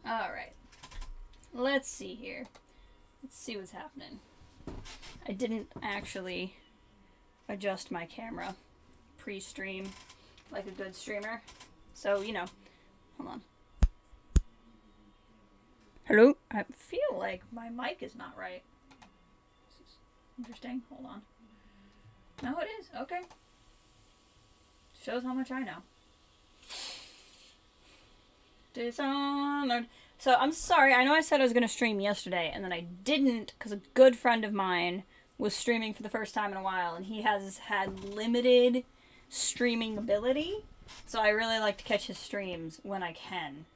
Alright. Let's see here. Let's see what's happening. I didn't actually adjust my camera pre-stream like a good streamer. So, you know. Hold on. Hello? I feel like my mic is not right. This is interesting. Hold on. No, it is. Okay. Shows how much I know. Dishonored. So, I'm sorry. I know I said I was going to stream yesterday, and then I didn't, because a good friend of mine was streaming for the first time in a while, and he has had limited streaming ability, so I really like to catch his streams when I can.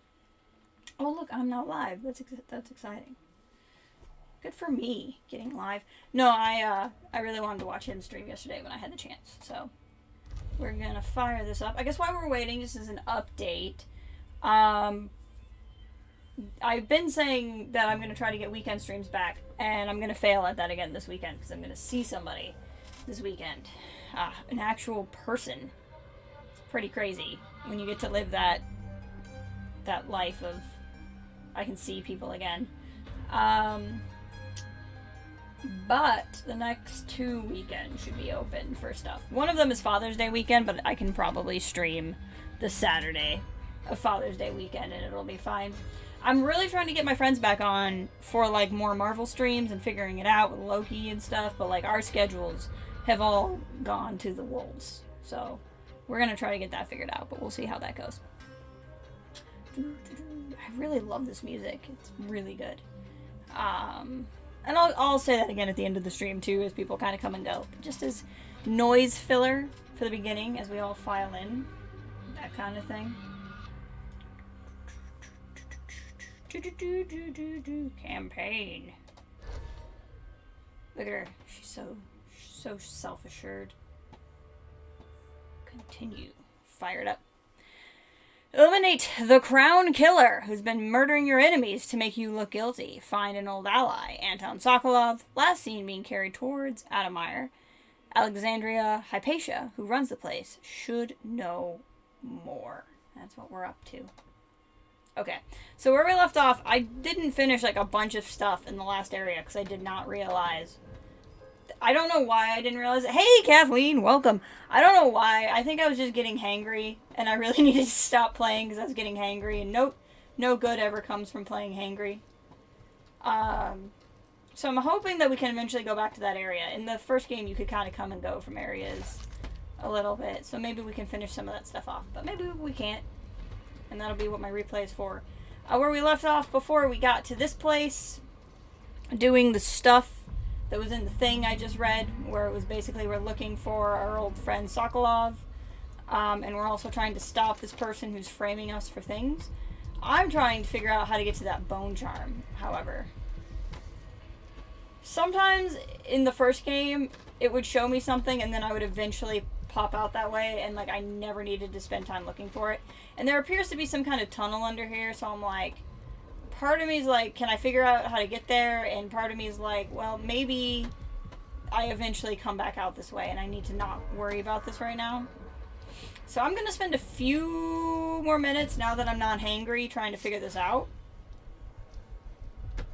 Oh, look, I'm now live. That's exciting. Good for me, getting live. No, I really wanted to watch him stream yesterday when I had the chance, so we're going to fire this up. I guess while we're waiting, this is an update. I've been saying that I'm going to try to get weekend streams back, and I'm going to fail at that again this weekend, because I'm going to see somebody this weekend. An actual person. It's pretty crazy when you get to live that life of, I can see people again. But the next 2 weekends should be open for stuff. One of them is Father's Day weekend, but I can probably stream the Saturday of Father's Day weekend, and it'll be fine. I'm really trying to get my friends back on for, like, more Marvel streams and figuring it out with Loki and stuff, but, like, our schedules have all gone to the wolves. So, we're gonna try to get that figured out, but we'll see how that goes. I really love this music. It's really good. And I'll say that again at the end of the stream, too, as people kind of come and go. Just as noise filler for the beginning, as we all file in. That kind of thing. Campaign. Look at her. She's so self-assured. Continue. Fired up. Eliminate the Crown Killer, who's been murdering your enemies to make you look guilty. Find an old ally, Anton Sokolov, last seen being carried towards Addermire-er. Alexandria Hypatia, who runs the place, should know more. That's what we're up to. Okay, so where we left off, I didn't finish, like, a bunch of stuff in the last area, because I did not realize. I don't know why I didn't realize it. Hey, Kathleen, welcome. I don't know why. I think I was just getting hangry, and I really needed to stop playing because I was getting hangry, and no good ever comes from playing hangry. So I'm hoping that we can eventually go back to that area. In the first game, you could kind of come and go from areas a little bit, so maybe we can finish some of that stuff off, but maybe we can't. And that'll be what my replay is for. Where we left off before we got to this place, doing the stuff that was in the thing I just read, where it was basically we're looking for our old friend Sokolov, and we're also trying to stop this person who's framing us for things. I'm trying to figure out how to get to that bone charm, however. Sometimes in the first game, it would show me something, and then I would eventually pop out that way, and, like, I never needed to spend time looking for it. And there appears to be some kind of tunnel under here, so I'm like, part of me is like, can I figure out how to get there? And part of me is like, well, maybe I eventually come back out this way, and I need to not worry about this right now. So I'm going to spend a few more minutes, now that I'm not hangry, trying to figure this out.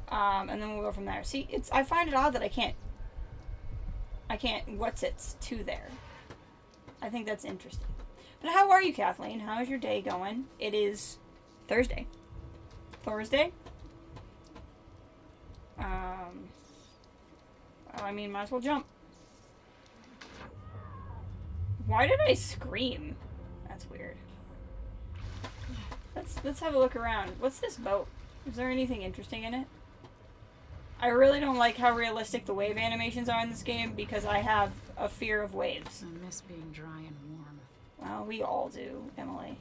And then we'll go from there. See, I find it odd that I can't what's-its to there. I think that's interesting. But how are you, Kathleen? How's your day going? It is Thursday. Thursday? I mean, might as well jump. Why did I scream? That's weird. Let's have a look around. What's this boat? Is there anything interesting in it? I really don't like how realistic the wave animations are in this game because I have a fear of waves. I miss being dry and warm. Well, we all do, Emily.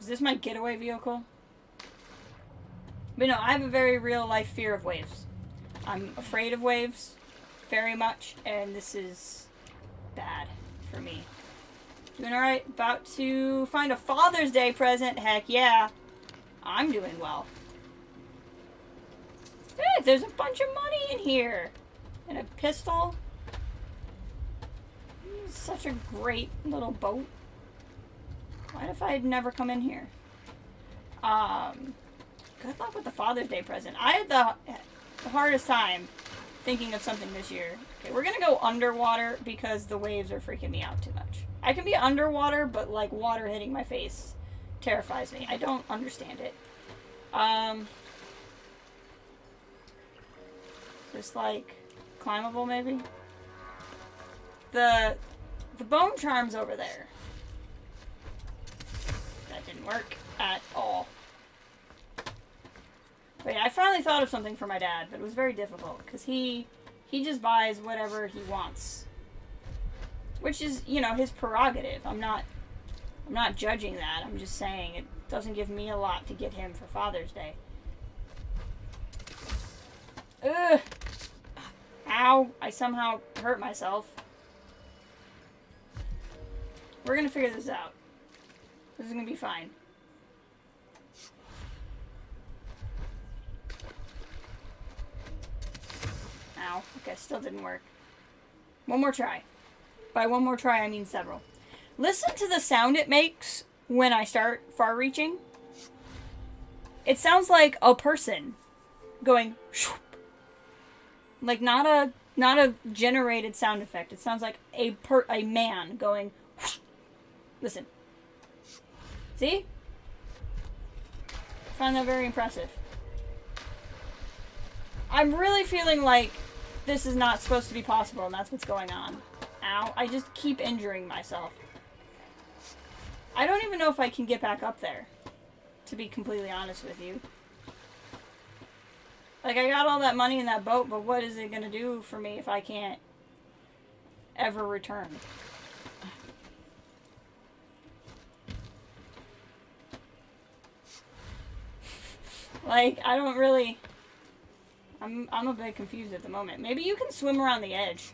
Is this my getaway vehicle? But no, I have a very real life fear of waves. I'm afraid of waves very much, and this is bad for me. Doing alright? About to find a Father's Day present. Heck yeah. I'm doing well. Hey, there's a bunch of money in here. And a pistol. This is such a great little boat. Why if I had never come in here? Good luck with the Father's Day present. I had the hardest time thinking of something this year. Okay, we're gonna go underwater because the waves are freaking me out too much. I can be underwater, but like water hitting my face terrifies me. I don't understand it. Just like climbable maybe. The bone charm's over there. That didn't work at all. But yeah, I finally thought of something for my dad, but it was very difficult because he just buys whatever he wants, which is, you know, his prerogative. I'm not judging that. I'm just saying it doesn't give me a lot to get him for Father's Day. Ugh. Ow! I somehow hurt myself. We're gonna figure this out. This is gonna be fine. Ow. Okay, still didn't work. One more try. By one more try, I mean several. Listen to the sound it makes when I start far-reaching. It sounds like a person going shoop. Like not a generated sound effect. It sounds like a man going whoosh. Listen. See? I find that very impressive. I'm really feeling like this is not supposed to be possible, and that's what's going on. Ow. I just keep injuring myself. I don't even know if I can get back up there, to be completely honest with you. Like, I got all that money in that boat, but what is it gonna do for me if I can't ever return? Like, I don't really... I'm a bit confused at the moment. Maybe you can swim around the edge.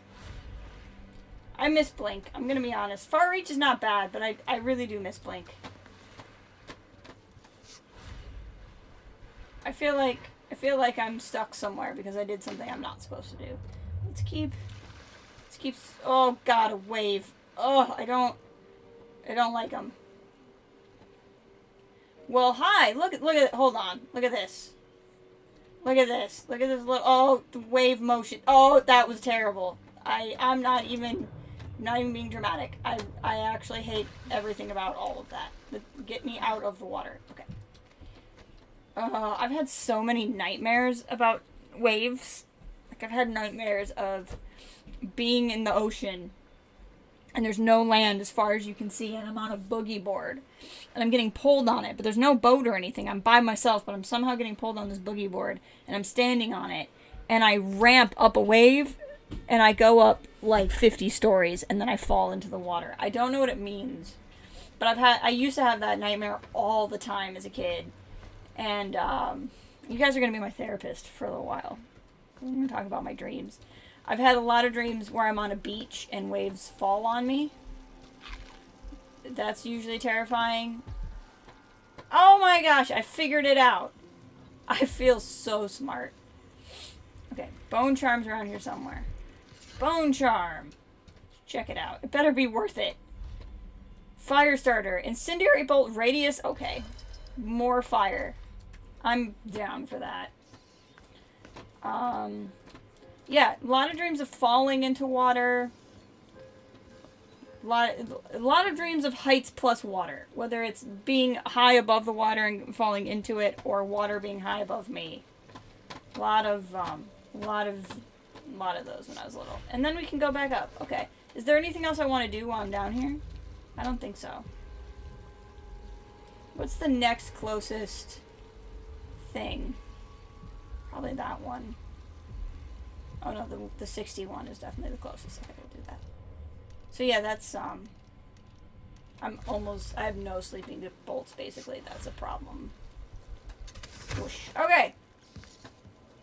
I miss Blink. I'm gonna be honest. Far Reach is not bad, but I really do miss Blink. I feel like I'm stuck somewhere because I did something I'm not supposed to do. Let's keep... Oh god, a wave. Oh, I don't like them. Well, hi. Look at hold on. Look at this. Look at this. Look at this little... Oh, the wave motion. Oh, that was terrible. I'm not even being dramatic. I actually hate everything about all of that. Get me out of the water. Okay. I've had so many nightmares about waves. Like, I've had nightmares of being in the ocean and there's no land as far as you can see, and I'm on a boogie board and I'm getting pulled on it, but there's no boat or anything. I'm by myself, but I'm somehow getting pulled on this boogie board and I'm standing on it and I ramp up a wave and I go up like 50 stories and then I fall into the water. I don't know what it means, but I used to have that nightmare all the time as a kid. And you guys are going to be my therapist for a little while. I'm going to talk about my dreams. I've had a lot of dreams where I'm on a beach and waves fall on me. That's usually terrifying. Oh my gosh, I figured it out. I feel so smart. Okay, bone charm's around here somewhere. Bone charm. Check it out. It better be worth it. Fire starter. Incendiary bolt radius. Okay. More fire. I'm down for that. Yeah, a lot of dreams of falling into water. A lot of dreams of heights plus water. Whether it's being high above the water and falling into it, or water being high above me. A lot of those when I was little. And then we can go back up. Okay. Is there anything else I want to do while I'm down here? I don't think so. What's the next closest thing? Probably that one. Oh no, the 61 is definitely the closest. I gotta do that. So yeah, that's I have no sleeping bolts basically. That's a problem. Whoosh. Okay.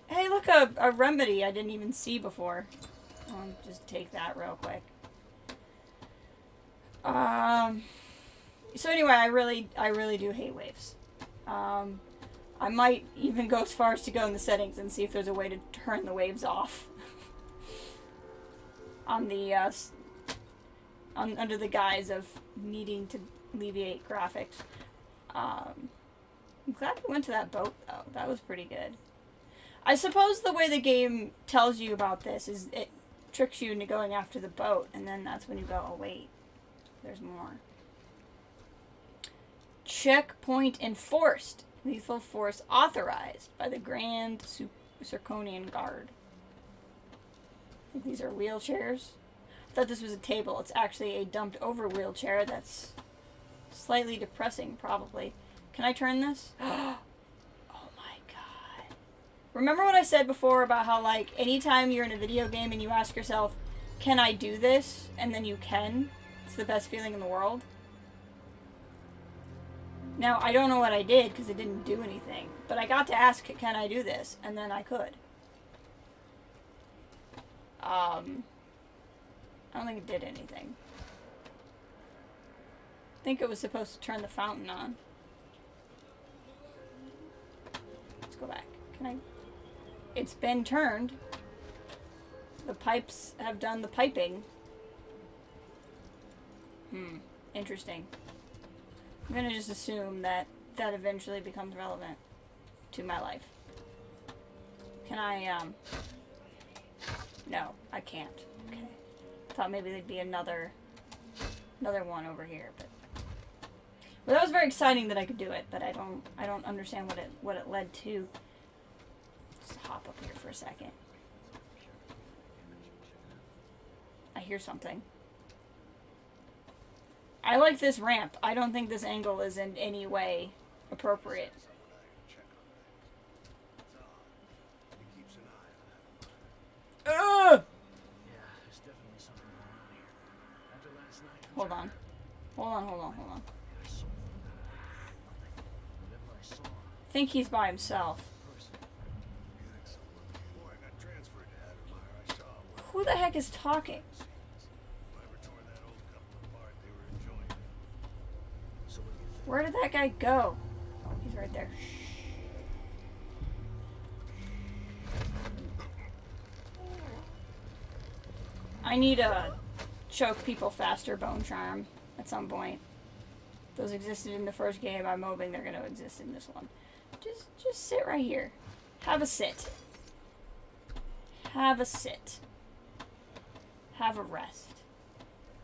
Hey, look, a remedy I didn't even see before. I'll just take that real quick. So anyway, I really do hate waves. I might even go as far as to go in the settings and see if there's a way to turn the waves off. On the, under the guise of needing to alleviate graphics. I'm glad we went to that boat, though. That was pretty good. I suppose the way the game tells you about this is it tricks you into going after the boat, and then that's when you go, oh, wait. There's more. Checkpoint enforced. Lethal force authorized by the Grand Circonian Guard. I think these are wheelchairs. I thought this was a table. It's actually a dumped over wheelchair that's slightly depressing, probably. Can I turn this? Oh my god. Remember what I said before about how, like, anytime you're in a video game and you ask yourself, can I do this? And then you can. It's the best feeling in the world. Now, I don't know what I did because it didn't do anything. But I got to ask, can I do this? And then I could. I don't think it did anything. I think it was supposed to turn the fountain on. Let's go back. Can I? It's been turned. The pipes have done the piping. Interesting. I'm gonna just assume that that eventually becomes relevant to my life. Can I, No, I can't. Okay. Thought maybe there'd be another one over here, but... Well, that was very exciting that I could do it, but I don't understand what it led to. Just hop up here for a second. I hear something. I like this ramp. I don't think this angle is in any way appropriate. Hold on. I think he's by himself. Who the heck is talking? Where did that guy go? Oh, he's right there. I need a choke people faster bone charm at some point. Those existed in the first game. I'm hoping they're going to exist in this one. Just sit right here. Have a sit. Have a sit. Have a rest.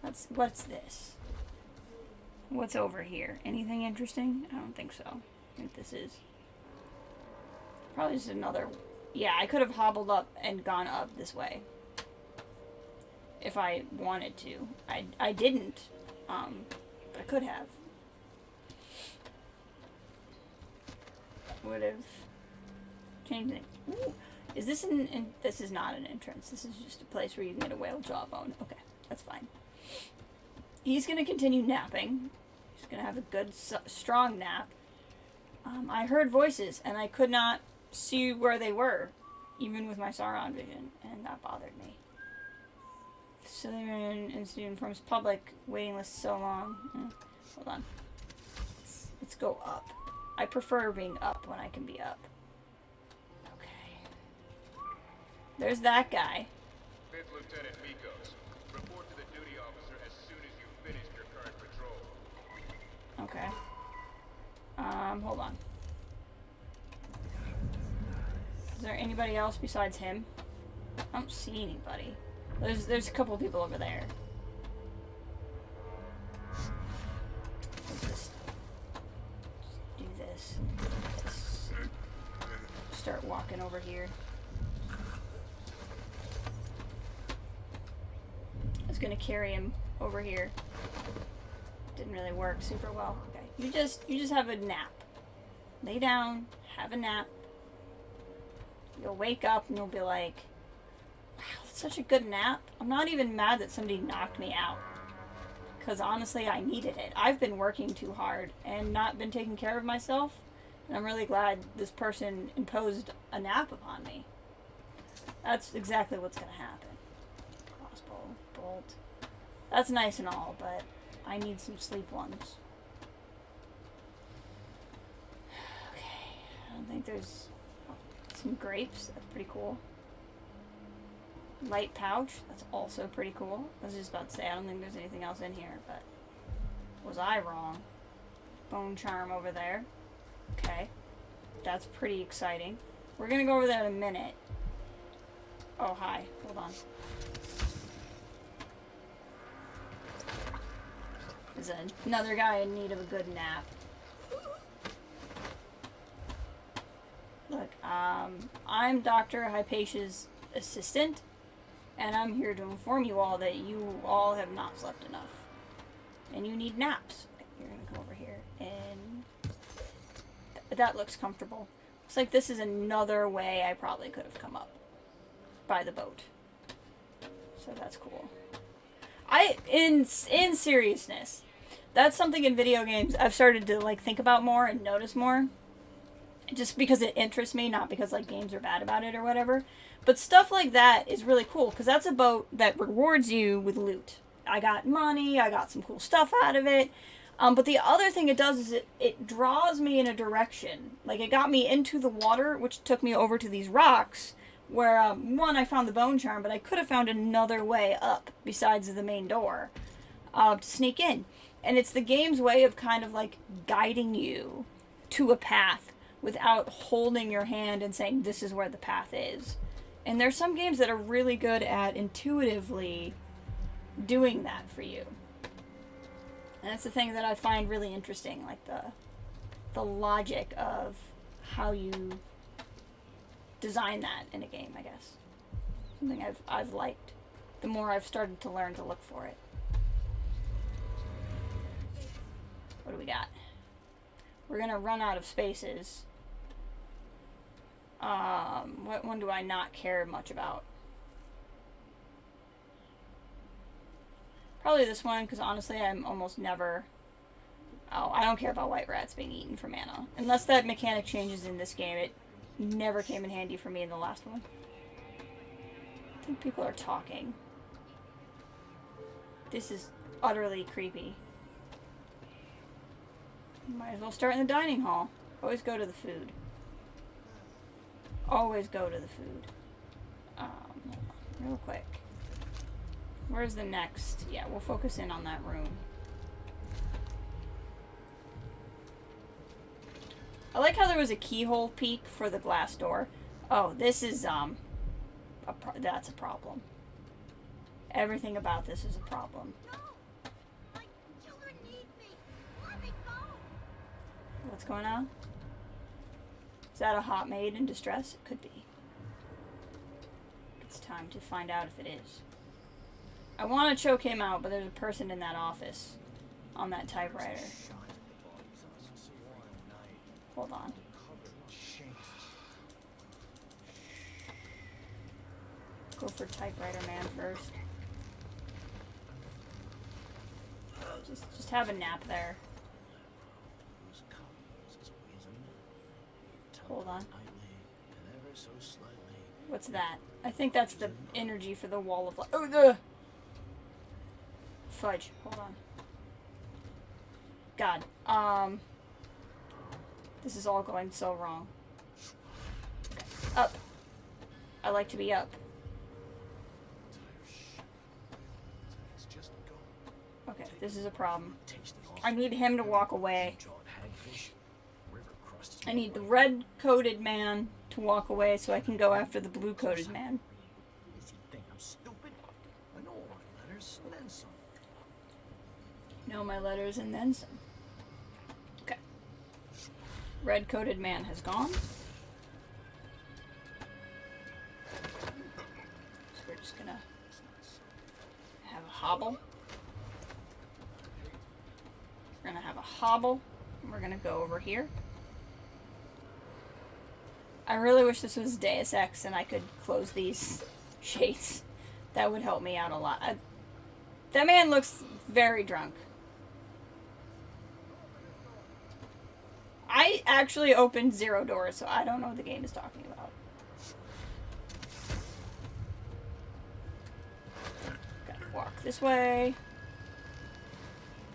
What's this? What's over here? Anything interesting? I don't think so. I think this is probably just another... Yeah, I could have hobbled up and gone up this way. If I wanted to. I didn't. But I could have. Would have changed it. Ooh. Is this this is not an entrance. This is just a place where you can get a whale jawbone. Okay, that's fine. He's going to continue napping. He's going to have a good, strong nap. I heard voices, and I could not see where they were, even with my Sauron vision, and that bothered me. Facility Institute informs public waiting list so long. Hold on. Let's go up. I prefer being up when I can be up. Okay. There's that guy. 5th Lieutenant Mikos. Report to the duty officer as soon as you've finished your current patrol. Okay. Hold on. Is there anybody else besides him? I don't see anybody. There's a couple of people over there. Let's just do this. Start walking over here. I was gonna carry him over here. Didn't really work super well. Okay, you just have a nap. Lay down, have a nap. You'll wake up and you'll be like, wow, that's such a good nap. I'm not even mad that somebody knocked me out. Because honestly, I needed it. I've been working too hard and not been taking care of myself. And I'm really glad this person imposed a nap upon me. That's exactly what's going to happen. Crossbow, bolt. That's nice and all, but I need some sleep ones. Okay, I don't think there's... Some grapes, that's pretty cool. Light pouch, that's also pretty cool. I was just about to say, I don't think there's anything else in here, but was I wrong? Bone charm over there. Okay. That's pretty exciting. We're gonna go over there in a minute. Oh, hi. Hold on. There's another guy in need of a good nap. Look, I'm Dr. Hypatia's assistant, and I'm here to inform you all that you all have not slept enough. And you need naps. Okay, you're gonna come over here, and that looks comfortable. Looks like this is another way I probably could have come up. By the boat. So that's cool. In seriousness, that's something in video games I've started to like think about more and notice more. Just because it interests me, not because like games are bad about it or whatever. But stuff like that is really cool because that's a boat that rewards you with loot. I got money, I got some cool stuff out of it. But the other thing it does is it draws me in a direction. Like it got me into the water, which took me over to these rocks. Where, one, I found the bone charm, but I could have found another way up besides the main door to sneak in. And it's the game's way of kind of, like, guiding you to a path without holding your hand and saying, this is where the path is. And there's some games that are really good at intuitively doing that for you. And that's the thing that I find really interesting, like the logic of how you design that in a game, I guess. Something I've liked. The more I've started to learn to look for it. What do we got? We're gonna run out of spaces. What one do I not care much about? Probably this one, because honestly I'm almost never... Oh, I don't care about white rats being eaten for mana. Unless that mechanic changes in this game, it never came in handy for me in the last one. I think people are talking. This is utterly creepy. Might as well start in the dining hall. Always go to the food. Always go to the food. Hold on, real quick. Where's the next? Yeah, we'll focus in on that room. I like how there was a keyhole peek for the glass door. Oh, this is, that's a problem. Everything about this is a problem. No! My children need me! Let me go! What's going on? Is that a hot maid in distress? It could be. It's time to find out if it is. I want to choke him out, but there's a person in that office on that typewriter. Hold on. Go for typewriter man first. Just have a nap there. Hold on. What's that? I think that's the energy for the wall of life. Oh, the fudge. Hold on. God. This is all going so wrong. Okay. Up. I like to be up. Okay, this is a problem. I need him to walk away. I need the red-coated man to walk away so I can go after the blue-coated man. Know my letters and then some. Okay. Red-coated man has gone. So we're just gonna have a hobble. We're gonna have a hobble. And we're gonna go over here. I really wish this was Deus Ex and I could close these shades. That would help me out a lot. That man looks very drunk. I actually opened 0 doors, so I don't know what the game is talking about. Gotta walk this way.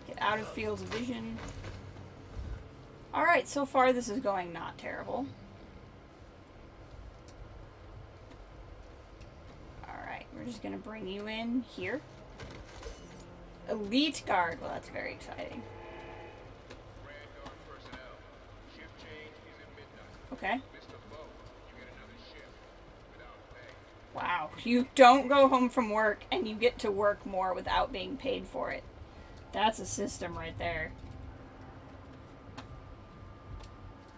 Get out of fields of vision. Alright, so far this is going not terrible. Alright, we're just gonna bring you in here. Elite guard. Well, that's very exciting. Okay. Miss the boat, you get another shift without pay. Wow. You don't go home from work and you get to work more without being paid for it. That's a system right there.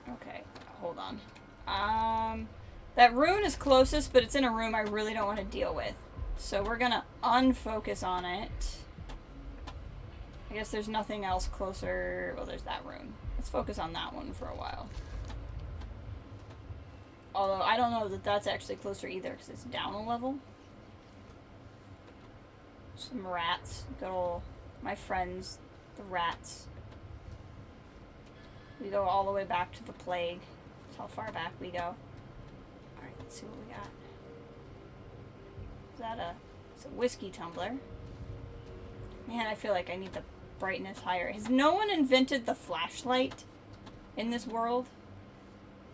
Okay, hold on. That rune is closest, but it's in a room I really don't want to deal with. So we're gonna unfocus on it. I guess there's nothing else closer. Well, there's that rune. Let's focus on that one for a while. Although I don't know that that's actually closer either because it's down a level. Some rats. Good old my friends, the rats. We go all the way back to the plague. That's how far back we go. Alright, let's see what we got. Is that it's a whiskey tumbler. Man, I feel like I need the brightness higher. Has no one invented the flashlight in this world?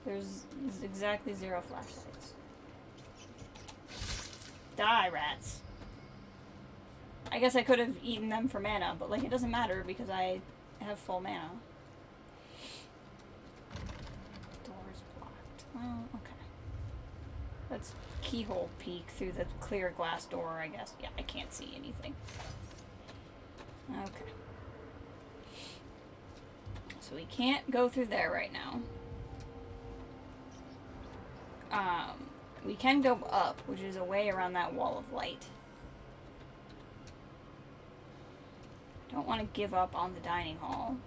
There's exactly 0 flashlights. Die, rats. I guess I could have eaten them for mana, but like it doesn't matter because I have full mana. Door's blocked. Well, okay. Let's keyhole peek through the clear glass door, I guess. Yeah, I can't see anything. Okay. So we can't go through there right now. We can go up, which is a way around that wall of light. Don't want to give up on the dining hall.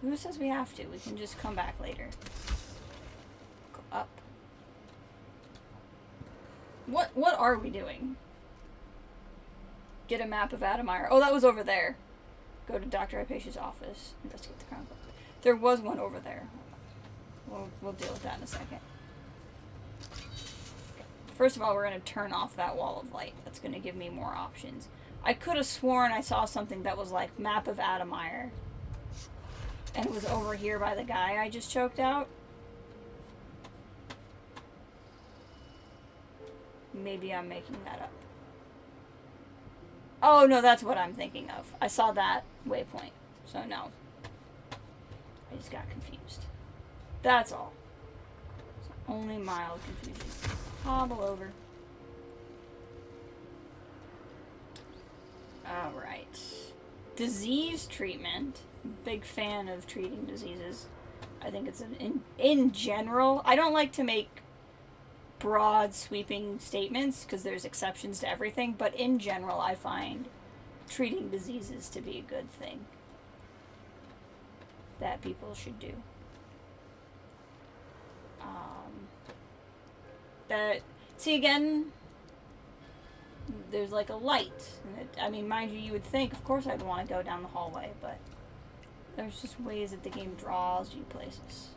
Who says we have to? We can just come back later. Go up. What are we doing? Get a map of Addermire-er. Oh, that was over there. Go to Dr. Hypatia's office. Investigate the crown. There was one over there. We'll deal with that in a second. First of all, we're going to turn off that wall of light. That's going to give me more options. I could have sworn I saw something that was like map of Addermire-er. And it was over here by the guy I just choked out. Maybe I'm making that up. Oh, no, that's what I'm thinking of. I saw that waypoint. So, no. I just got confused. That's all. It's only mild confusion. Hobble over. Alright. Disease treatment. Big fan of treating diseases. I think it's in general. I don't like to make broad, sweeping statements because there's exceptions to everything, but in general, I find treating diseases to be a good thing that people should do. See, again, there's like a light. I mean, mind you, you would think, of course I'd want to go down the hallway, but there's just ways that the game draws you places.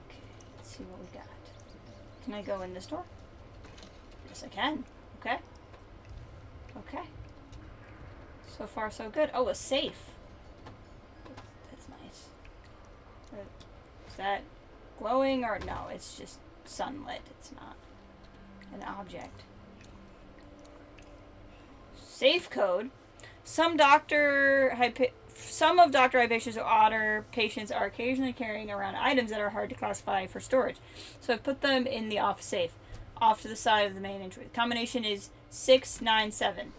Okay, let's see what we got. Can I go in this door? Yes, I can. Okay. Okay. So far, so good. Oh, a safe. That's nice. Is that glowing or no? It's just sunlit. It's not an object. Safe code. Some of Dr. Hypatia's otter patients are occasionally carrying around items that are hard to classify for storage. So I've put them in the office safe, off to the side of the main entry. The combination is 697.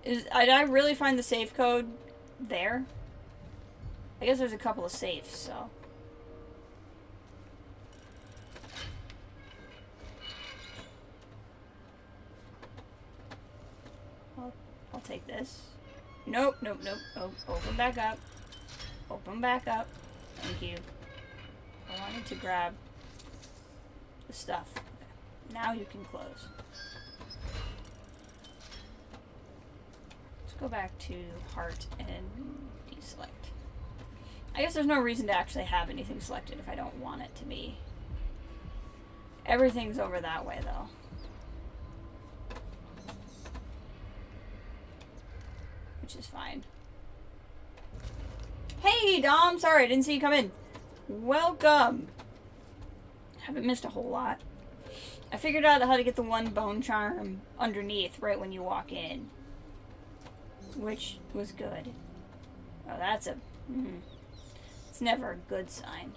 Did I really find the safe code there? I guess there's a couple of safes, so. I'll take this. Nope, nope, nope. Oh, open back up. Open back up. Thank you. I wanted to grab the stuff. Okay. Now you can close. Let's go back to heart and deselect. I guess there's no reason to actually have anything selected if I don't want it to be. Everything's over that way, though. Which is fine. Hey, Dom! Sorry, I didn't see you come in. Welcome! Haven't missed a whole lot. I figured out how to get the one bone charm underneath right when you walk in. Which was good. Oh, that's a... it's never a good sign.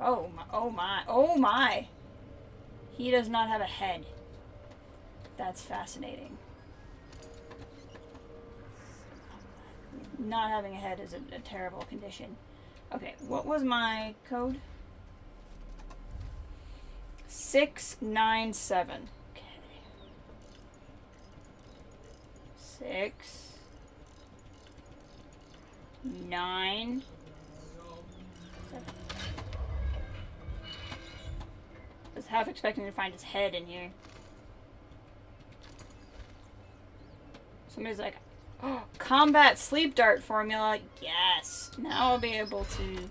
Oh my, oh my, oh my. He does not have a head. That's fascinating. Not having a head is a terrible condition. Okay, what was my code? 697. Okay. 6 9 7. I was half expecting to find his head in here. Somebody's like, oh, combat sleep dart formula. Yes. Now I'll be able to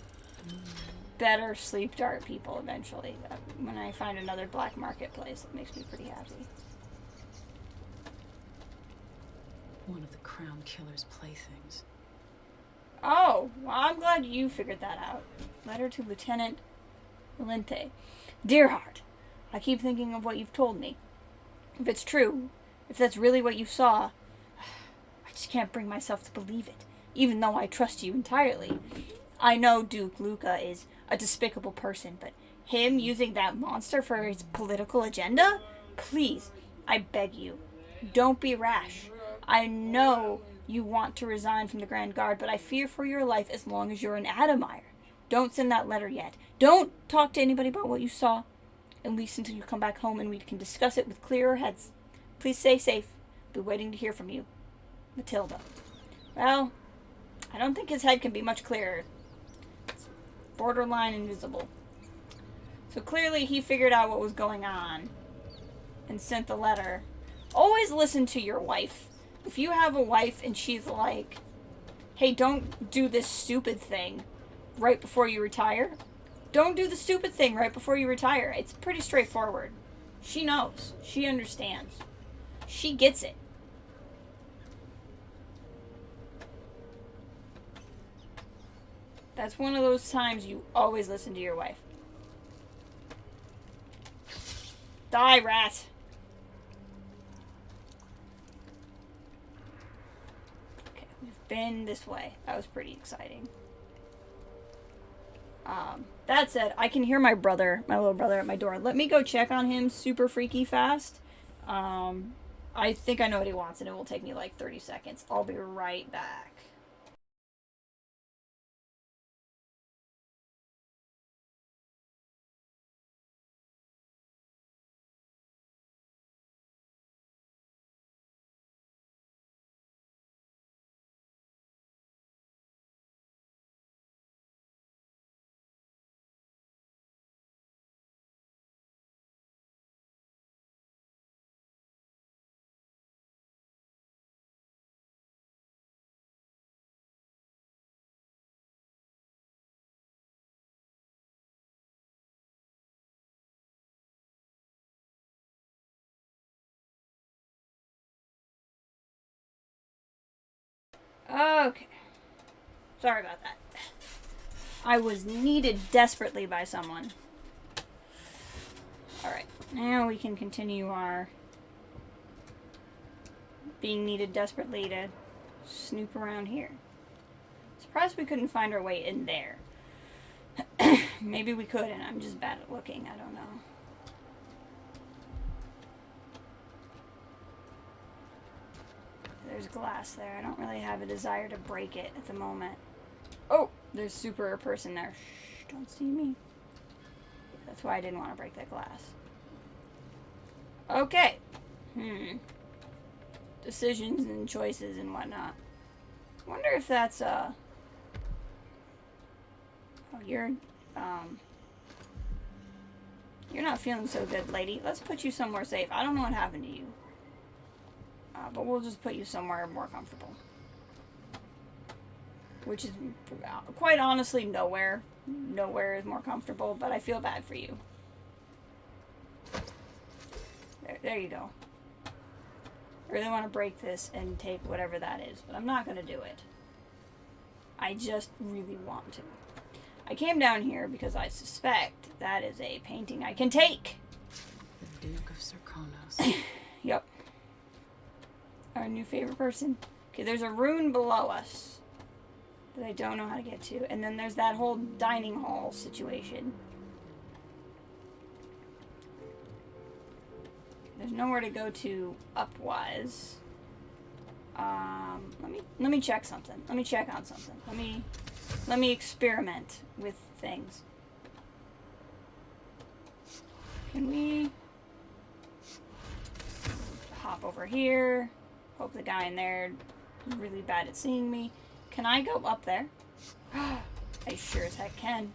better sleep dart people eventually. When I find another black marketplace, it makes me pretty happy. One of the Crown Killer's playthings. Oh, well, I'm glad you figured that out. Letter to Lieutenant Valente. Dear Heart, I keep thinking of what you've told me. If it's true, if that's really what you saw, I just can't bring myself to believe it, even though I trust you entirely. I know Duke Luca is a despicable person, but him using that monster for his political agenda? Please, I beg you, don't be rash. I know you want to resign from the Grand Guard, but I fear for your life as long as you're an Addermire. Don't send that letter yet. Don't talk to anybody about what you saw, at least until you come back home and we can discuss it with clearer heads. Please stay safe. Be waiting to hear from you. Matilda. Well, I don't think his head can be much clearer. It's borderline invisible. So clearly he figured out what was going on and sent the letter. Always listen to your wife. If you have a wife and she's like, hey, don't do this stupid thing right before you retire, don't do the stupid thing right before you retire. It's pretty straightforward. She knows. She understands. She gets it. That's one of those times you always listen to your wife. Die, rat. Okay, we've been this way. That was pretty exciting. That said, I can hear my brother, my little brother at my door. Let me go check on him super freaky fast. I think I know what he wants and it will take me like 30 seconds. I'll be right back. Okay. Sorry about that. I was needed desperately by someone. Alright, now we can continue our being needed desperately to snoop around here. Surprised we couldn't find our way in there. Maybe we could and I'm just bad at looking, I don't know. There's glass there. I don't really have a desire to break it at the moment. Oh, there's super a person there. Shh, don't see me. That's why I didn't want to break that glass. Okay. Decisions and choices and whatnot. Wonder if that's, Oh, you're not feeling so good, lady. Let's put you somewhere safe. I don't know what happened to you. But we'll just put you somewhere more comfortable. Which is, quite honestly, nowhere. Nowhere is more comfortable, but I feel bad for you. There you go. I really want to break this and take whatever that is, but I'm not going to do it. I just really want to. I came down here because I suspect that is a painting I can take. The Duke of Serkonos. Yep. Our new favorite person. Okay, there's a rune below us that I don't know how to get to. And then there's that whole dining hall situation. There's nowhere to go to upwise. Let me check something. Let me check on something. Let me experiment with things. Can we hop over here? Hope the guy in there is really bad at seeing me. Can I go up there? I sure as heck can.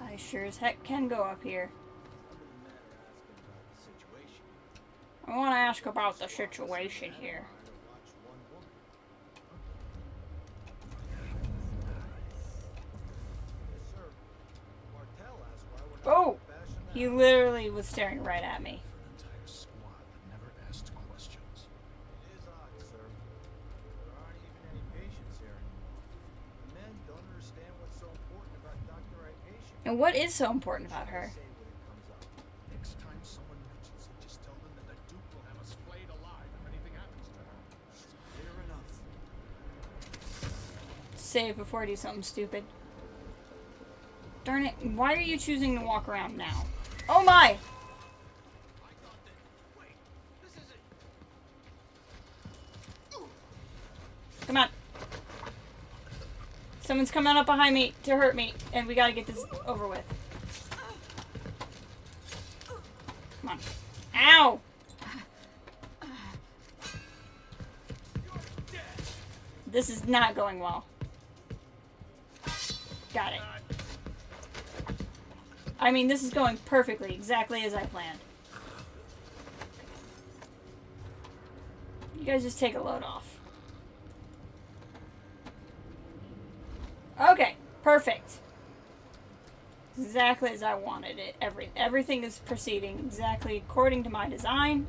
I sure as heck can go up here. I want to ask about the situation here. Oh! He literally was staring right at me. And what is so important about her? Next time someone mentions it, just tell them that the Duke will have us flayed alive if anything happens to her. Clear enough. Save before I do something stupid. Darn it, why are you choosing to walk around now? Oh my! I thought that. Wait, this isn't. Come on. Someone's coming up behind me to hurt me, and we gotta get this over with. Come on. Ow! This is not going well. Got it. I mean, this is going perfectly, exactly as I planned. You guys just take a load off. Okay, perfect. Exactly as I wanted it. Everything is proceeding exactly according to my design.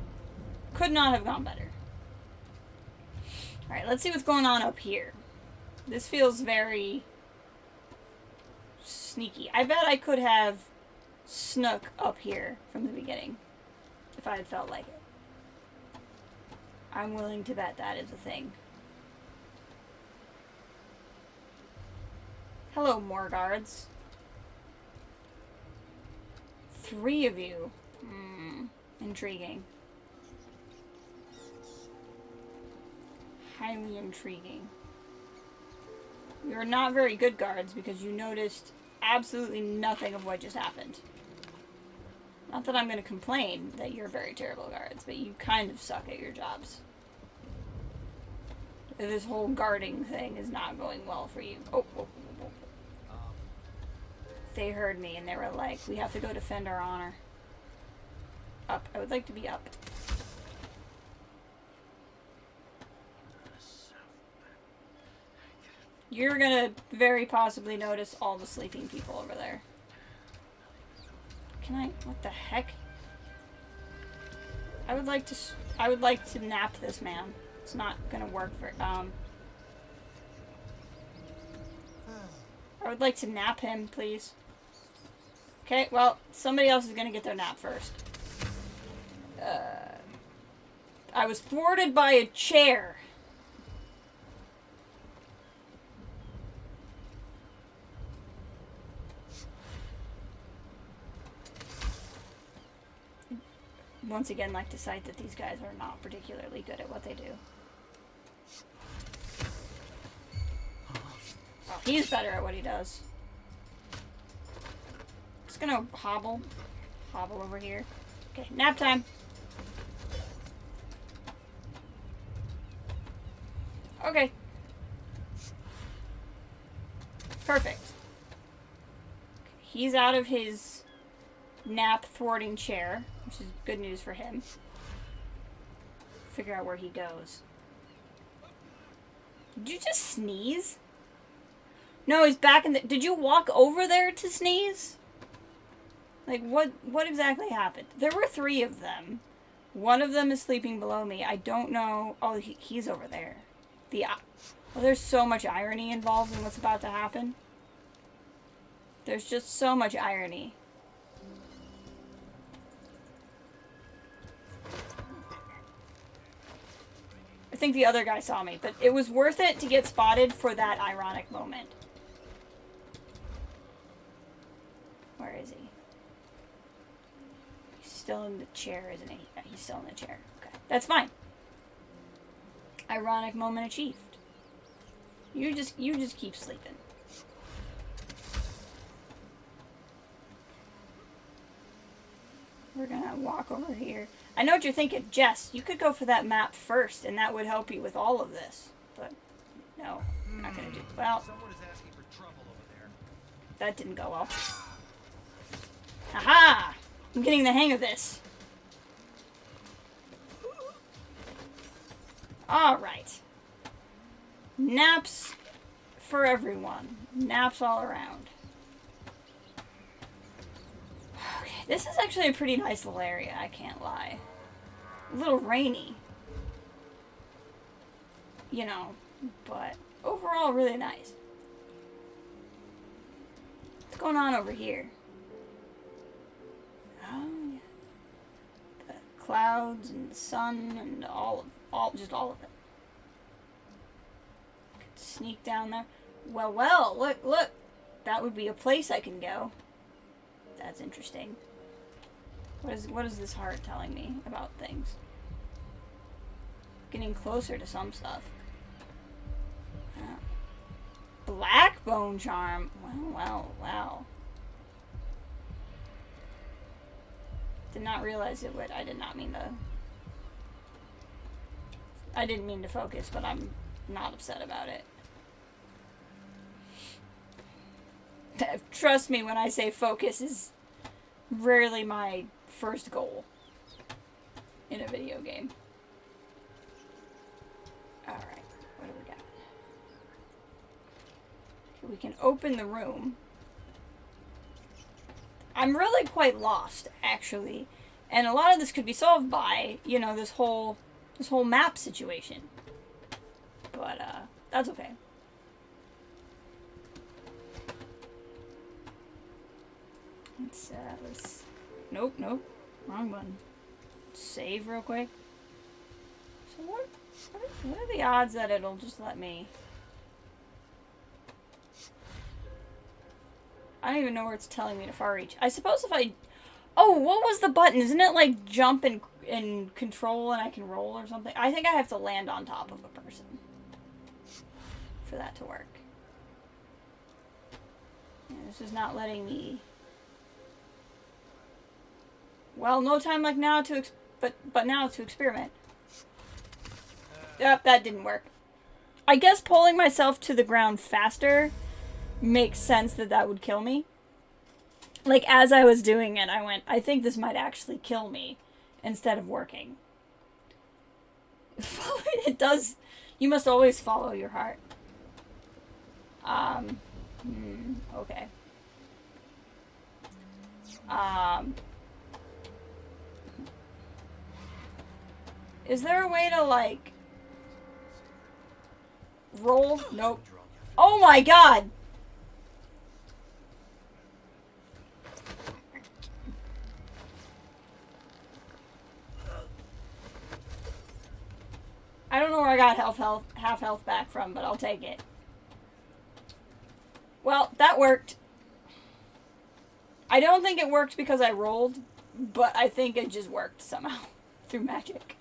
Could not have gone better. Alright, let's see what's going on up here. This feels very sneaky. I bet I could have snuck up here from the beginning if I had felt like it. I'm willing to bet that is a thing. Hello, more guards. 3 of you. Intriguing. Highly intriguing. You're not very good guards because you noticed absolutely nothing of what just happened. Not that I'm going to complain that you're very terrible guards, but you kind of suck at your jobs. This whole guarding thing is not going well for you. Oh. They heard me and they were like, we have to go defend our honor. Up. I would like to be up. You're gonna very possibly notice all the sleeping people over there. Can I? What the heck? I would like to nap this man. It's not gonna work for, I would like to nap him, please. Okay, well, somebody else is gonna get their nap first. I was thwarted by a chair. Once again, like to cite that these guys are not particularly good at what they do. Oh, he's better at what he does. Just gonna hobble over here. Okay, nap time. Okay. Perfect. He's out of his nap thwarting chair, which is good news for him. Figure out where he goes. Did you just sneeze? No, he's back in the... Did you walk over there to sneeze? Like, what exactly happened? There were 3 of them. One of them is sleeping below me. I don't know... Oh, he's over there. Well, there's so much irony involved in what's about to happen. There's just so much irony. I think the other guy saw me, but it was worth it to get spotted for that ironic moment. Where is he? still in the chair, isn't he? Yeah, he's still in the chair. Okay, that's fine. Ironic moment achieved. You just keep sleeping. We're gonna walk over here. I know what you're thinking, Jess. You could go for that map first, and that would help you with all of this. But no, I'm not gonna do. Well, Someone is asking for trouble over there. that didn't go well. Haha! I'm getting the hang of this. Alright. Naps for everyone. Naps all around. Okay, this is actually a pretty nice little area, I can't lie. A little rainy. You know, but overall really nice. What's going on over here? Oh, yeah. The clouds and the sun and just all of it. Could sneak down there. Well, look. That would be a place I can go. That's interesting. What is this heart telling me about things? Getting closer to some stuff. Black bone charm. Wow. Did not realize it would. I didn't mean to focus, but I'm not upset about it. Trust me when I say focus is rarely my first goal in a video game. Alright, what do we got? Okay, we can open the room. I'm really quite lost, actually. And a lot of this could be solved by, you know, this whole map situation. But, that's okay. Let's... Nope. Wrong button. Save real quick. So what are the odds that it'll just let me... I don't even know where it's telling me to far reach. I suppose if I... Oh, what was the button? Isn't it like jump and control and I can roll or something? I think I have to land on top of a person for that to work. Yeah, this is not letting me... Well, no time like now to... But now to experiment. Yep, that didn't work. I guess pulling myself to the ground faster makes sense that would kill me. Like, as I was doing it, I went, I think this might actually kill me instead of working. It does. You must always follow your heart. Okay. Is there a way to, like, roll? Nope. Oh my god! I don't know where I got half health back from, but I'll take it. Well, that worked. I don't think it worked because I rolled, but I think it just worked somehow through magic.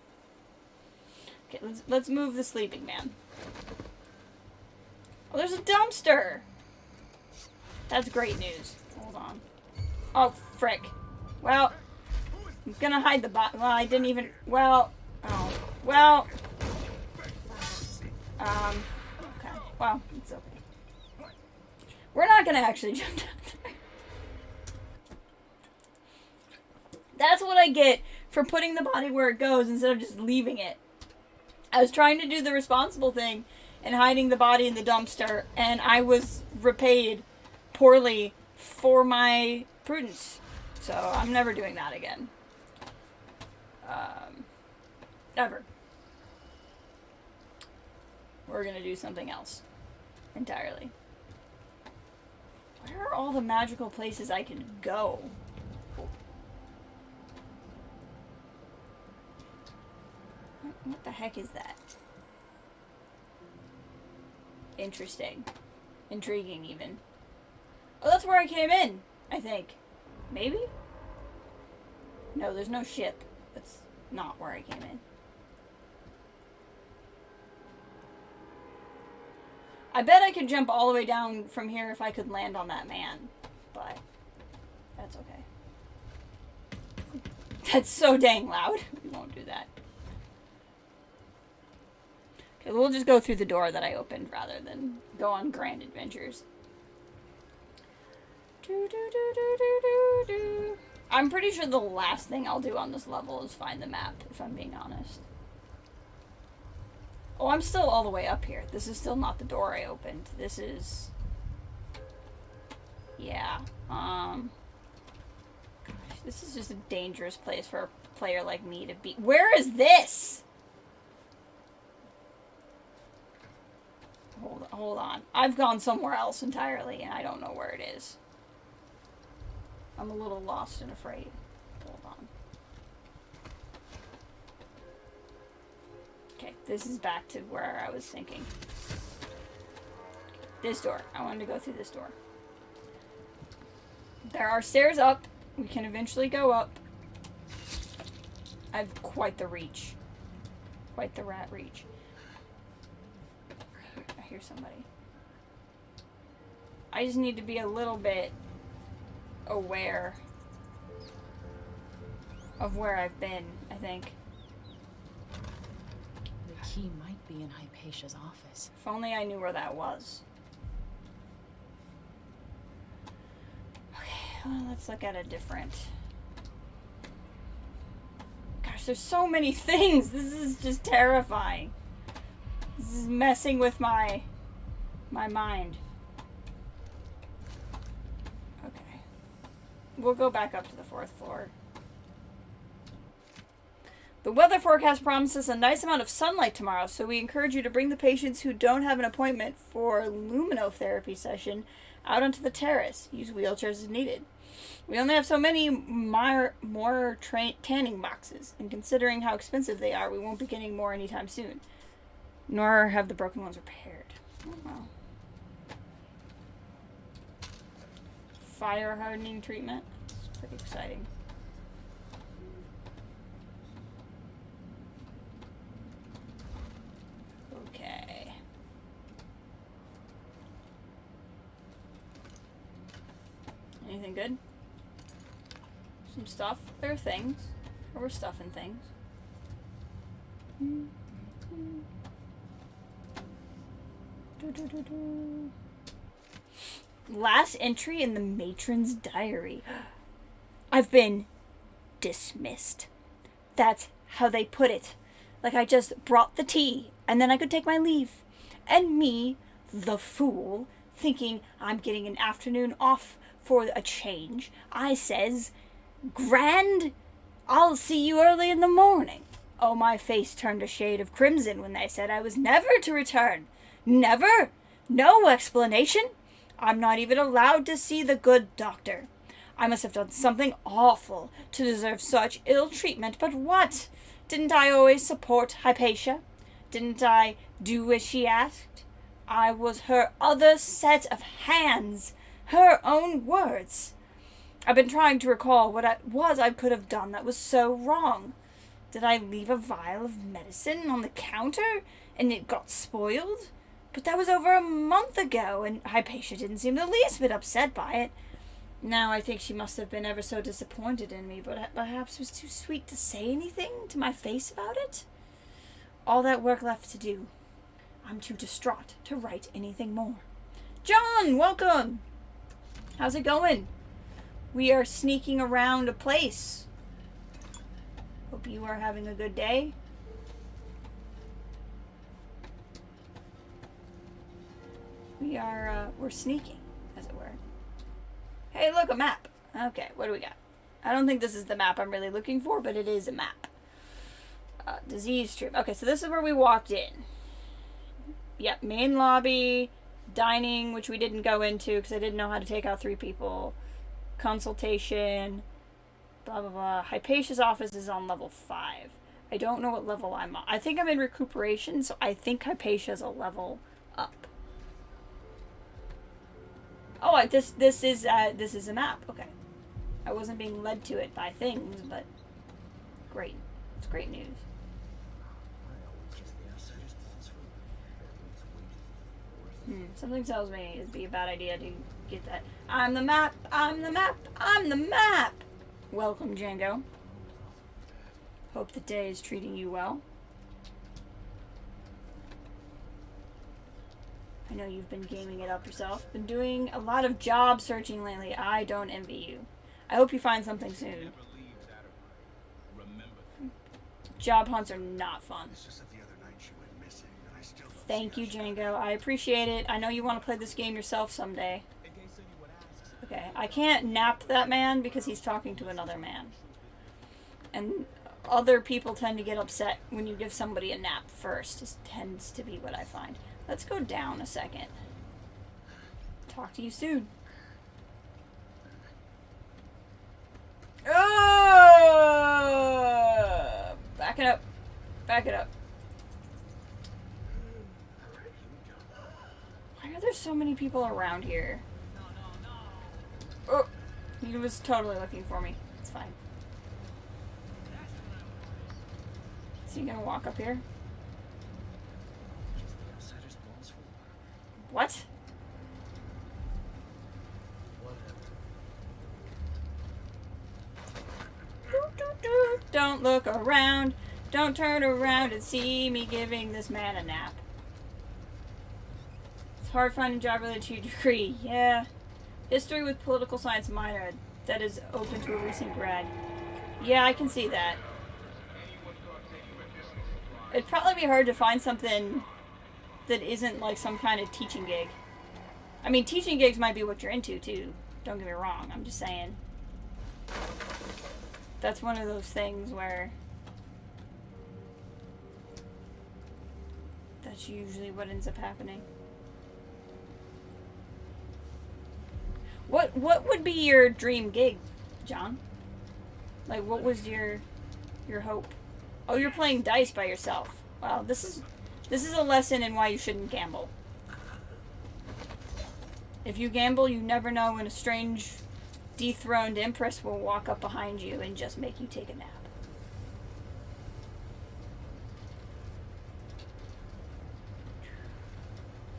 Okay, let's move the sleeping man. Oh, there's a dumpster. That's great news. Hold on. Oh, frick. Well, I'm gonna hide the bot. Well, I didn't even. Well. Oh. Well. Okay. Well, it's okay. We're not gonna actually jump down there. That's what I get for putting the body where it goes instead of just leaving it. I was trying to do the responsible thing and hiding the body in the dumpster, and I was repaid poorly for my prudence. So I'm never doing that again. Ever. We're gonna do something else entirely. Where are all the magical places I can go? What the heck is that? Interesting. Intriguing, even. Oh, that's where I came in, I think. Maybe? No, there's no ship. That's not where I came in. I bet I could jump all the way down from here if I could land on that man. But that's okay. That's so dang loud. We won't do that. Okay, we'll just go through the door that I opened rather than go on grand adventures. I'm pretty sure the last thing I'll do on this level is find the map, if I'm being honest. Oh, I'm still all the way up here. This is still not the door I opened. This is... Yeah. Gosh, this is just a dangerous place for a player like me to be. Where is this? Hold on. I've gone somewhere else entirely, and I don't know where it is. I'm a little lost and afraid. Hold on. Okay, this is back to where I was thinking. This door. I wanted to go through this door. There are stairs up. We can eventually go up. I have quite the reach. Quite the rat reach. I hear somebody. I just need to be a little bit aware of where I've been, I think. The key might be in Hypatia's office. If only I knew where that was. Okay, well, let's look at a different... Gosh, there's so many things! This is just terrifying. This is messing with my mind. Okay. We'll go back up to the 4th floor. The weather forecast promises a nice amount of sunlight tomorrow, so we encourage you to bring the patients who don't have an appointment for a luminotherapy session out onto the terrace. Use wheelchairs as needed. We only have so many more tanning boxes, and considering how expensive they are, we won't be getting more anytime soon. Nor have the broken ones repaired. Oh, well. Fire hardening treatment. It's pretty exciting. Okay. Anything good? Some stuff. There are things. There were stuff and things. Last entry in the matron's diary. I've been dismissed. That's how they put it. Like I just brought the tea and then I could take my leave. And me, the fool, thinking I'm getting an afternoon off for a change, I says, "Grand, I'll see you early in the morning." Oh, my face turned a shade of crimson when they said I was never to return. Never? No explanation? I'm not even allowed to see the good doctor. I must have done something awful to deserve such ill treatment, but what? Didn't I always support Hypatia? Didn't I do as she asked? I was her other set of hands, her own words. I've been trying to recall what it was I could have done that was so wrong. Did I leave a vial of medicine on the counter and it got spoiled? But that was over a month ago, and Hypatia didn't seem the least bit upset by it. Now I think she must have been ever so disappointed in me, but perhaps was too sweet to say anything to my face about it. All that work left to do. I'm too distraught to write anything more. John, welcome! How's it going? We are sneaking around a place. Hope you are having a good day. We're sneaking, as it were. Hey, look, a map. Okay, what do we got? I don't think this is the map I'm really looking for, but it is a map. Disease strip. Okay, so this is where we walked in. Yep, main lobby, dining, which we didn't go into because I didn't know how to take out 3 people. Consultation, blah, blah, blah. Hypatia's office is on level 5. I don't know what level I'm on. I think I'm in recuperation, so I think Hypatia's a level up. Oh, this is a map. Okay. I wasn't being led to it by things, but Great. It's great news. Something tells me it'd be a bad idea to get that. I'm the map! I'm the map! I'm the map! Welcome, Django. Hope the day is treating you well. I know you've been gaming it up yourself. Been doing a lot of job searching lately. I don't envy you. I hope you find something soon. Job hunts are not fun. Thank you, Django. I appreciate it. I know you want to play this game yourself someday. Okay, I can't nap that man because he's talking to another man. And other people tend to get upset when you give somebody a nap first. This tends to be what I find. Let's go down a second. Talk to you soon. Back it up. Back it up. Why are there so many people around here? Oh, he was totally looking for me. It's fine. Is he gonna walk up here? What? Don't look around. Don't turn around and see me giving this man a nap. It's hard finding a job related to your degree. Yeah. History with political science minor. That is open to a recent grad. Yeah, I can see that. It'd probably be hard to find something that isn't like some kind of teaching gig. I mean, teaching gigs might be what you're into too. Don't get me wrong. I'm just saying. That's one of those things where that's usually what ends up happening. What would be your dream gig, John? Like, what was your hope? Oh, you're playing dice by yourself. Wow, this is a lesson in why you shouldn't gamble. If you gamble, you never know when a strange, dethroned empress will walk up behind you and just make you take a nap.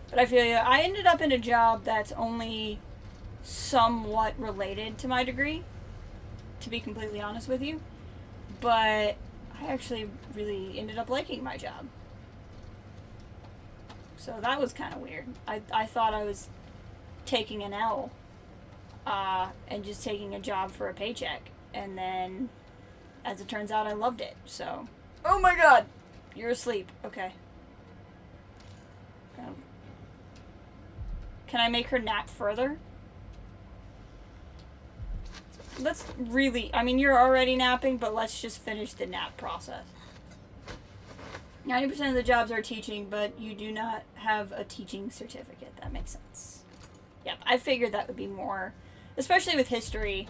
But I feel you. I ended up in a job that's only somewhat related to my degree, to be completely honest with you. But I actually really ended up liking my job. So that was kind of weird. I thought I was taking an L and just taking a job for a paycheck. And then, as it turns out, I loved it. So, oh my god! You're asleep. Okay. Can I make her nap further? Let's really... I mean, you're already napping, but let's just finish the nap process. 90% of the jobs are teaching, but you do not have a teaching certificate. That makes sense. Yep, I figured that would be more... Especially with history.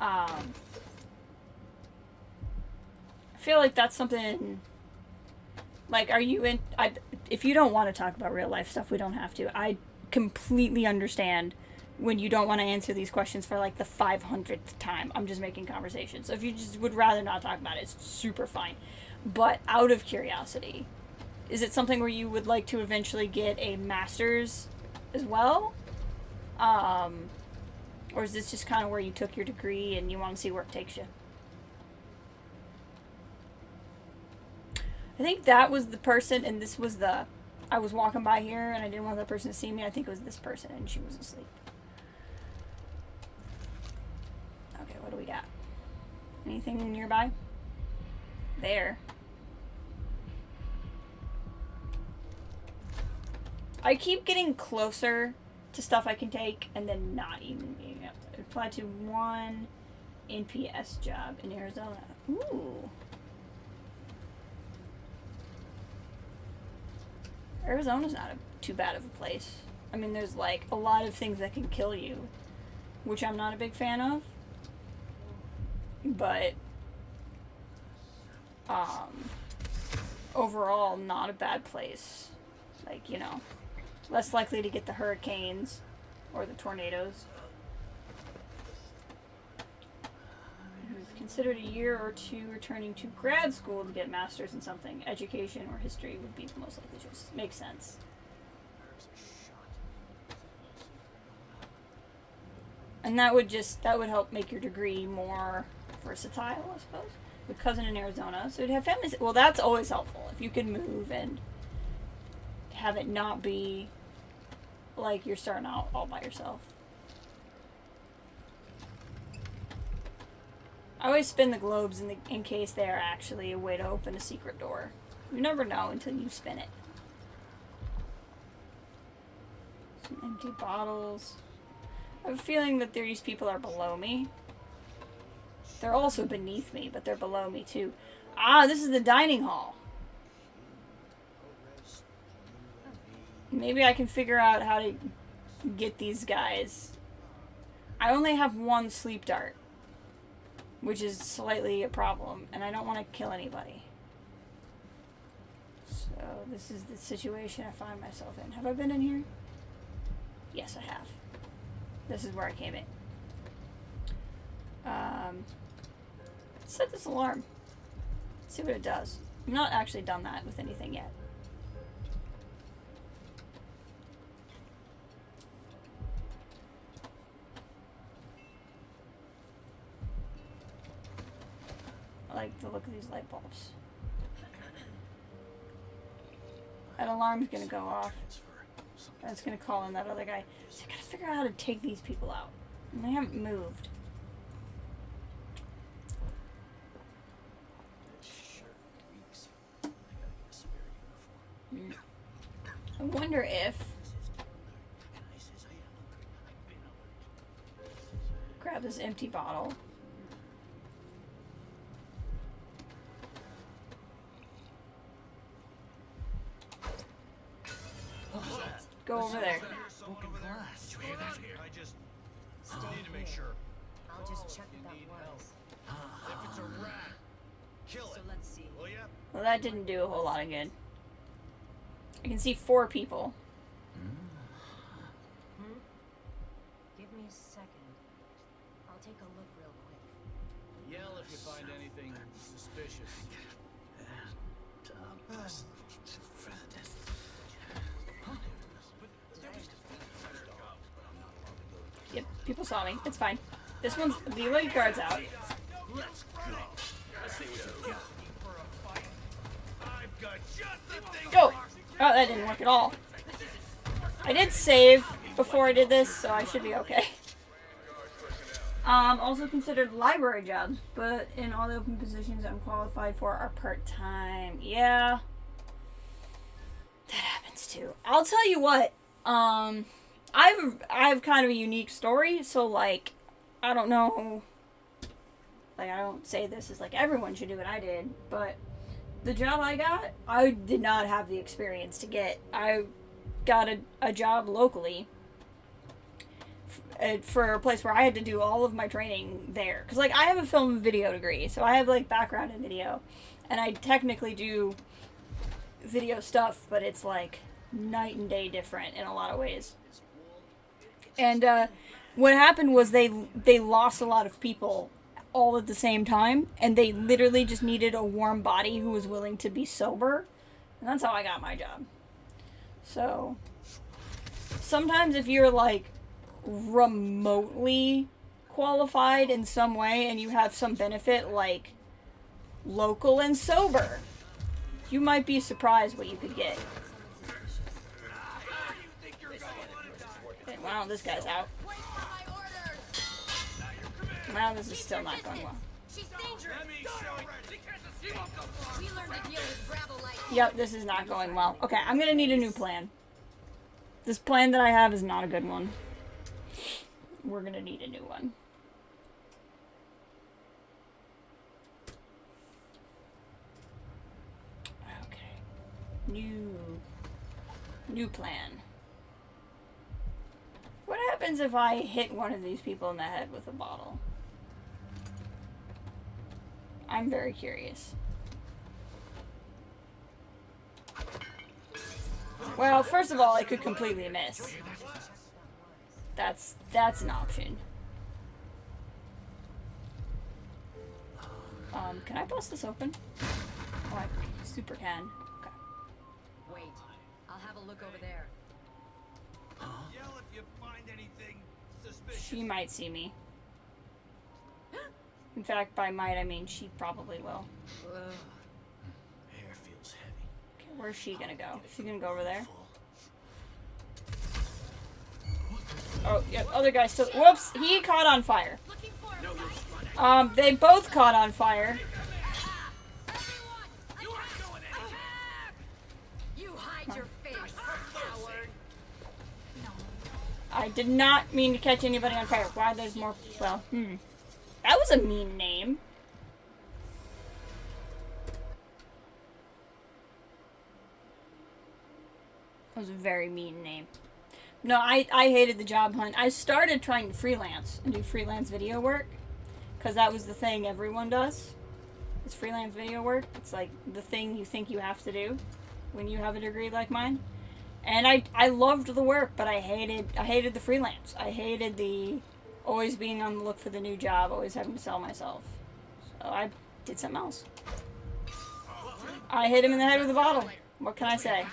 I feel like that's something... Like, are you in... if you don't want to talk about real life stuff, we don't have to. I completely understand when you don't want to answer these questions for like the 500th time. I'm just making conversation. So if you just would rather not talk about it, it's super fine. But out of curiosity, is it something where you would like to eventually get a master's as well? Or is this just kind of where you took your degree and you want to see where it takes you? I think that was the person, and this was the... I was walking by here, and I didn't want that person to see me. I think it was this person, and she was asleep. Okay, what do we got? Anything nearby? There. I keep getting closer to stuff I can take, and then not even being able to apply to one NPS job in Arizona. Ooh. Arizona's not too bad of a place. I mean, there's like a lot of things that can kill you, which I'm not a big fan of. But overall, not a bad place. Like, you know, less likely to get the hurricanes or the tornadoes. Who's Considered a year or two returning to grad school to get masters in something. Education or history would be the most likely choice. Makes sense. And that would help make your degree more versatile, I suppose. With cousin in Arizona, so you'd have families. Well, that's always helpful if you can move and have it not be like you're starting out all by yourself. I always spin the globes in case they are actually a way to open a secret door. You never know until you spin it. Some empty bottles. I have a feeling that these people are below me. They're also beneath me, but they're below me too. Ah, this is the dining hall. Maybe I can figure out how to get these guys. I only have one sleep dart, which is slightly a problem, and I don't want to kill anybody. So this is the situation I find myself in. Have I been in here? Yes, I have. This is where I came in. Set this alarm. See what it does. I've not actually done that with anything yet. I like the look of these light bulbs. That alarm's gonna go off. And it's gonna call in that other guy. So I gotta figure out how to take these people out. And they haven't moved. I wonder if... Grab this empty bottle. Go over there. Broken glass. Did you hear that? I just need to make sure. I'll just check what that was. If it's a rat, kill it. So let's see. Will ya? Well, that didn't do a whole lot of good. I can see 4 people. Give me a second. I'll take a look real quick. Yell if you find anything suspicious. Yep, people saw me. It's fine. This one's... The light guard's out. Let's go. Let's see what you got. For a fight. I've got just the thing. Go! Oh, that didn't work at all. I did save before I did this, so I should be okay. Also considered library jobs, but in all the open positions I'm qualified for are part-time. Yeah. That happens too. I'll tell you what, I have kind of a unique story, so like, I don't know, like I don't say this as like everyone should do what I did, but the job I got, I did not have the experience to get. I got a job locally for a place where I had to do all of my training there. Because, like, I have a film and video degree, so I have, like, background in video. And I technically do video stuff, but it's, like, night and day different in a lot of ways. And what happened was they lost a lot of people all at the same time, and they literally just needed a warm body who was willing to be sober, and that's how I got my job. So sometimes if you're like remotely qualified in some way and you have some benefit like local and sober, you might be surprised what you could get. Wow, this guy's out. Wow, this is still not going well. She's dangerous. We learned to deal with gravel like Yep, this is not going well. Okay, I'm gonna need a new plan. This plan that I have is not a good one. We're gonna need a new one. Okay. New plan. What happens if I hit one of these people in the head with a bottle? I'm very curious. Well, first of all, I could completely miss. That's an option. Can I bust this open? Oh, I super can. Okay. Wait, I'll have a look over there. Yell if you find anything suspicious. She might see me. In fact, by might, I mean she probably will. Hair feels heavy. Okay, where's she gonna go? She's gonna go over there. Oh, yeah, other guy still. Whoops! He caught on fire. Looking for a fight? They both caught on fire. You aren't going anywhere. You hide your face, coward. I did not mean to catch anybody on fire. Why there's more. Well, that was a mean name. That was a very mean name. No, I hated the job hunt. I started trying to freelance and do freelance video work. Because that was the thing everyone does. It's freelance video work. It's like the thing you think you have to do when you have a degree like mine. And I loved the work, but I hated the freelance. I hated the always being on the look for the new job, always having to sell myself. So I did something else. I hit him in the head with a bottle. What can I say?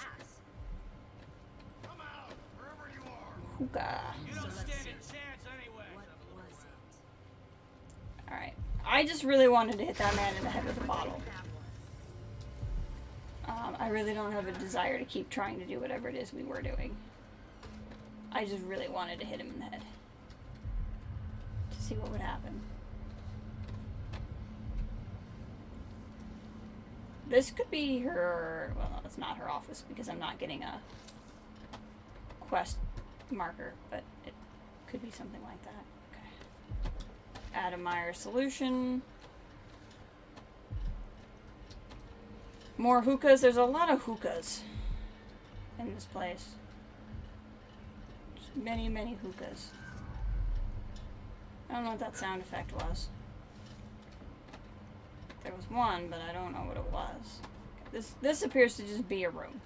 Come out, wherever you are. Hookah. You don't stand a chance anyway. What was it? Alright. I just really wanted to hit that man in the head with a bottle. That one. I really don't have a desire to keep trying to do whatever it is we were doing. I just really wanted to hit him in the head. To see what would happen. This could be her... Well, no, it's not her office because I'm not getting a quest marker, but it could be something like that. Okay. Addermire-er solution. More hookahs. There's a lot of hookahs in this place. Just many, many hookahs. I don't know what that sound effect was. There was one, but I don't know what it was. This appears to just be a room.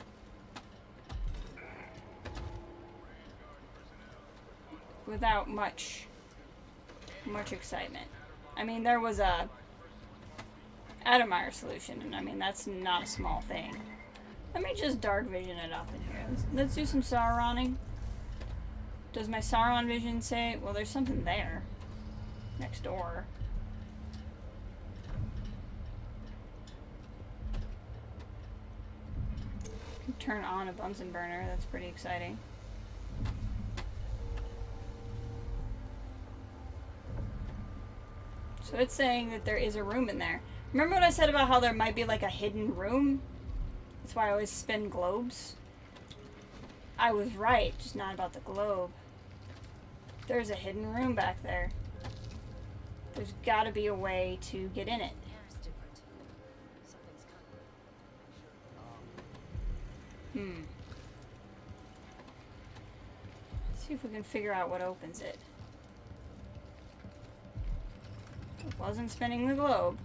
Without much excitement. I mean, there was a Addermire solution, and I mean, that's not a small thing. Let me just dark vision it up in here. Let's do some Sauroning. Does my Sauron vision say... Well, there's something there. Next door. Turn on a Bunsen burner. That's pretty exciting. So it's saying that there is a room in there. Remember what I said about how there might be like a hidden room? That's why I always spin globes. I was right, just not about the globe. There's a hidden room back there. There's gotta be a way to get in it. Hair's different. Something's coming. Let's see if we can figure out what opens it. It wasn't spinning the globe.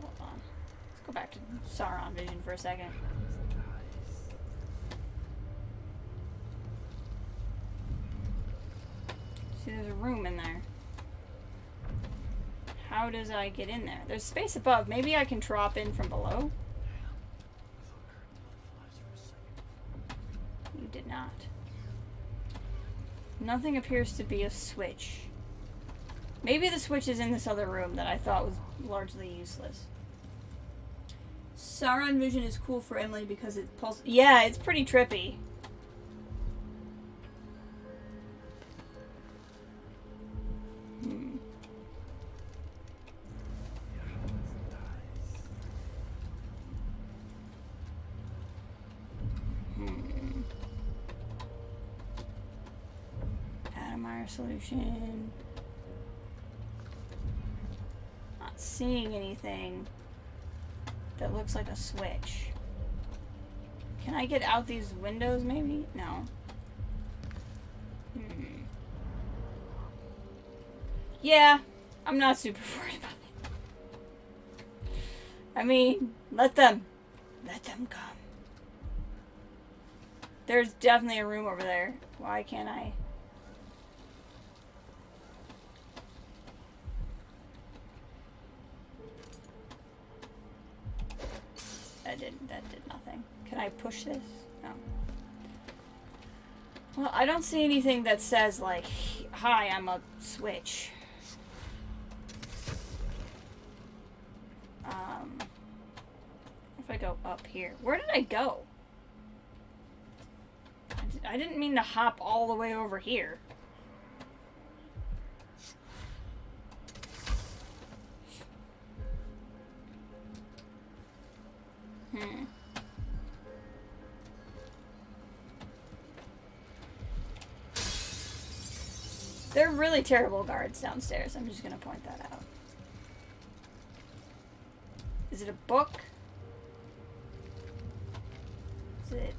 Hold on. Let's go back to Sauron vision for a second. See, there's a room in there. How does I get in there? There's space above. Maybe I can drop in from below? You did not. Nothing appears to be a switch. Maybe the switch is in this other room that I thought was largely useless. Sauron vision is cool for Emily because it pulses. Yeah, it's pretty trippy. Addermire solution. Not seeing anything that looks like a switch. Can I get out these windows maybe? No. Yeah, I'm not super worried about it. I mean, let them come. There's definitely a room over there. Why can't I? That did nothing. Can I push this? No. Well, I don't see anything that says, like, hi, I'm a switch. If I go up here. Where did I go? I didn't mean to hop all the way over here. They're really terrible guards downstairs. I'm just gonna point that out. Is it a book? Is it...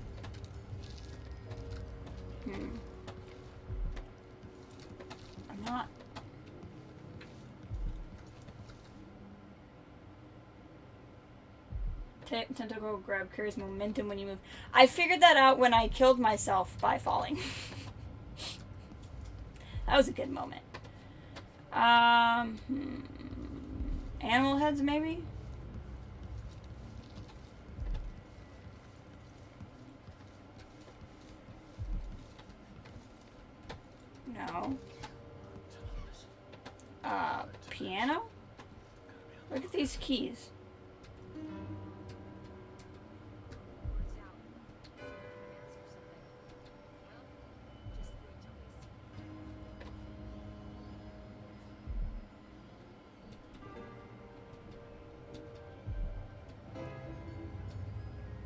I'm not... Tentacle grab carries momentum when you move. I figured that out when I killed myself by falling. That was a good moment. Animal heads, maybe? No. Piano? Look at these keys.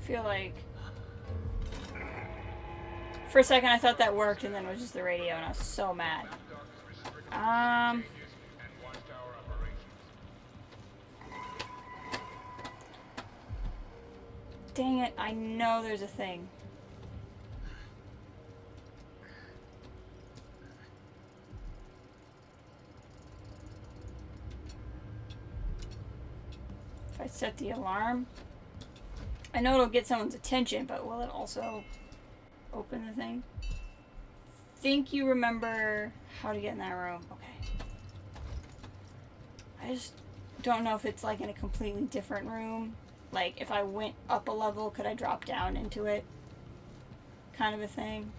Feel like for a second I thought that worked and then it was just the radio and I was so mad. Dang it, I know there's a thing. If I set the alarm, I know it'll get someone's attention, but will it also open the thing? Think you remember how to get in that room. Okay. I just don't know if it's like in a completely different room. Like if I went up a level, could I drop down into it? Kind of a thing.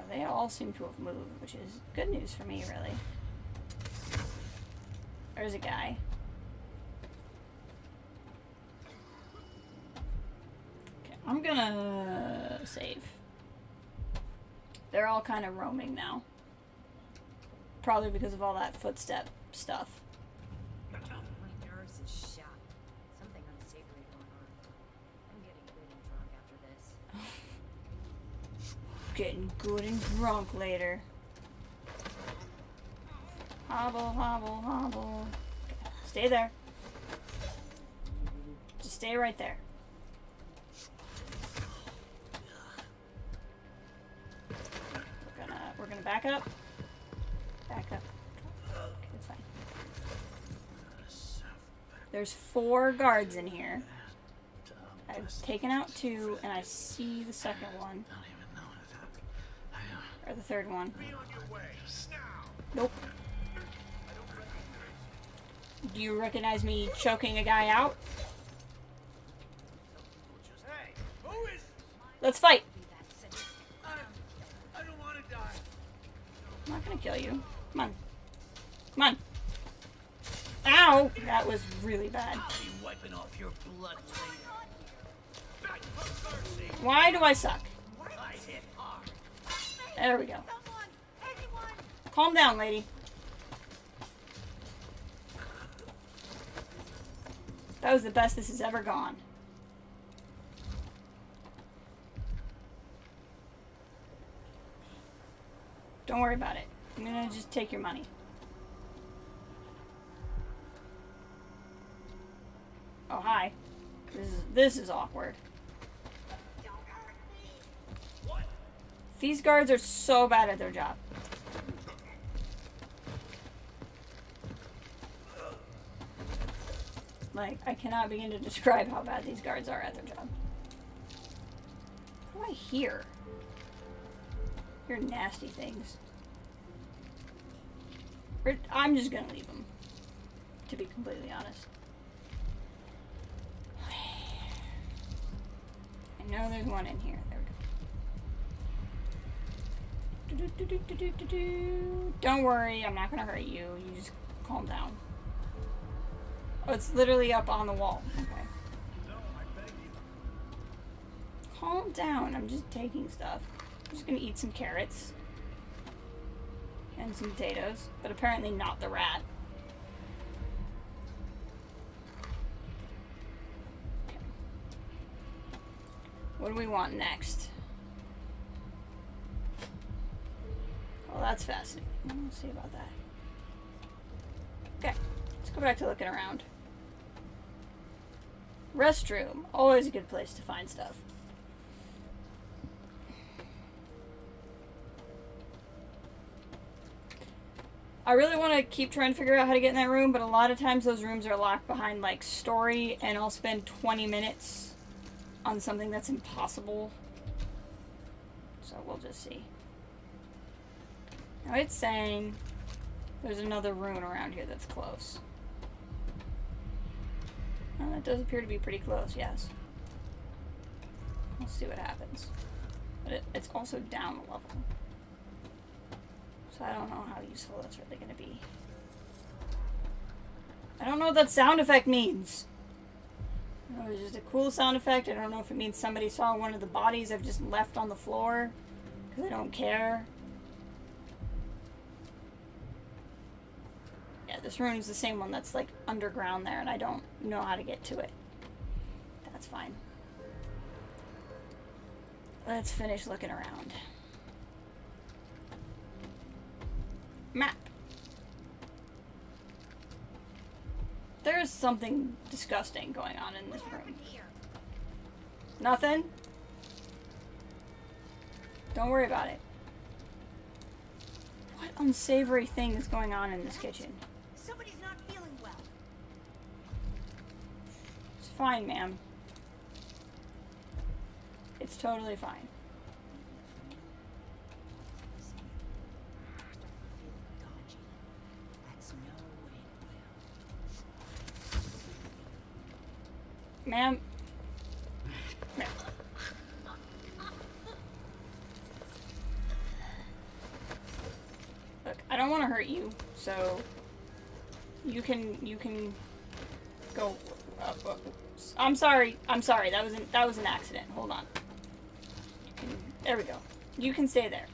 They all seem to have moved, which is good news for me, really. There's a guy. Okay, I'm gonna save. They're all kind of roaming now. Probably because of all that footstep stuff. My nerves is shot. Something unsavory going on. I'm getting good and drunk after this. Getting good and drunk later. Hobble, hobble, hobble. Okay, stay there. Just stay right there. We're gonna back up. Back up. Okay, that's fine. There's 4 guards in here. I've taken out 2, and I see the second one. Or the third one. Nope. Do you recognize me choking a guy out? Hey, who is? Let's fight. I don't want to die. I'm not gonna kill you. Come on. Come on. Ow! That was really bad. I'll be wiping off your blood later. Why do I suck? I hit hard. There we go. Someone! Anyone! Calm down, lady. That was the best this has ever gone. Don't worry about it. I'm gonna just take your money. Oh, hi. This is awkward. These guards are so bad at their job. Like, I cannot begin to describe how bad these guards are at their job. What do I hear? I hear nasty things. I'm just gonna leave them, to be completely honest. I know there's one in here. There we go. Don't worry, I'm not gonna hurt you. You just calm down. Oh, it's literally up on the wall. Okay. No, I beg you. Calm down. I'm just taking stuff. I'm just gonna eat some carrots. And some potatoes. But apparently not the rat. Okay. What do we want next? Well, that's fascinating. Let's see about that. Okay. Let's go back to looking around. Restroom. Always a good place to find stuff. I really want to keep trying to figure out how to get in that room, but a lot of times those rooms are locked behind, like, story, and I'll spend 20 minutes on something that's impossible. So we'll just see. Now it's saying there's another room around here that's close. Well, that does appear to be pretty close, yes. We'll see what happens. But it's also down a level. So I don't know how useful that's really going to be. I don't know what that sound effect means. It was just a cool sound effect. I don't know if it means somebody saw one of the bodies I've just left on the floor. Because I don't care. Yeah, this room is the same one that's like underground there, and I don't know how to get to it. That's fine. Let's finish looking around. Map. There's something disgusting going on in this room. Nothing? Don't worry about it. What unsavory thing is going on in this kitchen? Somebody's not feeling well. It's fine, ma'am. It's totally fine. Ma'am. Ma'am. Look, I don't want to hurt you, so you can go. I'm sorry. That was an accident. Hold on. There we go. You can stay there.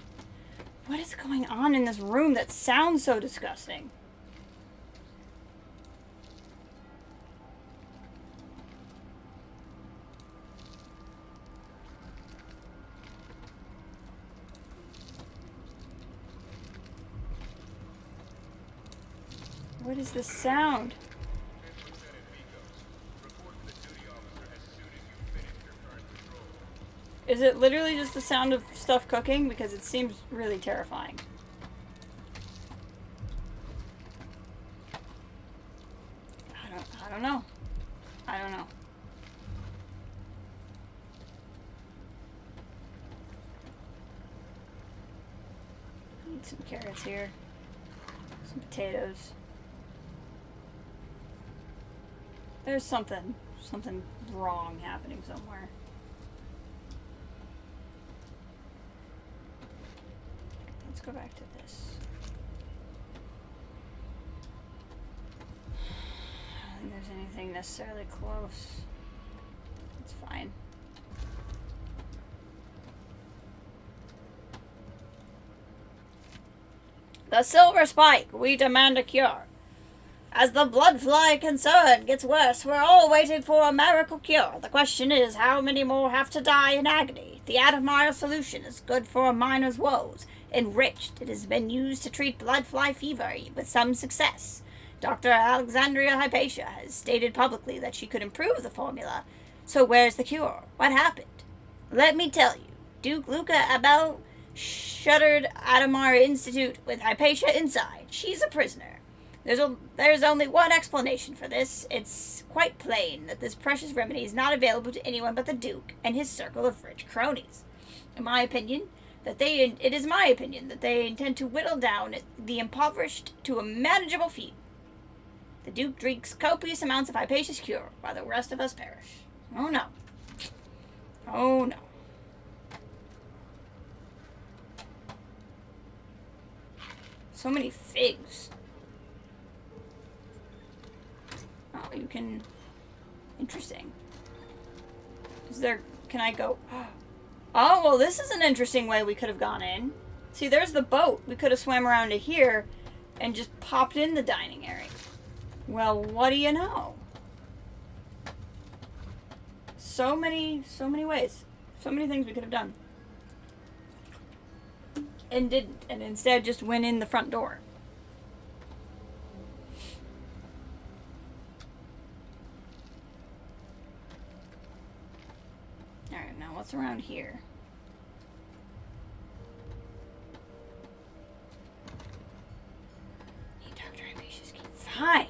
What is going on in this room that sounds so disgusting? What is this sound? Is it literally just the sound of stuff cooking? Because it seems really terrifying. I don't know. I don't know. Need some carrots here. Some potatoes. There's something wrong happening somewhere. Let's go back to this. I don't think there's anything necessarily close. It's fine. The Silver Spike, we demand a cure. As the blood fly concern gets worse, we're all waiting for a miracle cure. The question is, how many more have to die in agony? The Addermire solution is good for a miner's woes. Enriched, it has been used to treat blood fly fever with some success. Dr. Alexandria Hypatia has stated publicly that she could improve the formula. So where's the cure? What happened? Let me tell you. Duke Luca Abel shuttered Addermire Institute with Hypatia inside. She's a prisoner. There's only one explanation for this. It's quite plain that this precious remedy is not available to anyone but the Duke and his circle of rich cronies. In my opinion, it is my opinion that they intend to whittle down the impoverished to a manageable feat. The Duke drinks copious amounts of hypatia cure, while the rest of us perish. Oh no. Oh no. So many figs. Oh, you can... Interesting. Is there... Can I go... Oh, well, this is an interesting way we could have gone in. See, there's the boat. We could have swam around to here and just popped in the dining area. Well, what do you know? So many ways. So many things we could have done. And didn't. And instead just went in the front door. Alright, now what's around here? Need Dr. Hypatia's key. Fine!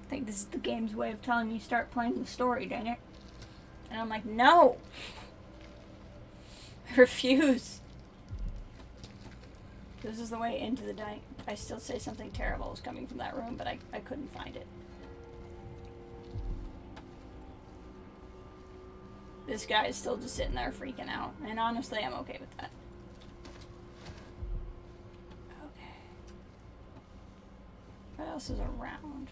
I think this is the game's way of telling me start playing the story, dang it. And I'm like, no! I refuse. This is the way into the dining. I still say something terrible is coming from that room, but I couldn't find it. This guy is still just sitting there freaking out. And honestly, I'm okay with that. Okay. What else is around?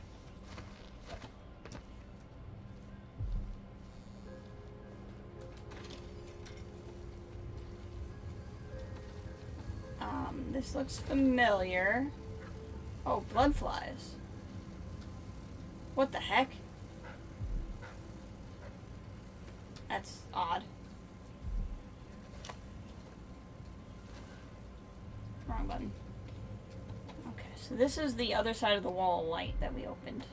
This looks familiar. Oh, blood flies. What the heck? That's odd. Wrong button. Okay, so this is the other side of the wall of light that we opened.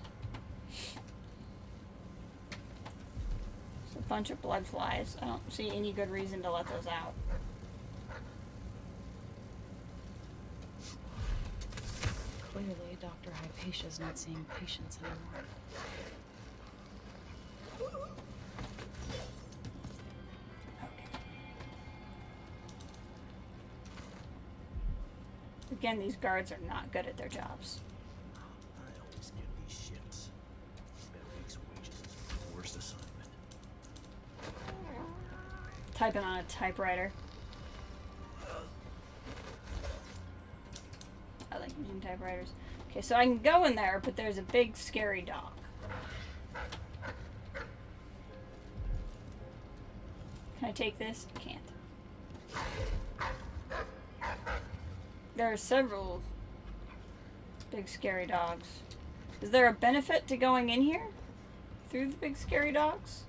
It's a bunch of blood flies. I don't see any good reason to let those out. Clearly, Dr. Hypatia's not seeing patients anymore. Again, these guards are not good at their jobs. I always get these shits. Bet a week's wages is the worst assignment. Typing on a typewriter. I like using typewriters. Okay, so I can go in there, but there's a big scary dog. Can I take this? I can't. There are several big scary dogs. Is there a benefit to going in here? Through the big scary dogs?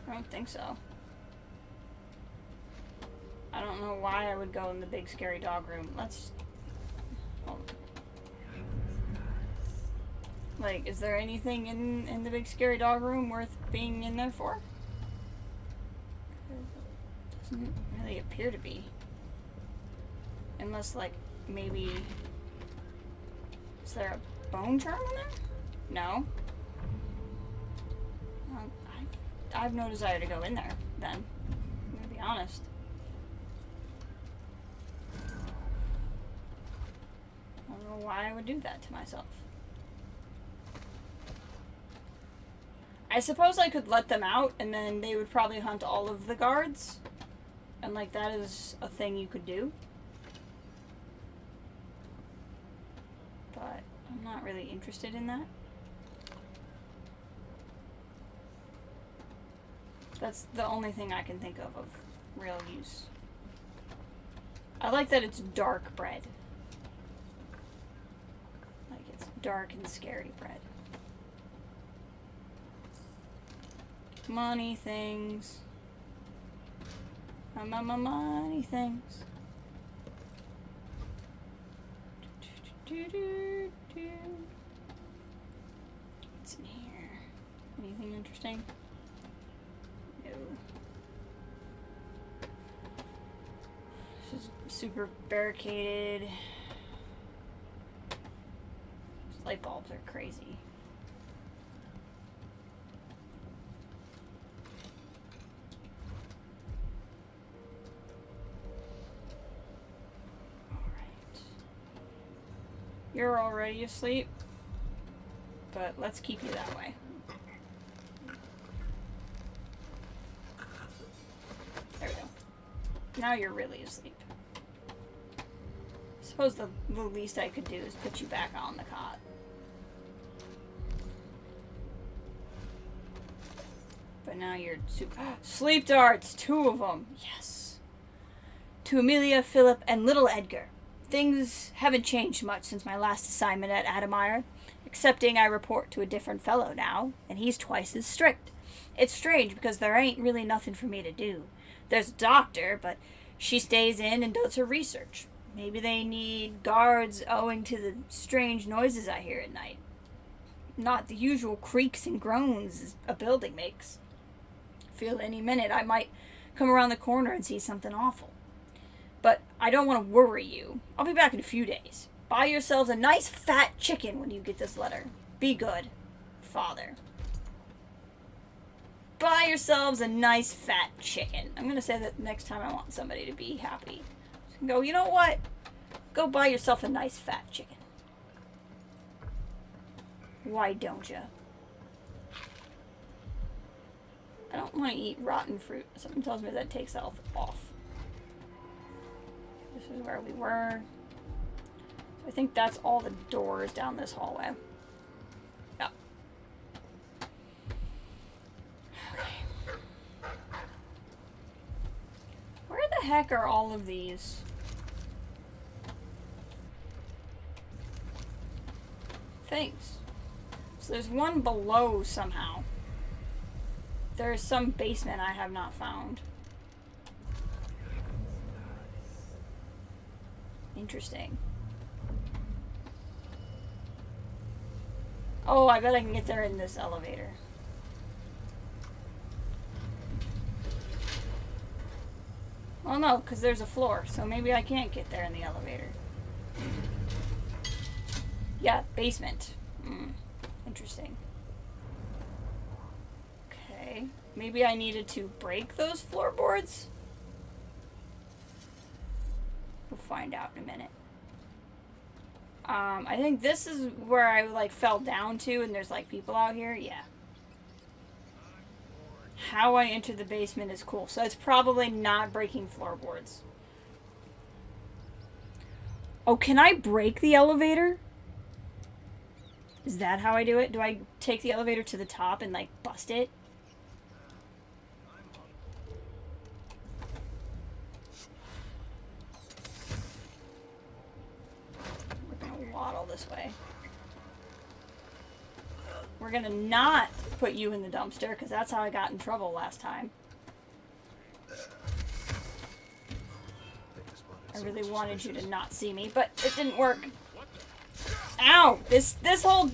I don't think so. I don't know why I would go in the big scary dog room. Let's... Hold on. Like, is there anything in the big scary dog room worth being in there for? Doesn't really appear to be. Unless, like, maybe... Is there a bone charm in there? No. I have no desire to go in there, then. I'm gonna be honest. I don't know why I would do that to myself. I suppose I could let them out, and then they would probably hunt all of the guards. And, like, that is a thing you could do. But I'm not really interested in that. That's the only thing I can think of real use. I like that it's dark bread. Like, it's dark and scary bread. Money things. Money things. What's in here? Anything interesting? No. This is super barricaded. light bulbs are crazy. Alright. You're already asleep, but let's keep you that way. There we go. Now you're really asleep. I suppose the least I could do is put you back on the cot. But now you're sleep darts! 2 of them! Yes! To Amelia, Philip, and little Edgar. Things haven't changed much since my last assignment at Addermire, excepting I report to a different fellow now, and he's twice as strict. It's strange because there ain't really nothing for me to do. There's a doctor, but she stays in and does her research. Maybe they need guards owing to the strange noises I hear at night. Not the usual creaks and groans a building makes. Feel any minute I might come around the corner and see something awful. But I don't want to worry you. I'll be back in a few days. Buy yourselves a nice fat chicken when you get this letter. Be good. Father. Buy yourselves a nice fat chicken. I'm going to say that next time I want somebody to be happy. Go, you know what? Go buy yourself a nice fat chicken. Why don't you? I don't want to eat rotten fruit. Something tells me that takes health off. This is where we were. I think that's all the doors down this hallway. Yep. Okay. Where the heck are all of these? Things. So there's one below somehow. There's some basement I have not found. Interesting. Oh, I bet I can get there in this elevator. Well, no, because there's a floor, so maybe I can't get there in the elevator. Yeah, basement. Interesting. Okay. Maybe I needed to break those floorboards? We'll find out in a minute. I think this is where I, like, fell down to, and there's, like, people out here. Yeah. How I entered the basement is cool. So it's probably not breaking floorboards. Oh, can I break the elevator? Is that how I do it? Do I take the elevator to the top and, like, bust it? We're gonna waddle this way. We're gonna not put you in the dumpster, because that's how I got in trouble last time. I really wanted you to not see me, but it didn't work. Ow! This whole...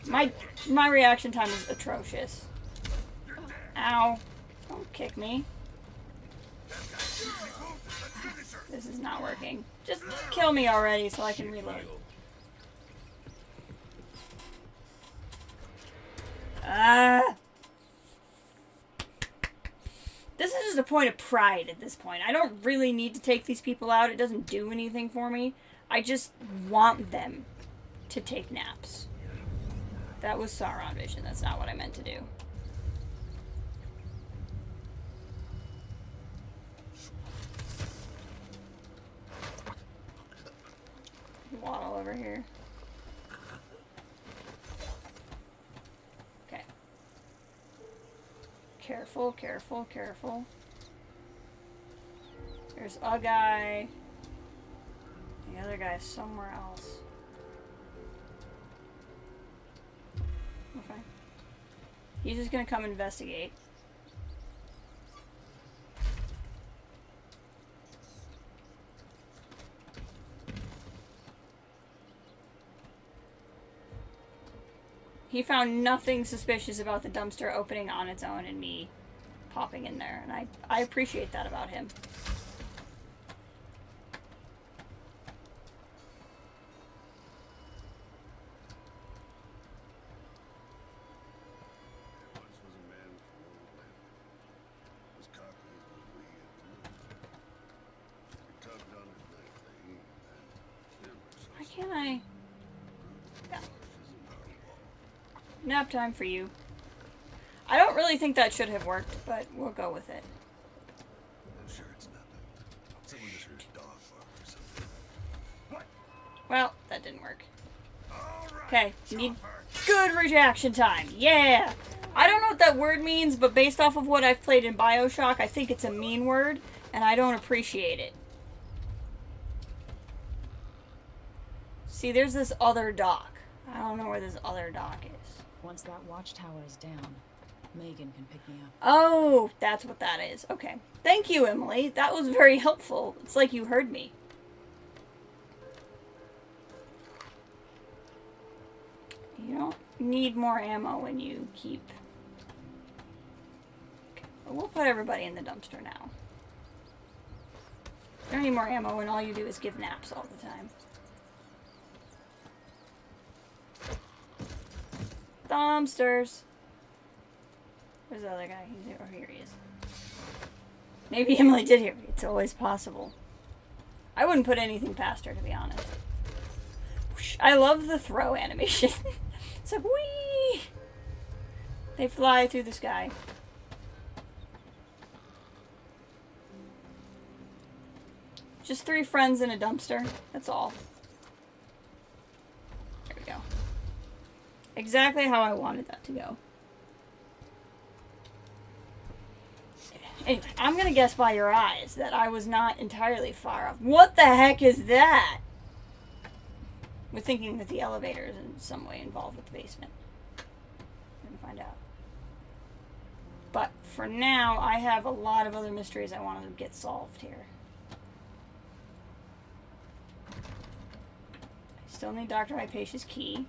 My reaction time is atrocious. Ow. Don't kick me. This is not working. Just kill me already so I can reload. This is just a point of pride at this point. I don't really need to take these people out. It doesn't do anything for me. I just want them to take naps. That was Sauron vision. That's not what I meant to do. Waddle over here. Okay. Careful, careful, careful. There's a guy. The other guy's somewhere else. Okay. He's just gonna come investigate. He found nothing suspicious about the dumpster opening on its own and me popping in there, and I appreciate that about him. Can I? Yeah. Nap time for you. I don't really think that should have worked, but we'll go with it. I'm sure it's nothing. Someone just hears dog bark or something. What? Well, that didn't work. All right, Okay, you need Chopper. good reaction time. Yeah! I don't know what that word means, but based off of what I've played in BioShock, I think it's a mean word, and I don't appreciate it. See, there's this other dock. I don't know where this other dock is. Once that watchtower is down, Megan can pick me up. Oh, that's what that is. Okay. Thank you, Emily. That was very helpful. It's like you heard me. You don't need more ammo when you keep... Okay. Well, we'll put everybody in the dumpster now. You don't need more ammo when all you do is give naps all the time. Dumpsters. Where's the other guy? He's here. Oh, here he is. Maybe Emily did hear me. It's always possible. I wouldn't put anything past her, to be honest. Whoosh. I love the throw animation. It's like, whee! They fly through the sky. Just 3 friends in a dumpster. That's all. There we go. Exactly how I wanted that to go. Anyway, I'm gonna guess by your eyes that I was not entirely far off. What the heck is that? We're thinking that the elevator is in some way involved with the basement. We're gonna find out. But for now, I have a lot of other mysteries I want to get solved here. I still need Dr. Hypatia's key.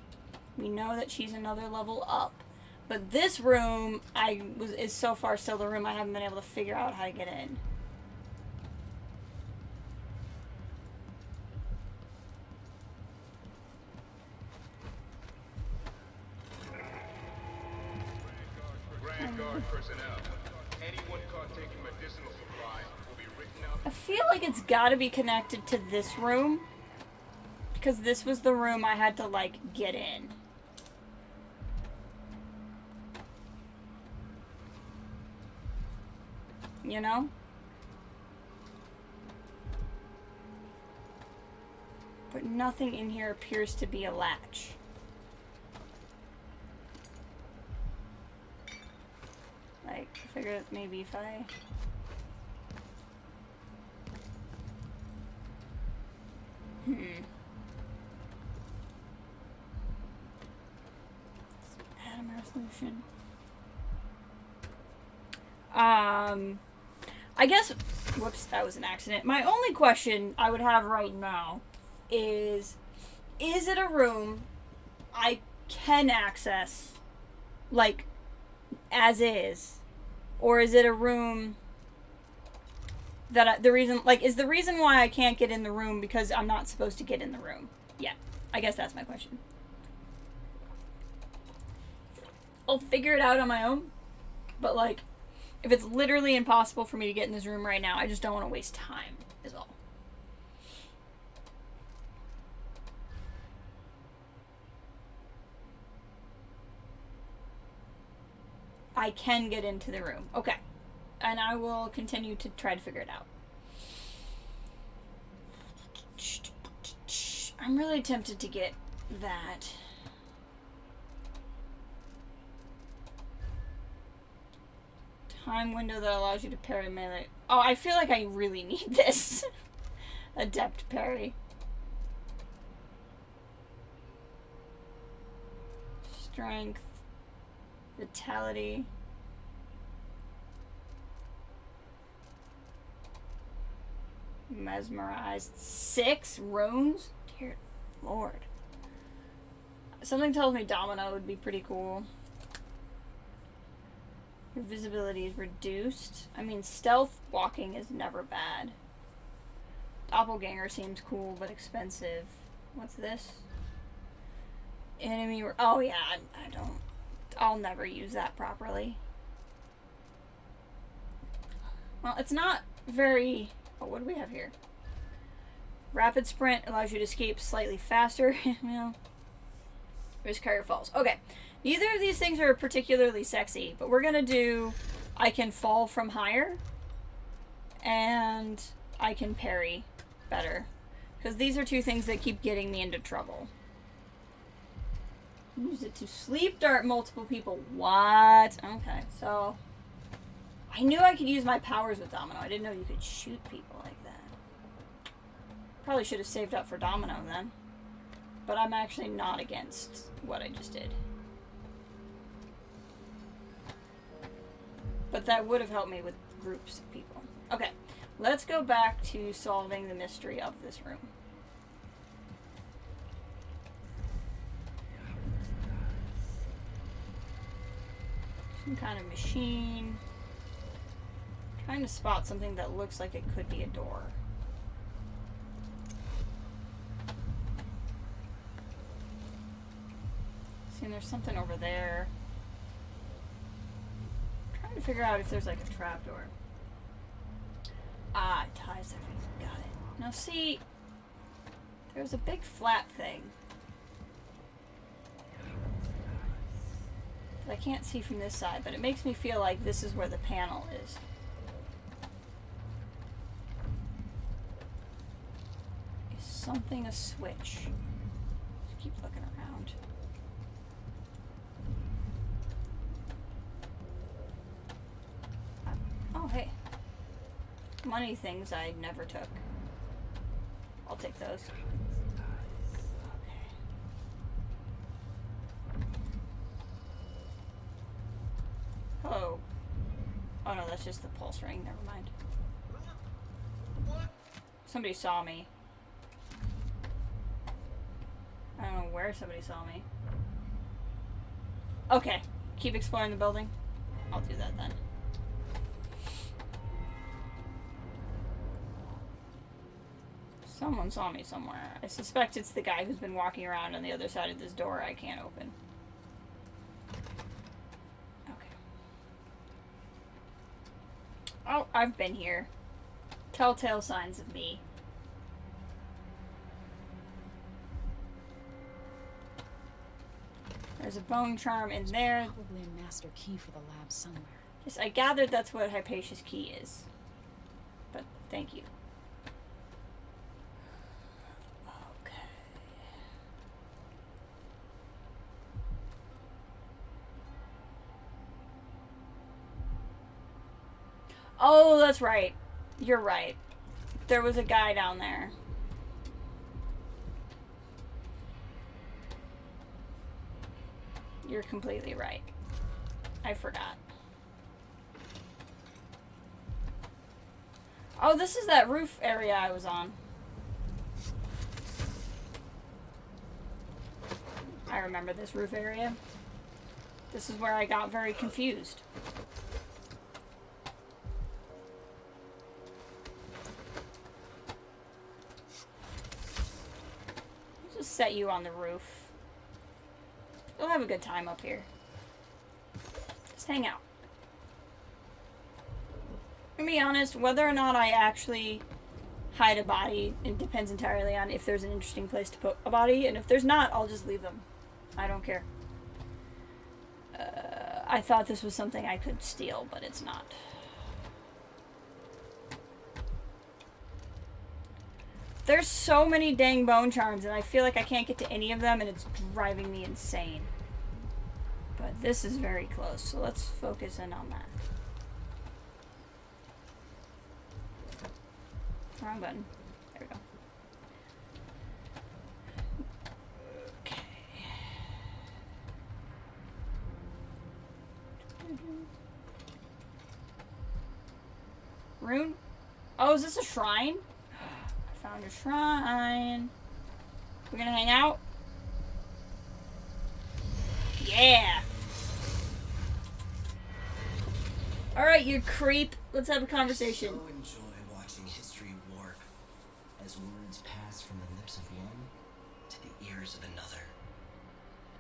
We know that she's another level up. But this room is so far still the room I haven't been able to figure out how to get in. Grand Guard personnel. Anyone caught taking medicinal supplies will be written out. I feel like it's gotta be connected to this room. Because this was the room I had to, like, get in. You know? But nothing in here appears to be a latch. Like, I figured maybe if I... Addermire solution. I guess, whoops, that was an accident. My only question I would have right now is it a room I can access, like, as is? Or is it a room that is the reason why I can't get in the room because I'm not supposed to get in the room? Yeah, I guess that's my question. I'll figure it out on my own, but, like, if it's literally impossible for me to get in this room right now, I just don't want to waste time, is all. I can get into the room. Okay. And I will continue to try to figure it out. I'm really tempted to get that. Time window that allows you to parry melee. Oh, I feel like I really need this. Adept parry. Strength. Vitality. Mesmerized. 6 runes? Dear Lord. Something tells me Domino would be pretty cool. Your visibility is reduced. I mean, stealth walking is never bad. Doppelganger seems cool, but expensive. What's this? Enemy... Oh, yeah, I don't... I'll never use that properly. Well, it's not very... Oh, what do we have here? Rapid sprint allows you to escape slightly faster. Well, risk higher falls. Okay. Neither of these things are particularly sexy, but we're gonna do I can fall from higher and I can parry better. Because these are two things that keep getting me into trouble. Use it to sleep dart multiple people. What? Okay, so I knew I could use my powers with Domino. I didn't know you could shoot people like that. Probably should have saved up for Domino then. But I'm actually not against what I just did. But that would have helped me with groups of people. Okay, let's go back to solving the mystery of this room. Some kind of machine. Trying to spot something that looks like it could be a door. See, there's something over there. Trying to figure out if there's like a trapdoor. Ah, it ties everything. Got it. Now see, there's a big flat thing that I can't see from this side, but it makes me feel like this is where the panel is. Is something a switch? Just keep looking around. Oh, hey. Money things I never took. I'll take those. Hello. Oh no, that's just the pulse ring. Never mind. What? Somebody saw me. I don't know where somebody saw me. Okay. Keep exploring the building. I'll do that then. Someone saw me somewhere. I suspect it's the guy who's been walking around on the other side of this door I can't open. Oh, I've been here. Telltale signs of me. There's a bone charm in there. Probably a master key for the lab somewhere. Yes, I gathered that's what Hypatia's key is. But thank you. Okay. Oh, that's right. You're right. There was a guy down there. You're completely right. I forgot. Oh, this is that roof area I was on. I remember this roof area. This is where I got very confused. Just set you on the roof. We'll have a good time up here. Just hang out. To be honest, whether or not I actually hide a body, it depends entirely on if there's an interesting place to put a body, and if there's not, I'll just leave them. I don't care. I thought this was something I could steal, but it's not. There's so many dang bone charms, and I feel like I can't get to any of them, and it's driving me insane. But this is very close, so let's focus in on that. Wrong button. There we go. Okay. Rune? Oh, is this a shrine? I found a shrine. We're gonna hang out? Yeah! Alright, you creep. Let's have a conversation. So enjoy watching history warp as words pass from the lips of one to the ears of another.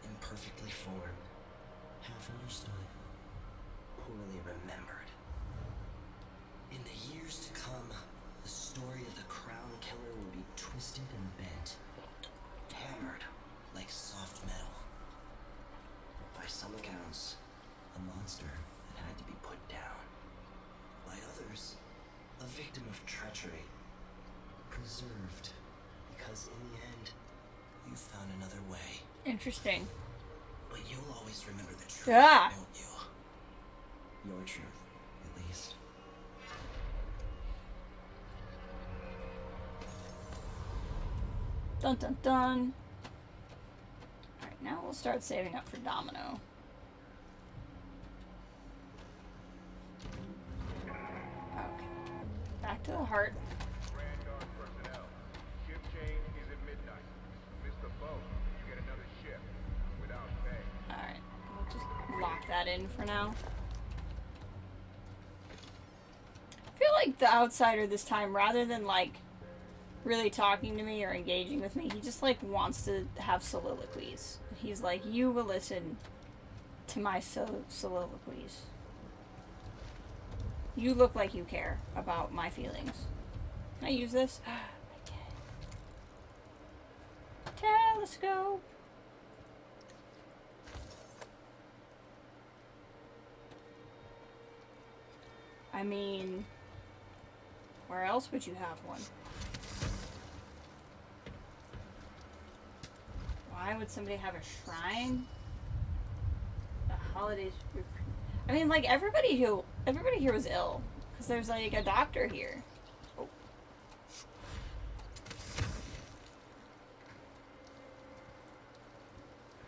Imperfectly formed, half understood, poorly remembered. In the years to come, the story of the Crown Killer will be twisted and bent, hammered like soft metal. By some accounts, a monster that had to be put down. By others, a victim of treachery, preserved, because in the end, you found another way. Interesting. But you'll always remember the truth, Yeah. won't you? Your truth, at least. Dun dun dun. Alright, now we'll start saving up for Domino. Okay. Back to the heart. Grand Guard personnel. Shift change is at midnight. Miss the boat, you get another shift. Without pay. Alright, we'll just lock that in for now. I feel like the outsider this time, rather than like really talking to me or engaging with me, he just like wants to have soliloquies. He's like, you will listen to my soliloquies. You look like you care about my feelings. Can I use this? I can. Telescope. I mean, where else would you have one? Why would somebody have a shrine? The holidays. I mean, like everybody here was ill because there's like a doctor here. Oh.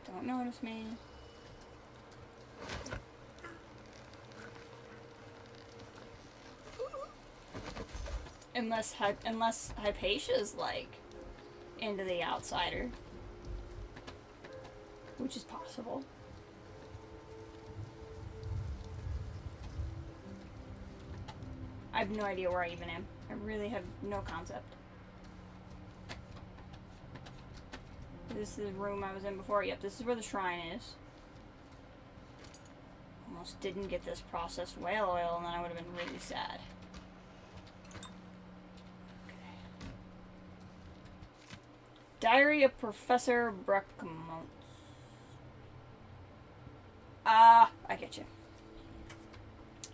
Don't notice me. Unless Hypatia's like into the outsider, which is possible. I have no idea where I even am. I really have no concept. This is the room I was in before. Yep, this is where the shrine is. Almost didn't get this processed whale oil, and then I would have been really sad. Diary of Professor Breckemont. Ah, I get you.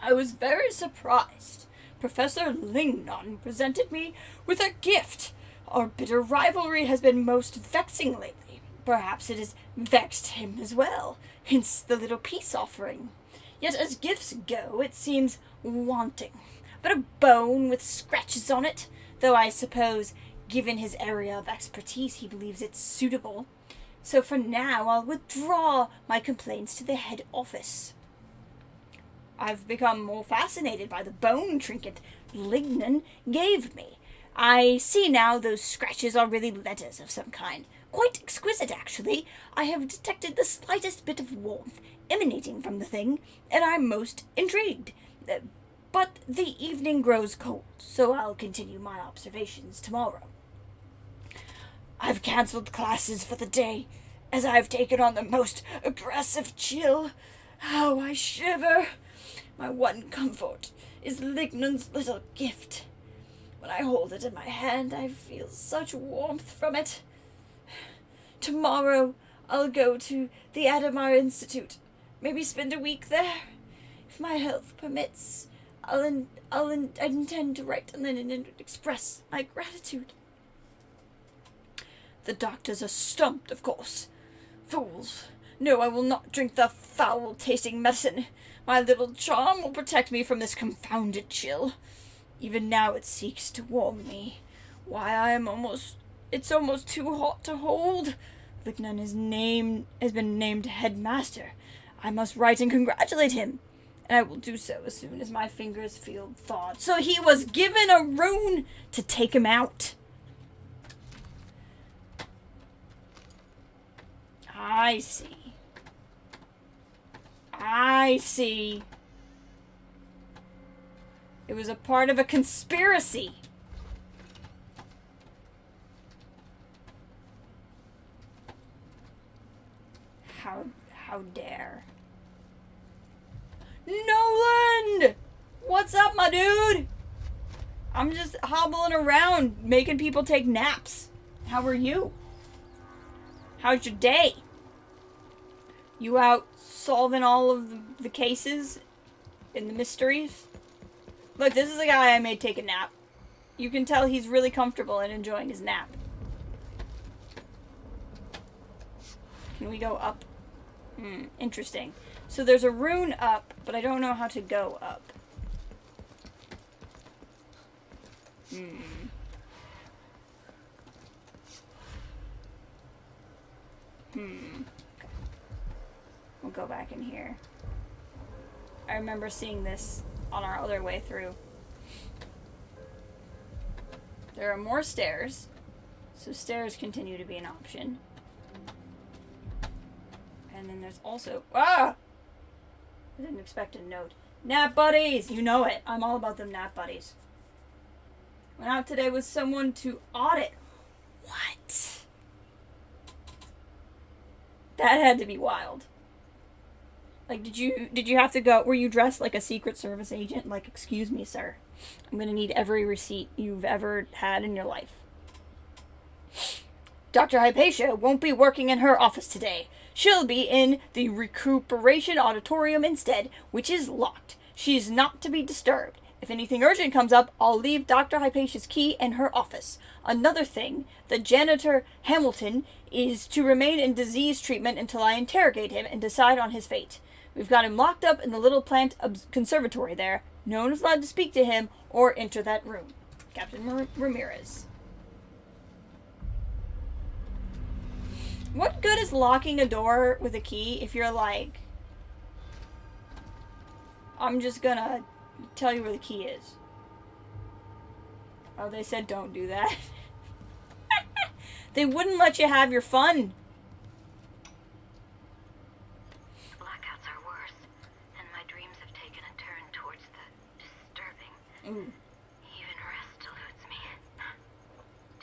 I was very surprised. Professor Lingnon presented me with a gift. Our bitter rivalry has been most vexing lately. Perhaps it has vexed him as well, hence the little peace offering. Yet as gifts go, it seems wanting. But a bone with scratches on it, though I suppose given his area of expertise, he believes it's suitable. So for now, I'll withdraw my complaints to the head office. I've become more fascinated by the bone trinket Lignan gave me. I see now those scratches are really letters of some kind. Quite exquisite, actually. I have detected the slightest bit of warmth emanating from the thing, and I'm most intrigued. But the evening grows cold, so I'll continue my observations tomorrow. I've cancelled classes for the day, as I've taken on the most aggressive chill. How I shiver! My one comfort is Lignan's little gift. When I hold it in my hand, I feel such warmth from it. Tomorrow, I'll go to the Addermire Institute. Maybe spend a week there. If my health permits, I intend to write and express my gratitude. The doctors are stumped, of course. Fools. No, I will not drink the foul-tasting medicine. My little charm will protect me from this confounded chill. Even now it seeks to warm me. Why, it's almost too hot to hold. Lignan has been named headmaster. I must write and congratulate him. And I will do so as soon as my fingers feel thawed. So he was given a rune to take him out. I see. I see. It was a part of a conspiracy. How dare. Nolan! What's up, my dude? I'm just hobbling around, making people take naps. How are you? How's your day? You out solving all of the cases and the mysteries? Look, this is a guy I made take a nap. You can tell he's really comfortable and enjoying his nap. Can we go up? Interesting. So there's a rune up, but I don't know how to go up. We'll go back in here. I remember seeing this on our other way through. There are more stairs, so stairs continue to be an option. And then there's also... I didn't expect a note. Nap buddies! You know it. I'm all about them nap buddies. Went out today with someone to audit. What? That had to be wild. Like, did you have to go... Were you dressed like a Secret Service agent? Like, excuse me, sir. I'm gonna need every receipt you've ever had in your life. Dr. Hypatia won't be working in her office today. She'll be in the recuperation auditorium instead, which is locked. She's not to be disturbed. If anything urgent comes up, I'll leave Dr. Hypatia's key in her office. Another thing, the janitor Hamilton is to remain in disease treatment until I interrogate him and decide on his fate. We've got him locked up in the little plant conservatory there. No one is allowed to speak to him or enter that room. Captain Ramirez. What good is locking a door with a key if you're like, I'm just gonna tell you where the key is? Oh, they said don't do that. They wouldn't let you have your fun. Blackouts are worse, and my dreams have taken a turn towards the disturbing. Ooh. Even rest eludes me.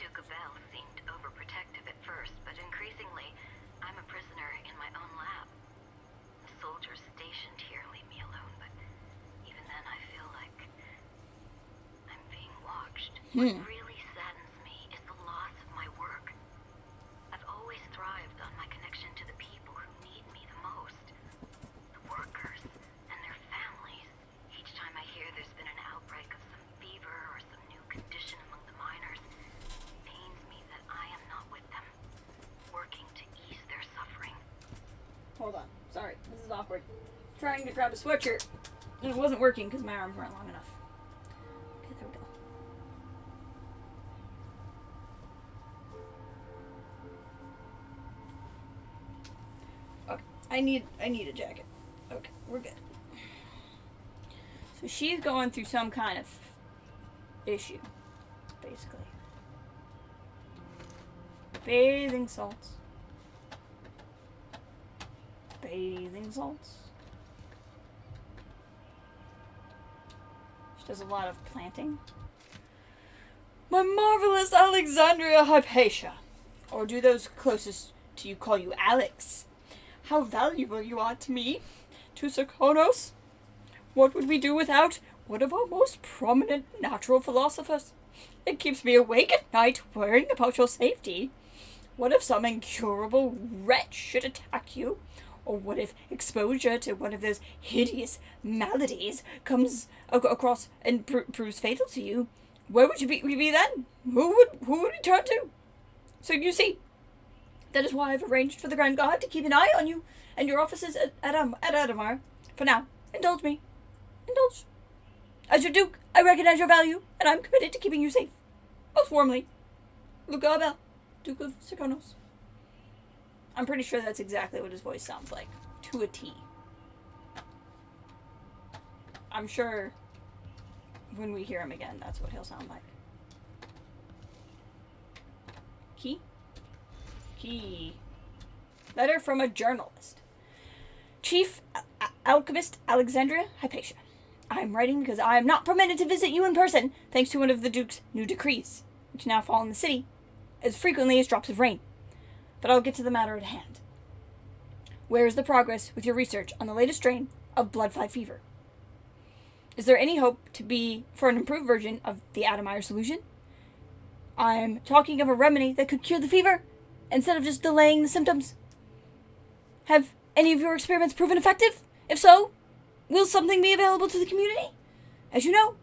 Duke of Bell seemed overprotective at first, but increasingly, I'm a prisoner in my own lab. The soldiers stationed here leave me alone, but even then I feel like I'm being watched. What really saddens me is the loss of my work. I've always thrived on my connection to the people who need me the most. The workers and their families. Each time I hear there's been an outbreak of some fever or some new condition among the miners, it pains me that I am not with them, working to ease their suffering. Hold on. Sorry. This is awkward. Trying to grab a sweatshirt. And it wasn't working because my arms weren't long enough. Okay, there we go. Okay. I need a jacket. Okay, we're good. So she's going through some kind of issue, basically. Bathing salts. Bathing salts. She does a lot of planting. My marvelous Alexandria Hypatia. Or do those closest to you call you Alex? How valuable you are to me, to Serkonos. What would we do without one of our most prominent natural philosophers? It keeps me awake at night, worrying about your safety. What if some incurable wretch should attack you? Or what if exposure to one of those hideous maladies comes across and proves fatal to you? Where would you be then? Who would we turn to? So you see, that is why I've arranged for the Grand Guard to keep an eye on you and your offices at Addermire. For now, indulge me. Indulge. As your Duke, I recognize your value, and I'm committed to keeping you safe. Most warmly, Luca Abel, Duke of Serkonos. I'm pretty sure that's exactly what his voice sounds like. To a T. I'm sure when we hear him again, that's what he'll sound like. Key? Key. Letter from a journalist. Chief Alchemist Alexandria Hypatia. I'm writing because I am not permitted to visit you in person, thanks to one of the Duke's new decrees, which now fall in the city as frequently as drops of rain. But I'll get to the matter at hand. Where is the progress with your research on the latest strain of blood-fly fever? Is there any hope for an improved version of the Addermire solution? I'm talking of a remedy that could cure the fever, instead of just delaying the symptoms. Have any of your experiments proven effective? If so, will something be available to the community? As you know,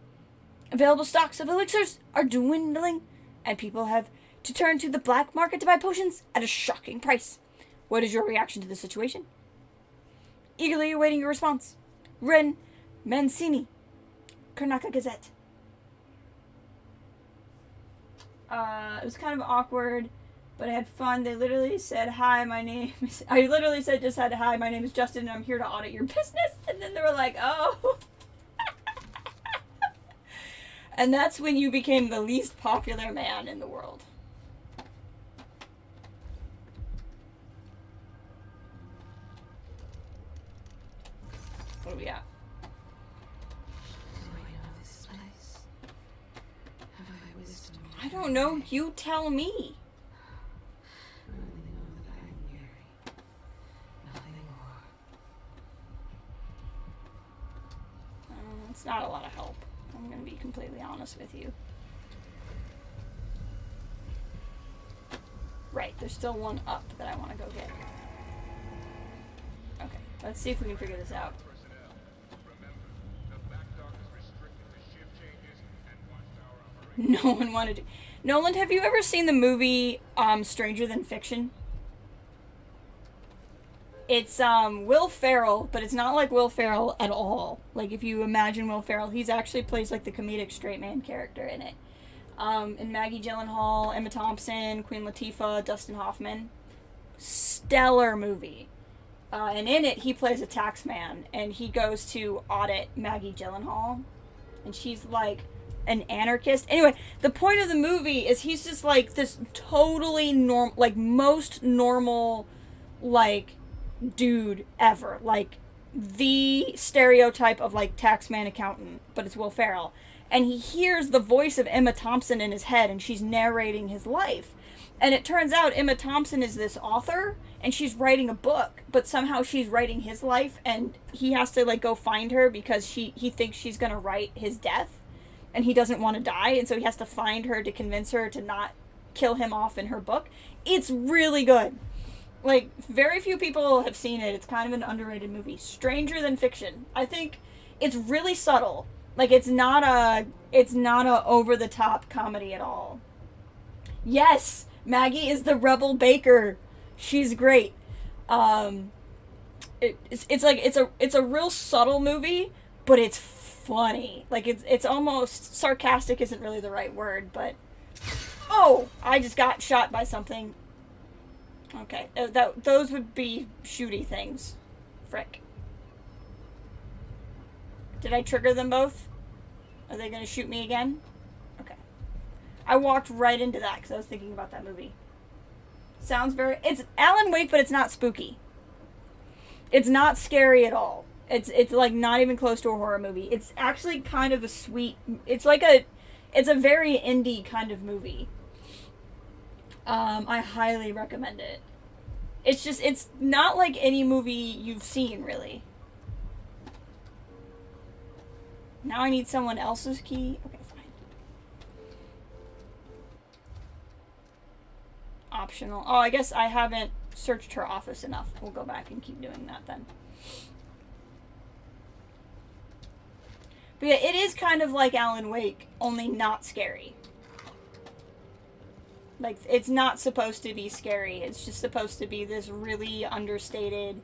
available stocks of elixirs are dwindling, and people have to turn to the black market to buy potions at a shocking price. What is your reaction to the situation? Eagerly awaiting your response. Ren Mancini, Karnaka Gazette. It was kind of awkward, but I had fun. They literally said, hi, my name is... I literally just said, hi, my name is Justin, and I'm here to audit your business. And then they were like, oh. And that's when you became the least popular man in the world. What do we got? I don't know. You tell me. It's not a lot of help. I'm going to be completely honest with you. Right, there's still one up that I want to go get. Okay, let's see if we can figure this out. No one wanted to. Nolan, have you ever seen the movie Stranger Than Fiction? It's Will Ferrell, but it's not like Will Ferrell at all. Like, if you imagine Will Ferrell, he's actually plays like the comedic straight man character in it. And Maggie Gyllenhaal, Emma Thompson, Queen Latifah, Dustin Hoffman. Stellar movie. And in it, he plays a tax man, and he goes to audit Maggie Gyllenhaal, and she's like an anarchist. Anyway, the point of the movie is he's just like this totally most normal, like, dude ever. Like, the stereotype of, like, tax man accountant, but it's Will Ferrell. And he hears the voice of Emma Thompson in his head, and she's narrating his life. And it turns out Emma Thompson is this author, and she's writing a book, but somehow she's writing his life, and he has to, like, go find her because he thinks she's gonna write his death, and he doesn't want to die, and so he has to find her to convince her to not kill him off in her book. It's really good. Like, very few people have seen it. It's kind of an underrated movie. Stranger Than Fiction. I think it's really subtle. Like, it's not a over-the-top comedy at all. Yes! Maggie is the rebel baker. She's great. It's a real subtle movie, but it's funny. Like, it's almost sarcastic isn't really the right word, but oh, I just got shot by something. Okay, those would be shooty things. Frick. Did I trigger them both? Are they gonna shoot me again? Okay. I walked right into that because I was thinking about that movie. Sounds it's Alan Wake, but it's not spooky. It's not scary at all. It's like not even close to a horror movie. It's actually kind of a sweet, it's a very indie kind of movie. I highly recommend it. It's not like any movie you've seen, really. Now I need someone else's key. Okay, fine. Optional. Oh, I guess I haven't searched her office enough. We'll go back and keep doing that then. But yeah, it is kind of like Alan Wake, only not scary. Like, it's not supposed to be scary. It's just supposed to be this really understated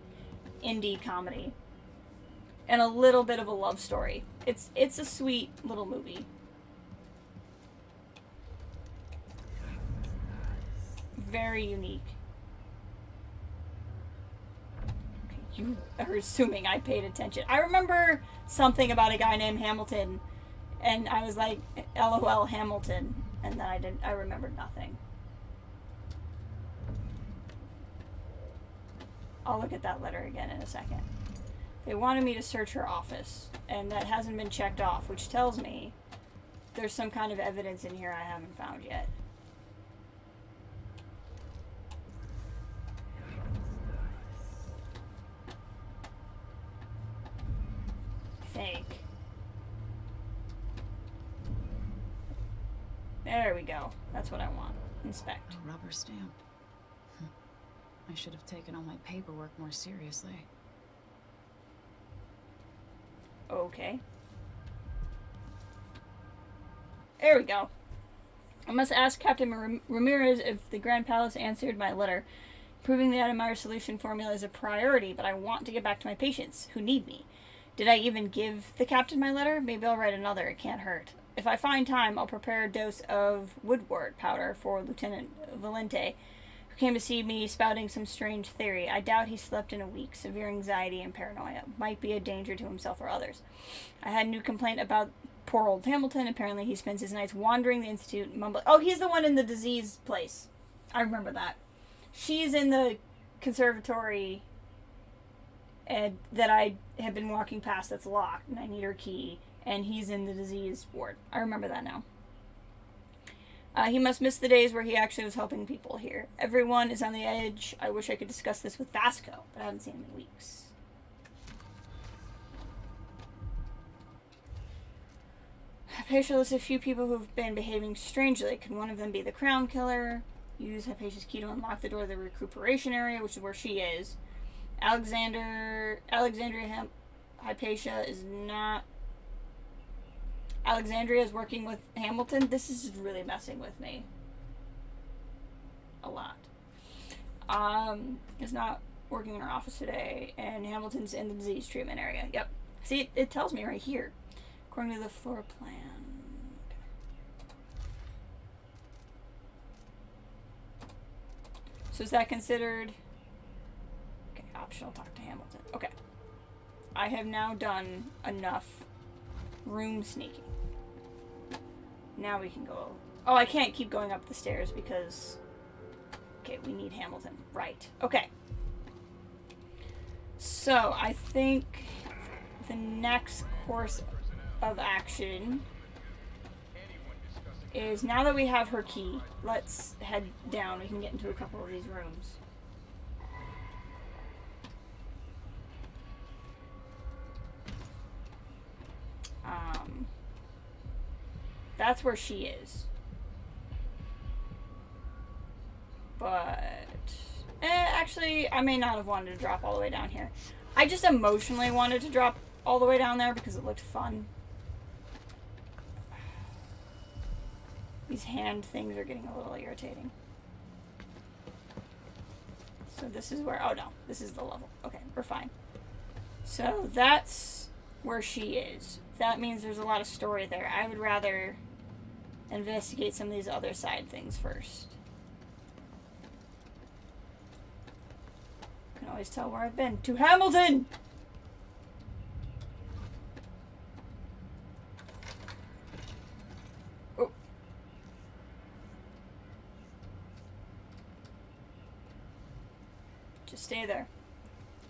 indie comedy. And a little bit of a love story. It's a sweet little movie. Very unique. Okay, you are assuming I paid attention. I remember something about a guy named Hamilton, and I was like, LOL Hamilton, and then I remembered nothing. I'll look at that letter again in a second. They wanted me to search her office, and that hasn't been checked off, which tells me there's some kind of evidence in here I haven't found yet. I think. There we go. That's what I want. Inspect. A rubber stamp. I should have taken all my paperwork more seriously. Okay. There we go. I must ask Captain Ramirez if the Grand Palace answered my letter. Proving the Addermire solution formula is a priority, but I want to get back to my patients who need me. Did I even give the captain my letter? Maybe I'll write another. It can't hurt. If I find time, I'll prepare a dose of woodwort powder for Lieutenant Valente, who came to see me spouting some strange theory. I doubt he slept in a week. Severe anxiety and paranoia. Might be a danger to himself or others. I had a new complaint about poor old Hamilton. Apparently he spends his nights wandering the institute, mumbling. Oh, he's the one in the disease place. I remember that. She's in the conservatory and that I have been walking past that's locked, and I need her key, and he's in the disease ward. I remember that now. He must miss the days where he actually was helping people here. Everyone is on the edge. I wish I could discuss this with Vasco, but I haven't seen him in weeks. Hypatia lists a few people who've been behaving strangely. Could one of them be the Crown Killer? Use Hypatia's key to unlock the door to the recuperation area, which is where she is. Hypatia is not... Alexandria is working with Hamilton. This is really messing with me. A lot. Is not working in her office today, and Hamilton's in the disease treatment area. Yep. See, it tells me right here. According to the floor plan. So is that considered... Okay, optional talk to Hamilton. Okay. I have now done enough room sneaking. Now we can go... Oh, I can't keep going up the stairs because... Okay, we need Hamilton. Right. Okay. So, I think the next course of action is, now that we have her key, let's head down. We can get into a couple of these rooms. That's where she is. But... actually, I may not have wanted to drop all the way down here. I just emotionally wanted to drop all the way down there because it looked fun. These hand things are getting a little irritating. So this is where... Oh, no. This is the level. Okay, we're fine. So that's where she is. That means there's a lot of story there. I would rather investigate some of these other side things first. I can always tell where I've been. To Hamilton! Oh. Just stay there.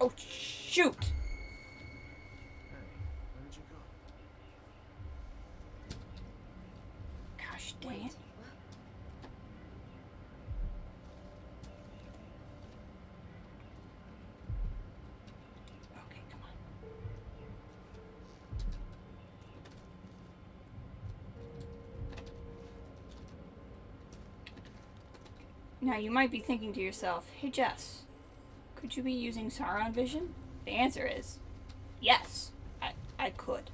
Oh, shoot! Where did you go? Gosh dang it. Okay, come on. Now you might be thinking to yourself, hey Jess, could you be using Sauron vision? The answer is yes, I could.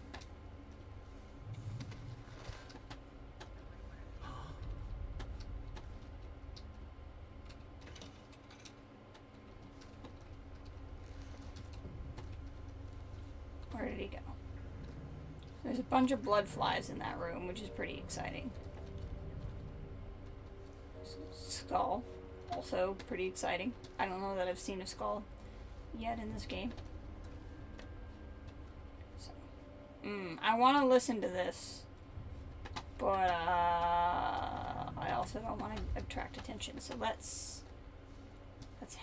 Where did he go? There's a bunch of blood flies in that room, which is pretty exciting. Skull, also pretty exciting. I don't know that I've seen a skull yet in this game. So, I want to listen to this, but I also don't want to attract attention. So let's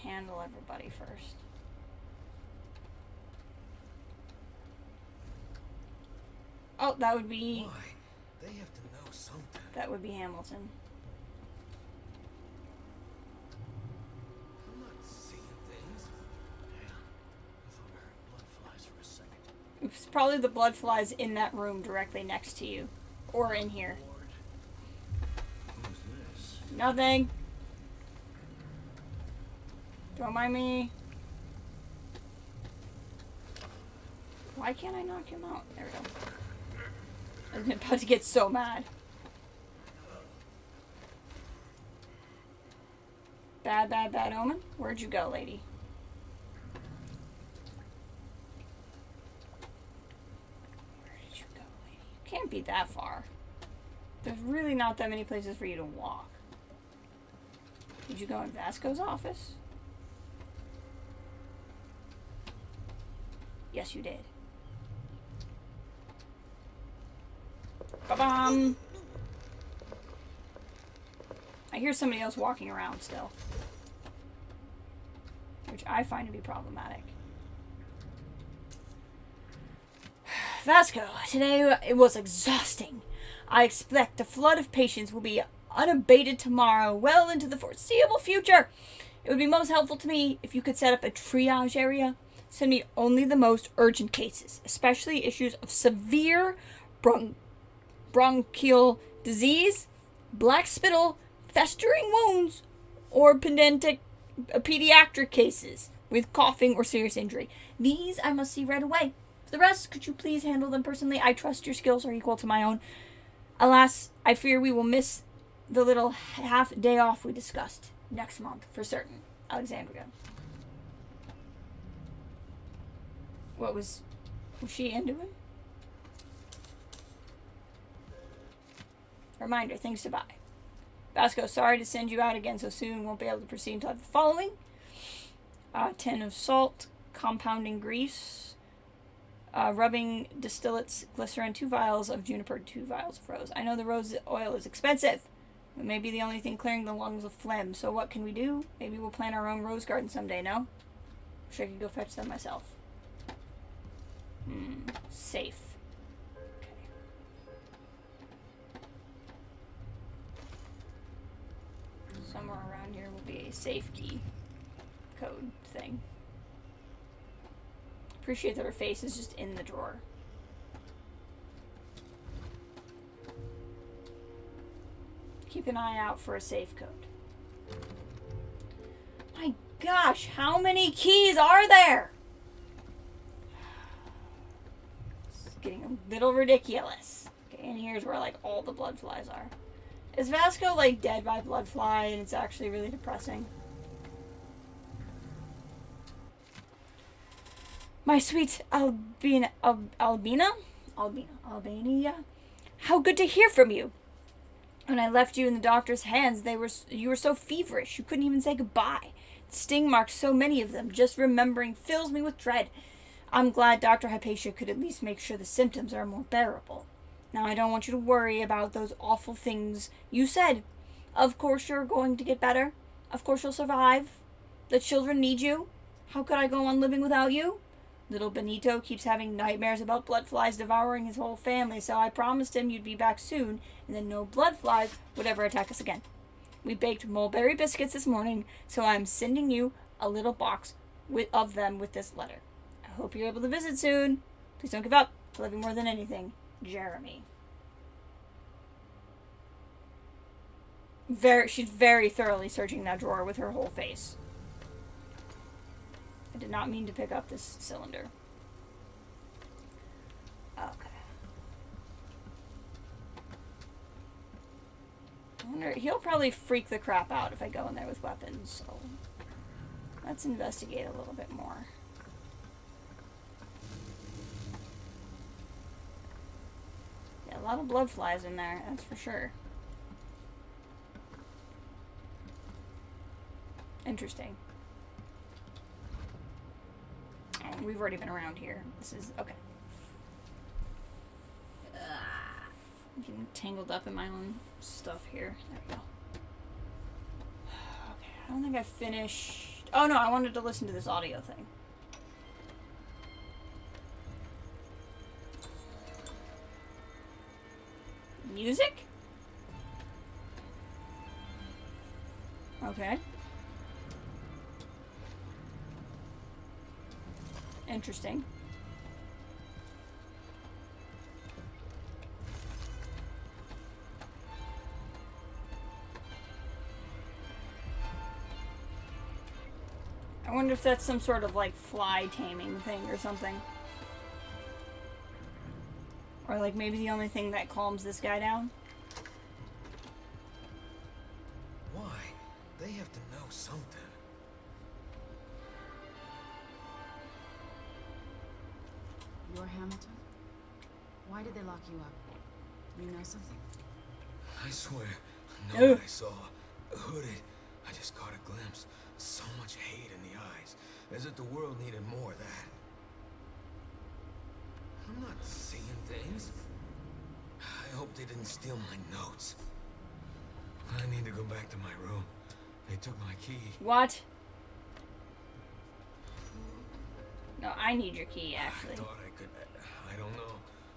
handle everybody first. Oh, that would be... Why? They have to know something. That would be Hamilton. I'm not seeing things. Damn. I thought I heard blood flies for a second. It's probably the blood flies in that room directly next to you. Or in here. Lord. Nothing. Don't mind me. Why can't I knock him out? There we go. I'm about to get so mad. Bad, bad, bad omen? Where'd you go, lady? Where did you go, lady? You can't be that far. There's really not that many places for you to walk. Did you go in Vasco's office? Yes, you did. Ba-bam! I hear somebody else walking around still. Which I find to be problematic. Vasco, today it was exhausting. I expect the flood of patients will be unabated tomorrow, well into the foreseeable future. It would be most helpful to me if you could set up a triage area. Send me only the most urgent cases, especially issues of severe bronchial disease, black spittle, festering wounds, or pediatric cases with coughing or serious injury. These I must see right away. For the rest, could you please handle them personally? I trust your skills are equal to my own. Alas, I fear we will miss the little half day off we discussed next month, for certain. Alexandria. What was she into him? Reminder, things to buy. Vasco, sorry to send you out again so soon. Won't be able to proceed until the following. 10 of salt, compounding grease, rubbing distillates, glycerin, 2 vials of juniper, 2 vials of rose. I know the rose oil is expensive. It may be the only thing clearing the lungs of phlegm. So what can we do? Maybe we'll plant our own rose garden someday, no? Wish I could go fetch them myself. Safe. Okay. Somewhere around here will be a safe key code thing. Appreciate that her face is just in the drawer. Keep an eye out for a safe code. My gosh, how many keys are there? It's getting a little ridiculous. Okay, and here's where like all the blood flies are. Is Vasco like dead by blood fly and it's actually really depressing? My sweet Albania. How good to hear from you. When I left you in the doctor's hands, you were so feverish, you couldn't even say goodbye. Sting marks, so many of them. Just remembering fills me with dread. I'm glad Dr. Hypatia could at least make sure the symptoms are more bearable. Now, I don't want you to worry about those awful things you said. Of course you're going to get better. Of course you'll survive. The children need you. How could I go on living without you? Little Benito keeps having nightmares about blood flies devouring his whole family, so I promised him you'd be back soon, and then no blood flies would ever attack us again. We baked mulberry biscuits this morning, so I'm sending you a little box of them with this letter. I hope you're able to visit soon. Please don't give up. I love you more than anything. Jeremy. She's very thoroughly searching that drawer with her whole face. I did not mean to pick up this cylinder. Okay. I wonder, he'll probably freak the crap out if I go in there with weapons, so let's investigate a little bit more. Yeah, a lot of blood flies in there, that's for sure. Interesting. Oh, we've already been around here. This is okay. I'm getting tangled up in my own stuff here. There we go. Okay, I don't think I finished. Oh no, I wanted to listen to this audio thing. Music? Okay. Interesting. I wonder if that's some sort of, like, fly taming thing or something. Or, like, maybe the only thing that calms this guy down. Why? They have to know something. You're Hamilton? Why did they lock you up? You know something? I swear, Ugh. know what I saw. Hooded. I just caught a glimpse. So much hate in the eyes. As if the world needed more of that. I'm not seeing things. I hope they didn't steal my notes. I need to go back to my room. They took my key. What? No, I need your key, I actually. thought I could... I don't know.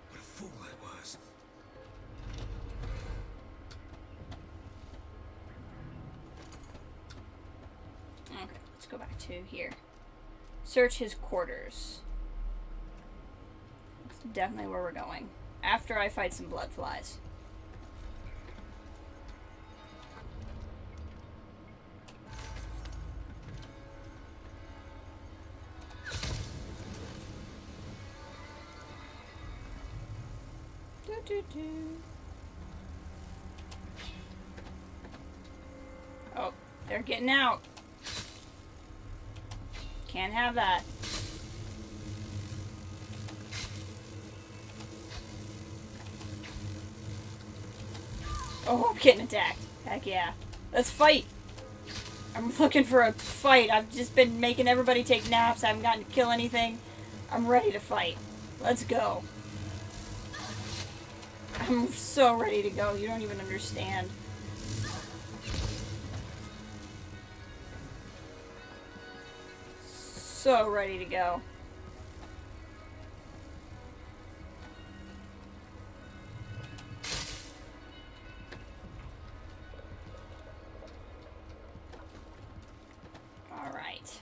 What a fool I was. Okay, let's go back to here. Search his quarters. That's definitely where we're going. After I fight some blood flies. Oh, they're getting out. Can't have that. Oh, I'm getting attacked. Heck yeah. Let's fight. I'm looking for a fight. I've just been making everybody take naps. I haven't gotten to kill anything. I'm ready to fight. Let's go. I'm so ready to go. You don't even understand. So ready to go. All right.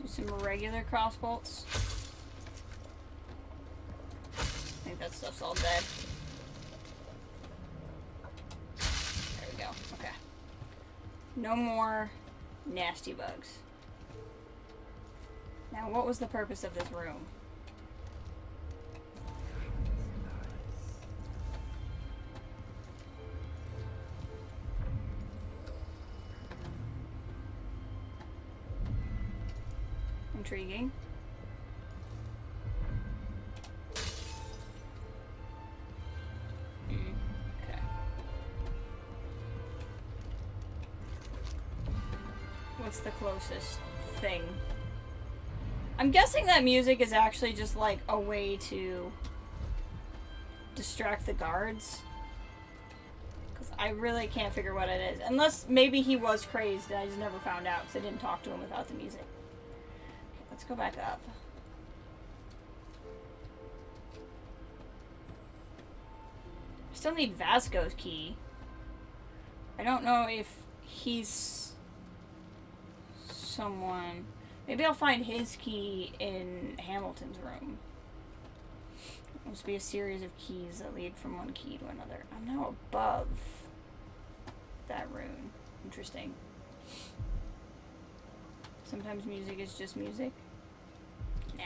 Do some regular cross bolts. I think that stuff's all dead. There we go. Okay. No more nasty bugs. Now, what was the purpose of this room? Intriguing. Okay. What's the closest thing? I'm guessing that music is actually just like a way to distract the guards. Because I really can't figure what it is. Unless maybe he was crazed and I just never found out because I didn't talk to him without the music. Okay, let's go back up. I still need Vasco's key. I don't know if he's someone... Maybe I'll find his key in Hamilton's room. There must be a series of keys that lead from one key to another. I'm now above that rune. Interesting. Sometimes music is just music. Nah.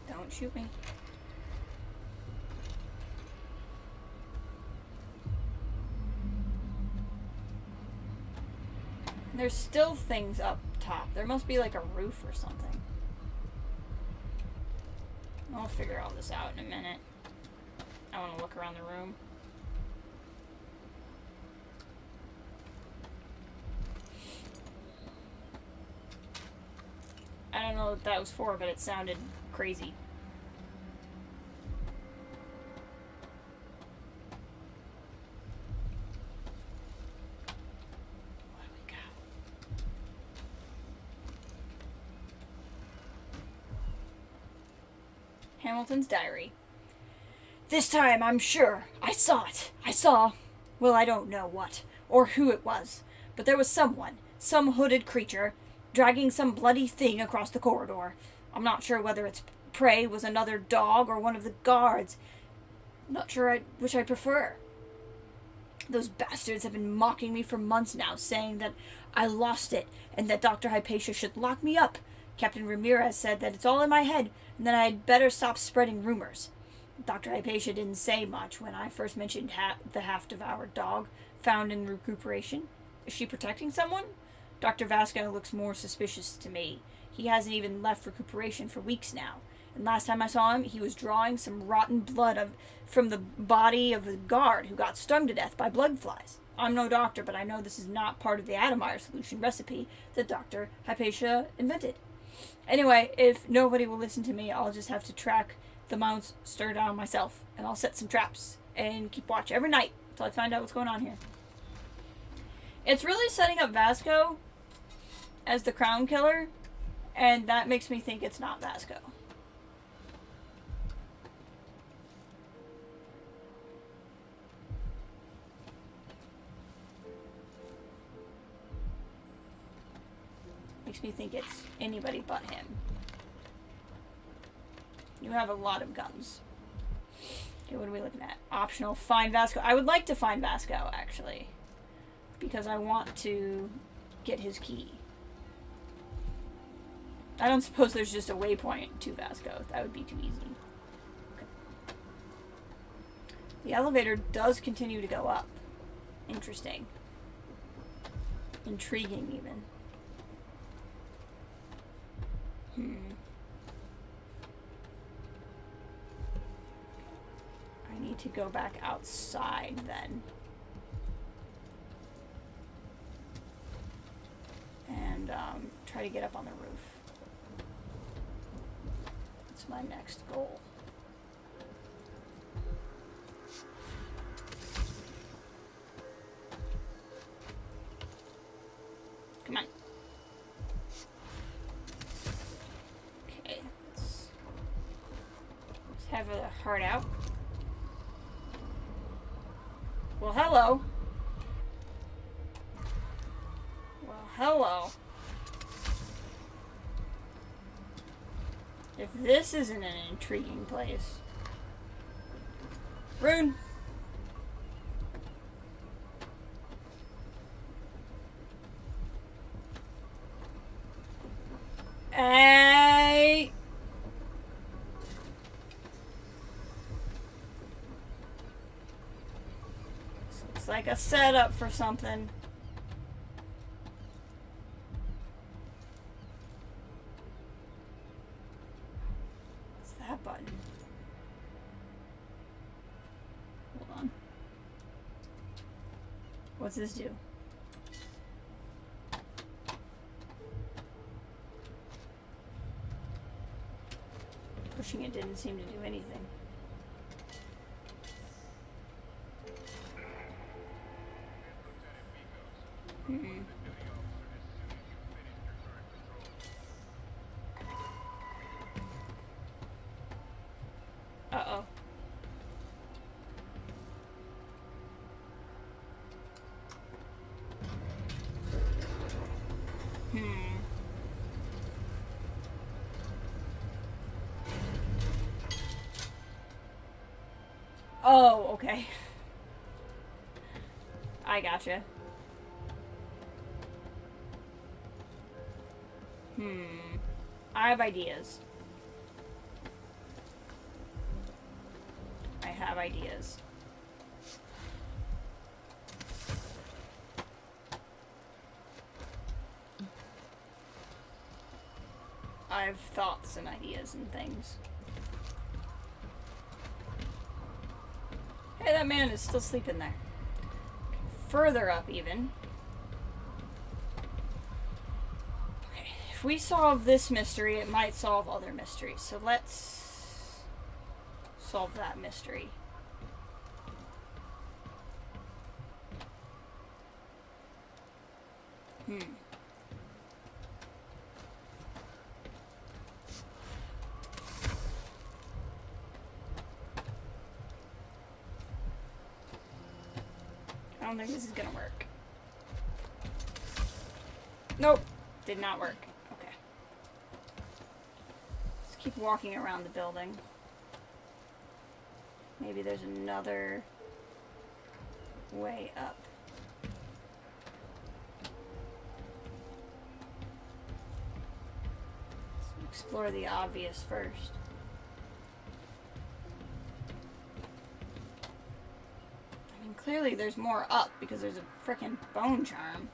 Don't shoot me. There's still things up top. There must be like a roof or something. I'll figure all this out in a minute. I want to look around the room. I don't know what that was for, but it sounded crazy. Hamilton's diary. This time, I'm sure. I saw it. I saw... Well, I don't know what, or who it was, but there was someone, some hooded creature, dragging some bloody thing across the corridor. I'm not sure whether it's prey was another dog or one of the guards. Not sure which I prefer. Those bastards have been mocking me for months now, saying that I lost it and that Dr. Hypatia should lock me up. Captain Ramirez said that it's all in my head and that I'd better stop spreading rumors. Dr. Hypatia didn't say much when I first mentioned the half-devoured dog found in recuperation. Is she protecting someone? Dr. Vasco looks more suspicious to me. He hasn't even left recuperation for weeks now. And last time I saw him, he was drawing some rotten blood from the body of a guard who got stung to death by blood flies. I'm no doctor, but I know this is not part of the Addermire solution recipe that Dr. Hypatia invented. Anyway, if nobody will listen to me, I'll just have to track the monster down myself, and I'll set some traps and keep watch every night until I find out what's going on here. It's really setting up Vasco as the crown killer, and that makes me think it's not Vasco. Makes me think it's anybody but him. You have a lot of guns. Okay, what are we looking at? Optional, find Vasco. I would like to find Vasco, actually. Because I want to get his key. I don't suppose there's just a waypoint to Vasco. That would be too easy. Okay. The elevator does continue to go up. Interesting. Intriguing, even. I need to go back outside then. And try to get up on the roof. That's my next goal. Come on. Okay, let's have a heart out. Well, hello. Well, hello. If this isn't an intriguing place. Rune. Hey. This looks like a setup for something. What's that button? Hold on. What's this do? Pushing it didn't seem to do anything. Uh-oh. Oh, okay. I gotcha. I have ideas. I have ideas. I have thoughts and ideas and things. Hey, that man is still sleeping there. Further up, even. Okay, if we solve this mystery, it might solve other mysteries. So let's solve that mystery. I don't think this is gonna work. Nope. Did not work. Okay. Let's keep walking around the building. Maybe there's another way up. Let's explore the obvious first. I mean, clearly there's more up because there's a frickin' bone charm.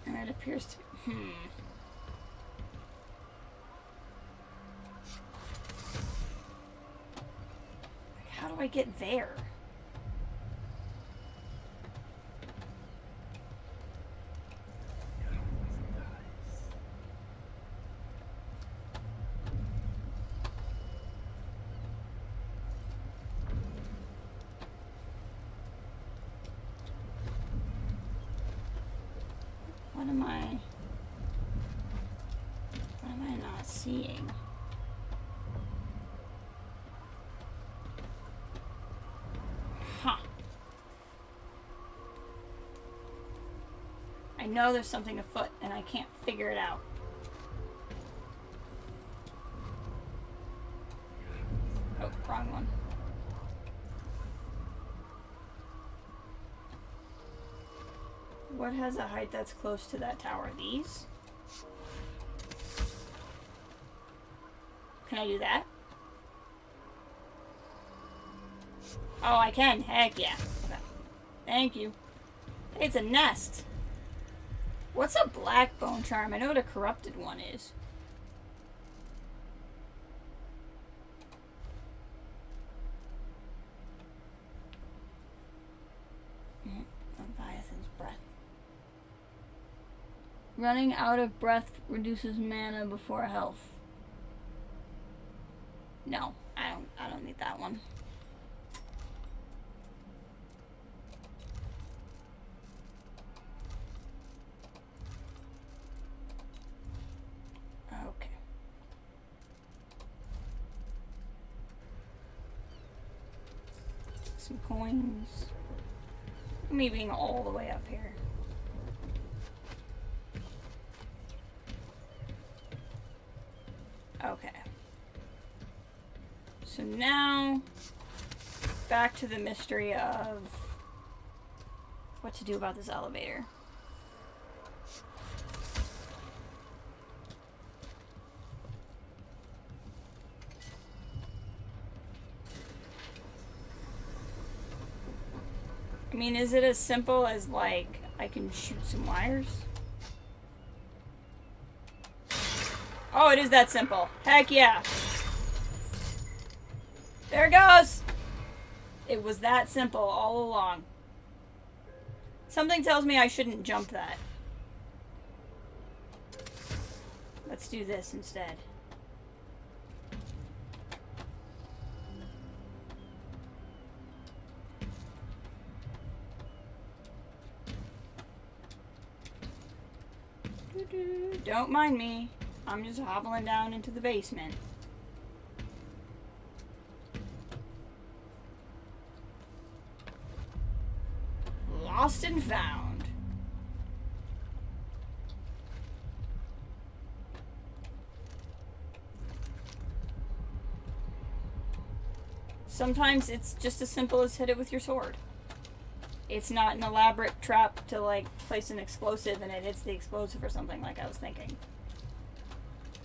And it appears to be... How do I get there? What am I not seeing? Huh. I know there's something afoot and I can't figure it out. Oh, wrong one. What has a height that's close to that tower? These? Can I do that? Oh, I can. Heck yeah. Okay. Thank you. Hey, it's a nest. What's a black bone charm? I know what a corrupted one is. Leviathan's breath. Running out of breath reduces mana before health. No, I don't need that one. Okay. Some coins. Me being all the way up here. Okay. So now, back to the mystery of what to do about this elevator. I mean, is it as simple as, like, I can shoot some wires? Oh, it is that simple. Heck yeah. There it goes! It was that simple all along. Something tells me I shouldn't jump that. Let's do this instead. Don't mind me. I'm just hobbling down into the basement. Lost and found. Sometimes it's just as simple as hit it with your sword. It's not an elaborate trap to, like, place an explosive and it hits the explosive or something like I was thinking.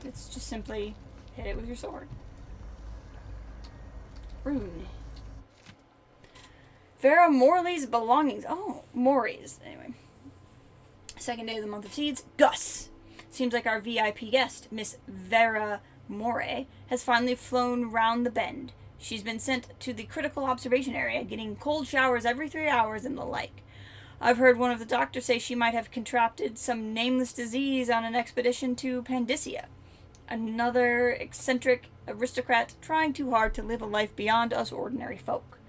It's just simply hit it with your sword. Rune. Vera Morley's belongings. Oh, Maury's. Anyway. Second day of the month of seeds. Gus. Seems like our VIP guest, Miss Vera Moray, has finally flown round the bend. She's been sent to the critical observation area, getting cold showers every 3 hours and the like. I've heard one of the doctors say she might have contracted some nameless disease on an expedition to Pandysia. Another eccentric aristocrat trying too hard to live a life beyond us ordinary folk.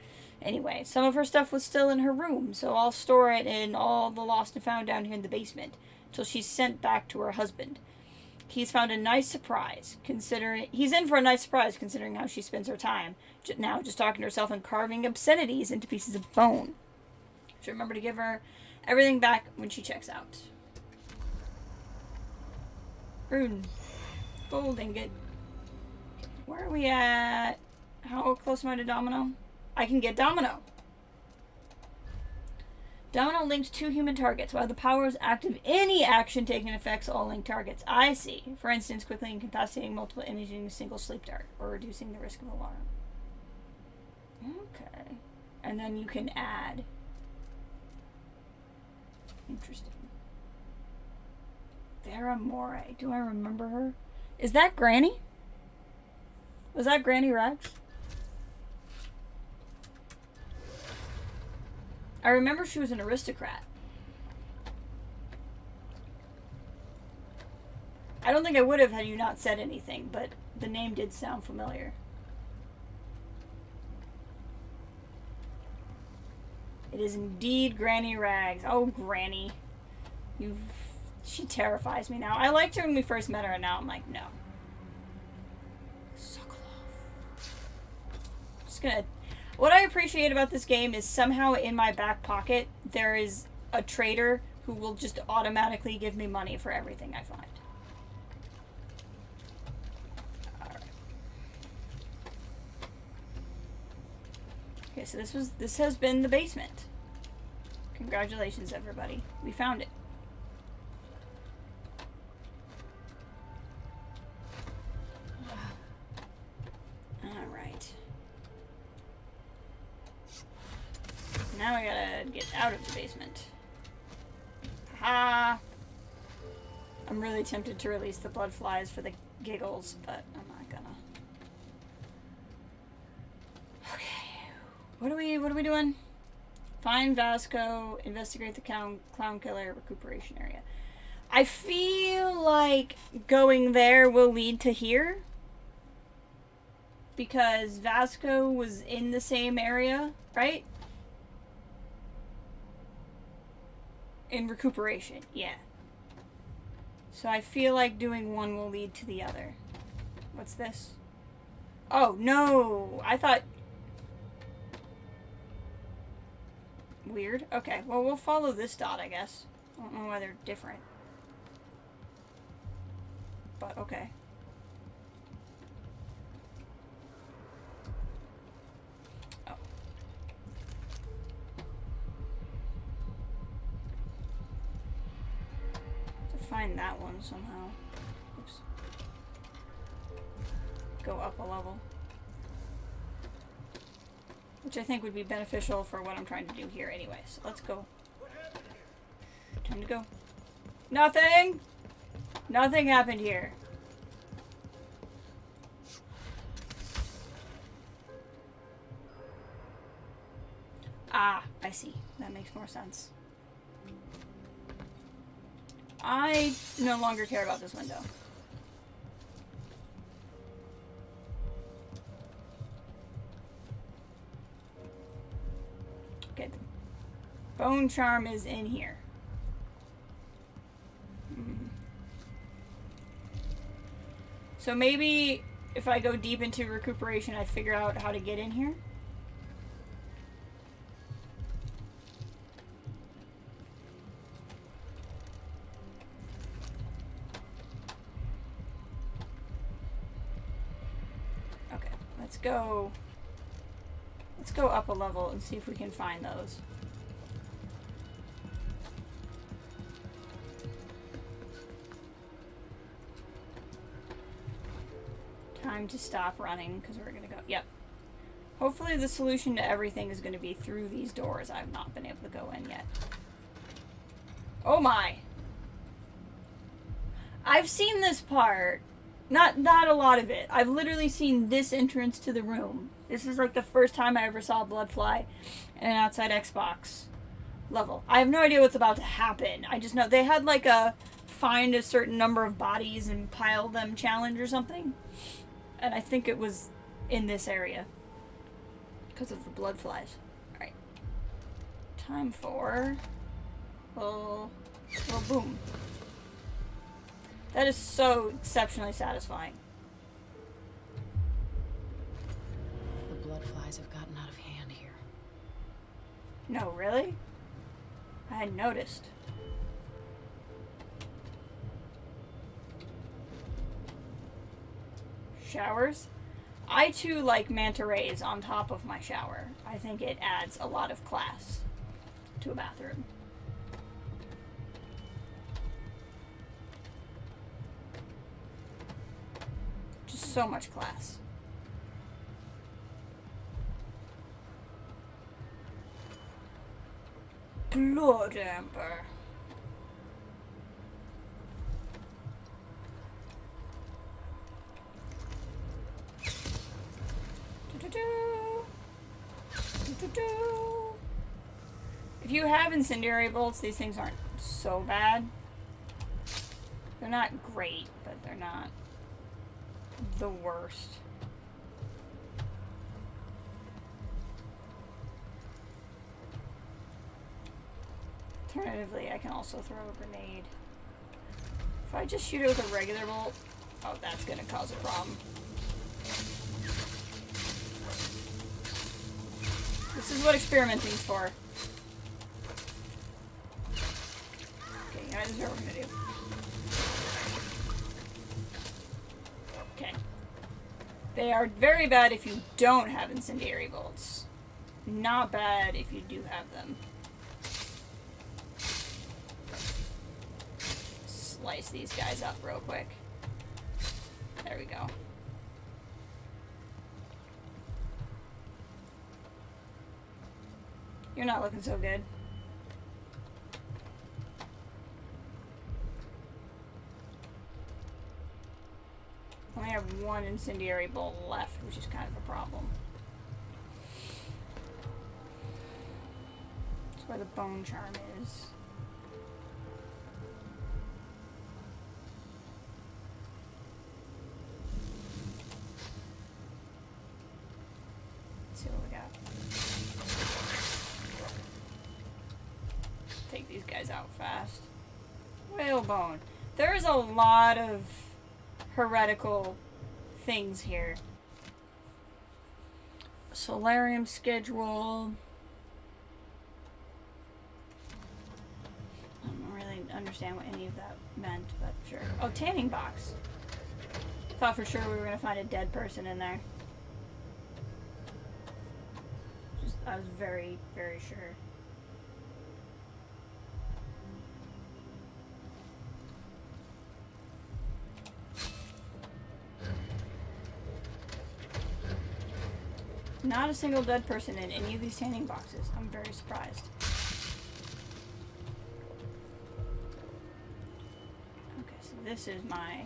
Anyway, some of her stuff was still in her room, so I'll store it in all the lost and found down here in the basement, till she's sent back to her husband. He's in for a nice surprise, considering how she spends her time now, just talking to herself and carving obscenities into pieces of bone. Should remember to give her everything back when she checks out. Rune. Gold ingot. Where are we at? How close am I to Domino? I can get Domino. Domino links 2 human targets. While the power is active, any action taken affects all linked targets. I see. For instance, quickly incapacitating multiple imaging in a single sleep dart, or reducing the risk of alarm. Okay. And then you can add. Interesting. Vera Moray. Do I remember her? Is that Granny? Was that Granny Rags? I remember she was an aristocrat. I don't think I would have had you not said anything, but the name did sound familiar. It is indeed Granny Rags. Oh, Granny. She terrifies me now. I liked her when we first met her, and now I'm like, no. Just gonna... What I appreciate about this game is somehow in my back pocket, there is a trader who will just automatically give me money for everything I find. Alright. Okay, so this has been the basement. Congratulations, everybody. We found it. Alright. Now I gotta get out of the basement. Ha! I'm really tempted to release the blood flies for the giggles, but I'm not gonna. Okay. What are we doing? Find Vasco, investigate the clown killer recuperation area. I feel like going there will lead to here. Because Vasco was in the same area, right? In recuperation, yeah. So I feel like doing one will lead to the other. What's this? Oh, no! I thought... Weird. Okay, well, we'll follow this dot, I guess. I don't know why they're different. But, okay. Oh. To find that one somehow. Oops. Go up a level. Which I think would be beneficial for what I'm trying to do here anyway. So let's go. Time to go. Nothing! Nothing happened here. Ah, I see. That makes more sense. I no longer care about this window. Okay. Bone charm is in here. So maybe if I go deep into recuperation, I figure out how to get in here. Okay, let's go up a level and see if we can find those. Time to stop running because we're gonna go. Yep. Hopefully the solution to everything is gonna be through these doors. I've not been able to go in yet. Oh my! I've seen this part. Not a lot of it. I've literally seen this entrance to the room. This is like the first time I ever saw a blood fly in an outside Xbox level. I have no idea what's about to happen. I just know they had like a find a certain number of bodies and pile them challenge or something. And I think it was in this area. Because of the blood flies. Alright. Time for... Well, boom. That is so exceptionally satisfying. The blood flies have gotten out of hand here. No, really? I hadn't noticed. Showers? I too like manta rays on top of my shower. I think it adds a lot of class to a bathroom. Just so much class. Blood amber. If you have incendiary bolts, these things aren't so bad. They're not great, but they're not the worst. Alternatively, I can also throw a grenade. If I just shoot it with a regular bolt, oh, that's gonna cause a problem. This is what experimenting's for. Okay, guys, this is what we're gonna do. Okay. They are very bad if you don't have incendiary bolts. Not bad if you do have them. Slice these guys up real quick. There we go. You're not looking so good. Only have one incendiary bolt left, which is kind of a problem. That's where the bone charm is. Let's see what we got. Take these guys out fast. Whalebone. There's a lot of heretical things here. Solarium schedule. I don't really understand what any of that meant, but sure. Oh, tanning box. Thought for sure we were gonna find a dead person in there. I was very, very sure. Not a single dead person in any of these tanning boxes. I'm very surprised. Okay, so this is my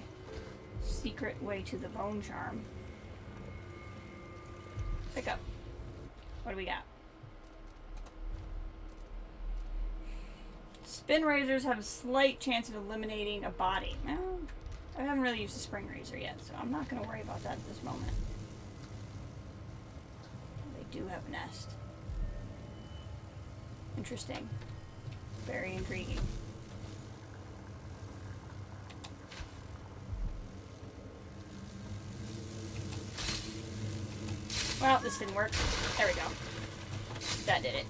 secret way to the bone charm. Pick up. What do we got? Spin razors have a slight chance of eliminating a body. Well, I haven't really used a spring razor yet, so I'm not going to worry about that at this moment. They do have a nest. Interesting. Very intriguing. Well, this didn't work. There we go. That did it.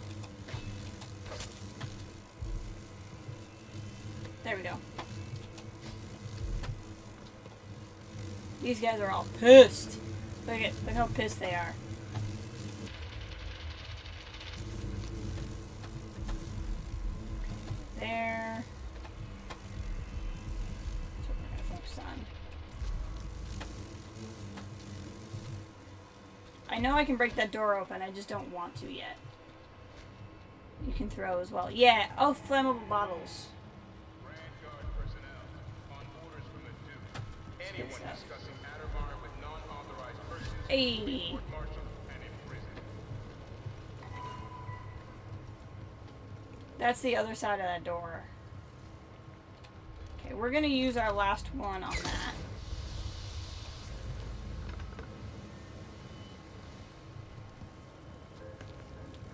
There we go. These guys are all pissed. Look how pissed they are. There. That's what we're gonna focus on. I know I can break that door open, I just don't want to yet. You can throw as well. Yeah, oh, flammable bottles. Anyone discussing Addermire with non-authorized persons Hey. court-martialed and imprisoned. That's the other side of that door. Okay, we're gonna use our last one on that.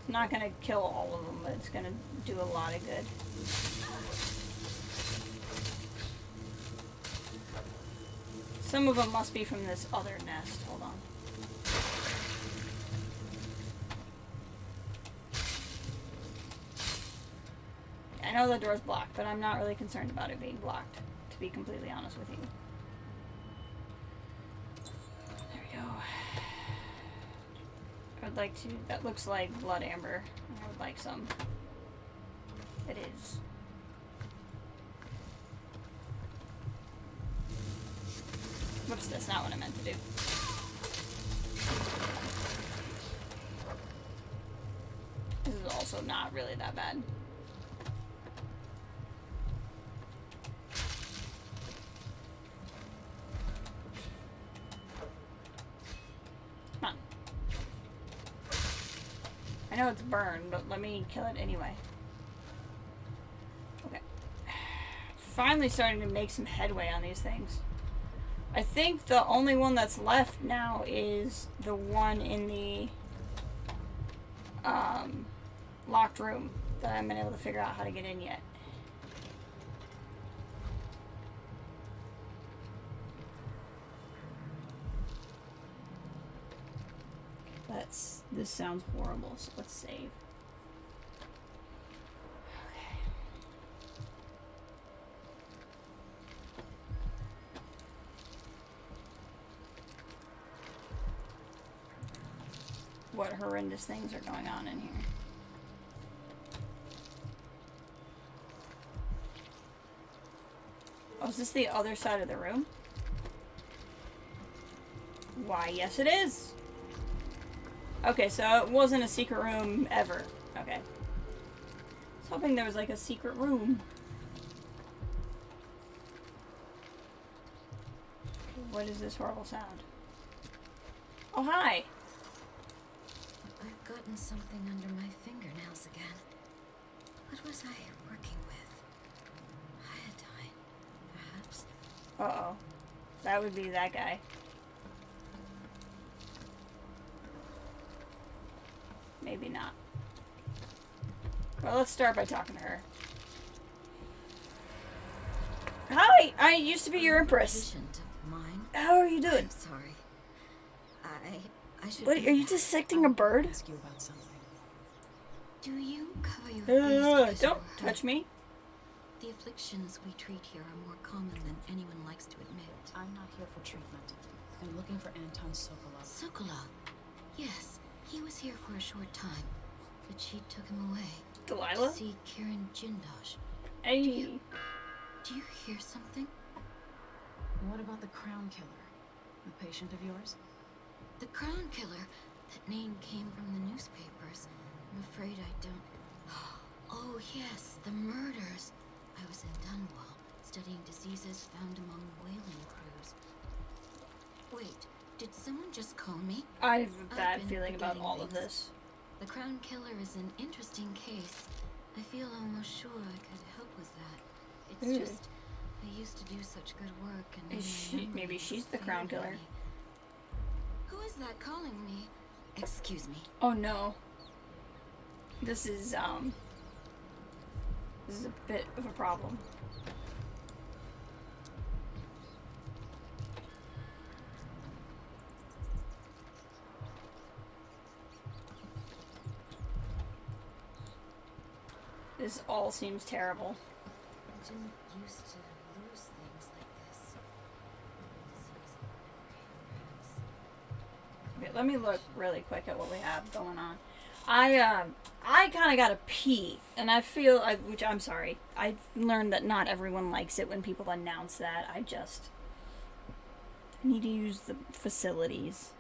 It's not gonna kill all of them, but it's gonna do a lot of good. Some of them must be from this other nest. Hold on. know the door's blocked, but I'm not really concerned about it being blocked, to be completely honest with you. There we go. I would like to... That looks like blood amber. I would like some. It is. Whoops, that's not what I meant to do. This is also not really that bad. Come on. I know it's burned, but let me kill it anyway. Okay. Finally starting to make some headway on these things. I think the only one that's left now is the one in the locked room that I haven't been able to figure out how to get in yet. This sounds horrible, so let's save. Okay. What horrendous things are going on in here? Oh, is this the other side of the room? Why, yes it is! Okay, so it wasn't a secret room ever. Okay. I was hoping there was like a secret room. What is this horrible sound? Oh, hi! I've gotten something under my fingernails again. What was I working with? Iodine, perhaps? Uh-oh. That would be that guy. Maybe not. Well, let's start by talking to her. Hi! I used to be your empress. Patient of mine. How are you doing? I'm sorry. I should. What, are you dissecting a bird? Ask you about something. Do you cover your face? Don't touch me. The afflictions we treat here are more common than anyone likes to admit. I'm not here for treatment. I'm looking for Anton Sokolov. Sokolov. Yes, he was here for a short time, but she took him away. Delilah? To see Kieran Jindosh. Hey. Do you hear something? What about the Crown Killer? A patient of yours? The Crown Killer. That name came from the newspapers. I'm afraid I don't... Oh yes, the murders. I was in Dunwall, studying diseases found among whaling crews. Wait, did someone just call me? I have a I've bad been feeling about forgetting all of things. this. The Crown Killer is an interesting case. I feel almost sure I could help with that. It's just, I used to do such good work, and now Is my she, memory maybe is she's the Crown failing Killer. me. Who is that calling me? Excuse me. Oh no. This is a bit of a problem. This all seems terrible. I didn't used to lose things like this. Disease of memory, perhaps. Okay, let me look really quick at what we have going on. I kind of gotta pee, and I feel, which I'm sorry. I've learned that not everyone likes it when people announce that. I just need to use the facilities.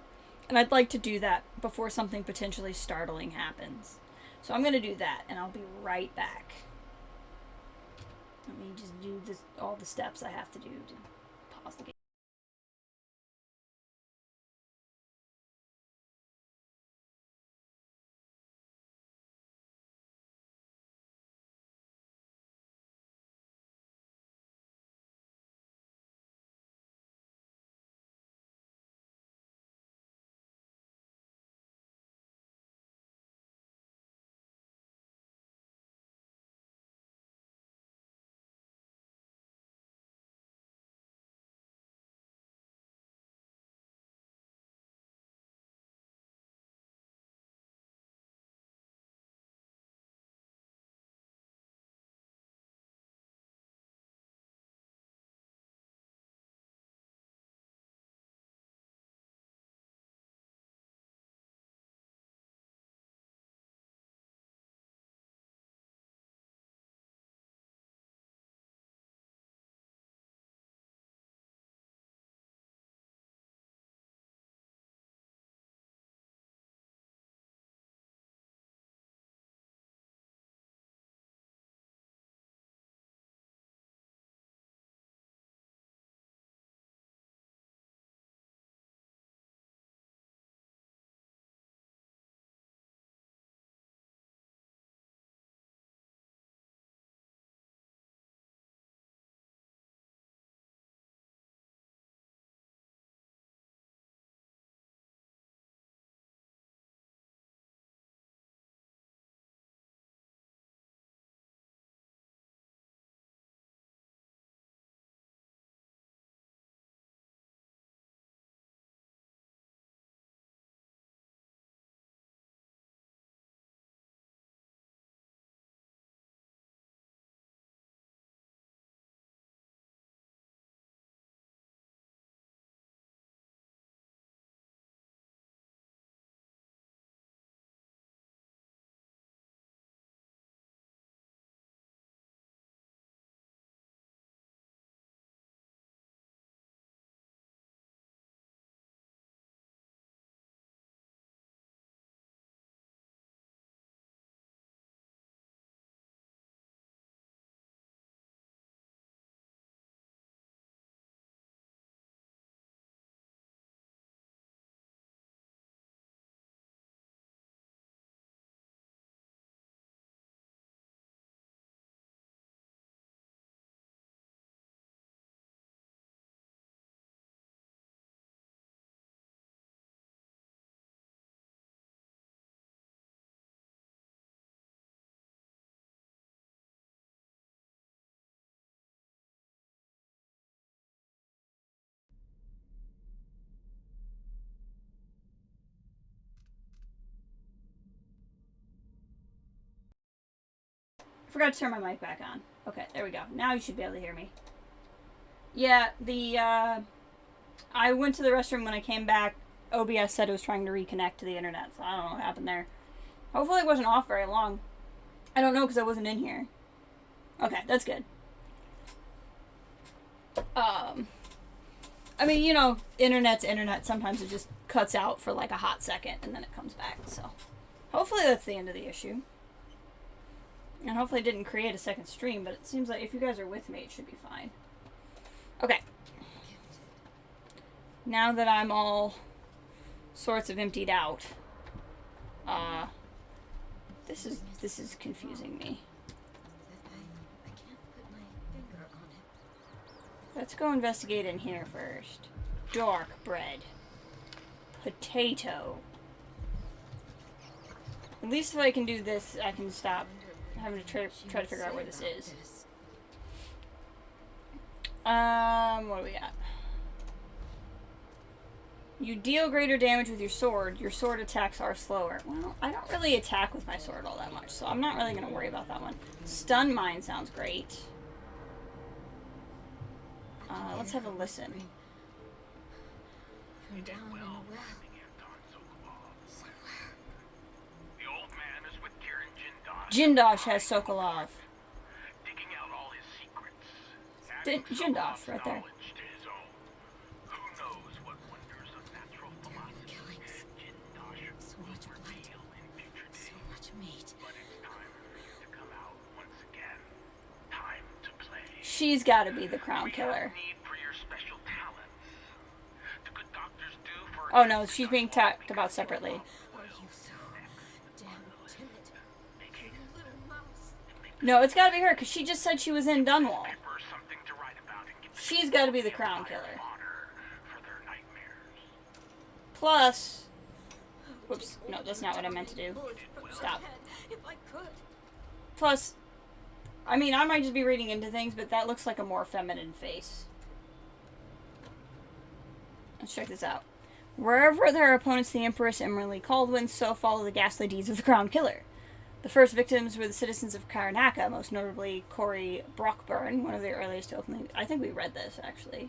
And I'd like to do that before something potentially startling happens. So I'm gonna do that, and I'll be right back. Let me just do this, all the steps I have to do to pause the game. forgot to turn my mic back on. Okay, there we go. Now you should be able to hear me. Yeah, I went to the restroom when I came back. OBS said it was trying to reconnect to the internet, so I don't know what happened there. Hopefully it wasn't off very long. I don't know because I wasn't in here. Okay, that's good. I mean, you know, internet's internet. Sometimes it just cuts out for like a hot second and then it comes back, so hopefully that's the end of the issue. And hopefully it didn't create a second stream, but it seems like if you guys are with me, it should be fine. Okay. Now that I'm all sorts of emptied out, this is confusing me. I can't put my finger on it. Let's go investigate in here first. Dark bread. Potato. At least if I can do this, I can stop having to try to figure out where this is. What do we got? You deal greater damage with your sword. Your sword attacks are slower. Well, I don't really attack with my sword all that much, so I'm not really going to worry about that one. Stun mine sounds great. Let's have a listen. From down in a well. The old man is with Kieran Jindosh. Jindosh has Sokolov. Digging out all his secrets. Jindosh, right there. Knowledge to his own. Who knows what wonders of natural philosophy Killings. Jindosh So will much blood. reveal in future So days. much meat. But it's time for you to come out once again. Time to play. She's got to be the crown killer. Need for your special talents. The good doctors do for Oh no, she's being talked about separately. Are you so damn timid? You little mouse. No, it's got to be her because she just said she was in Dunwall. or something to write about and give She's got to be the crown killer. honor for their nightmares. Plus, whoops, no, that's not what I meant to do. Stop. If I could. Plus, I mean, I might just be reading into things, but that looks like a more feminine face. Let's check this out. Wherever there are opponents, the Empress Emily Caldwin, so follow the ghastly deeds of the Crown Killer. The first victims were the citizens of Karanaka, most notably Corey Brockburn, one of the earliest to openly... I think we read this, actually,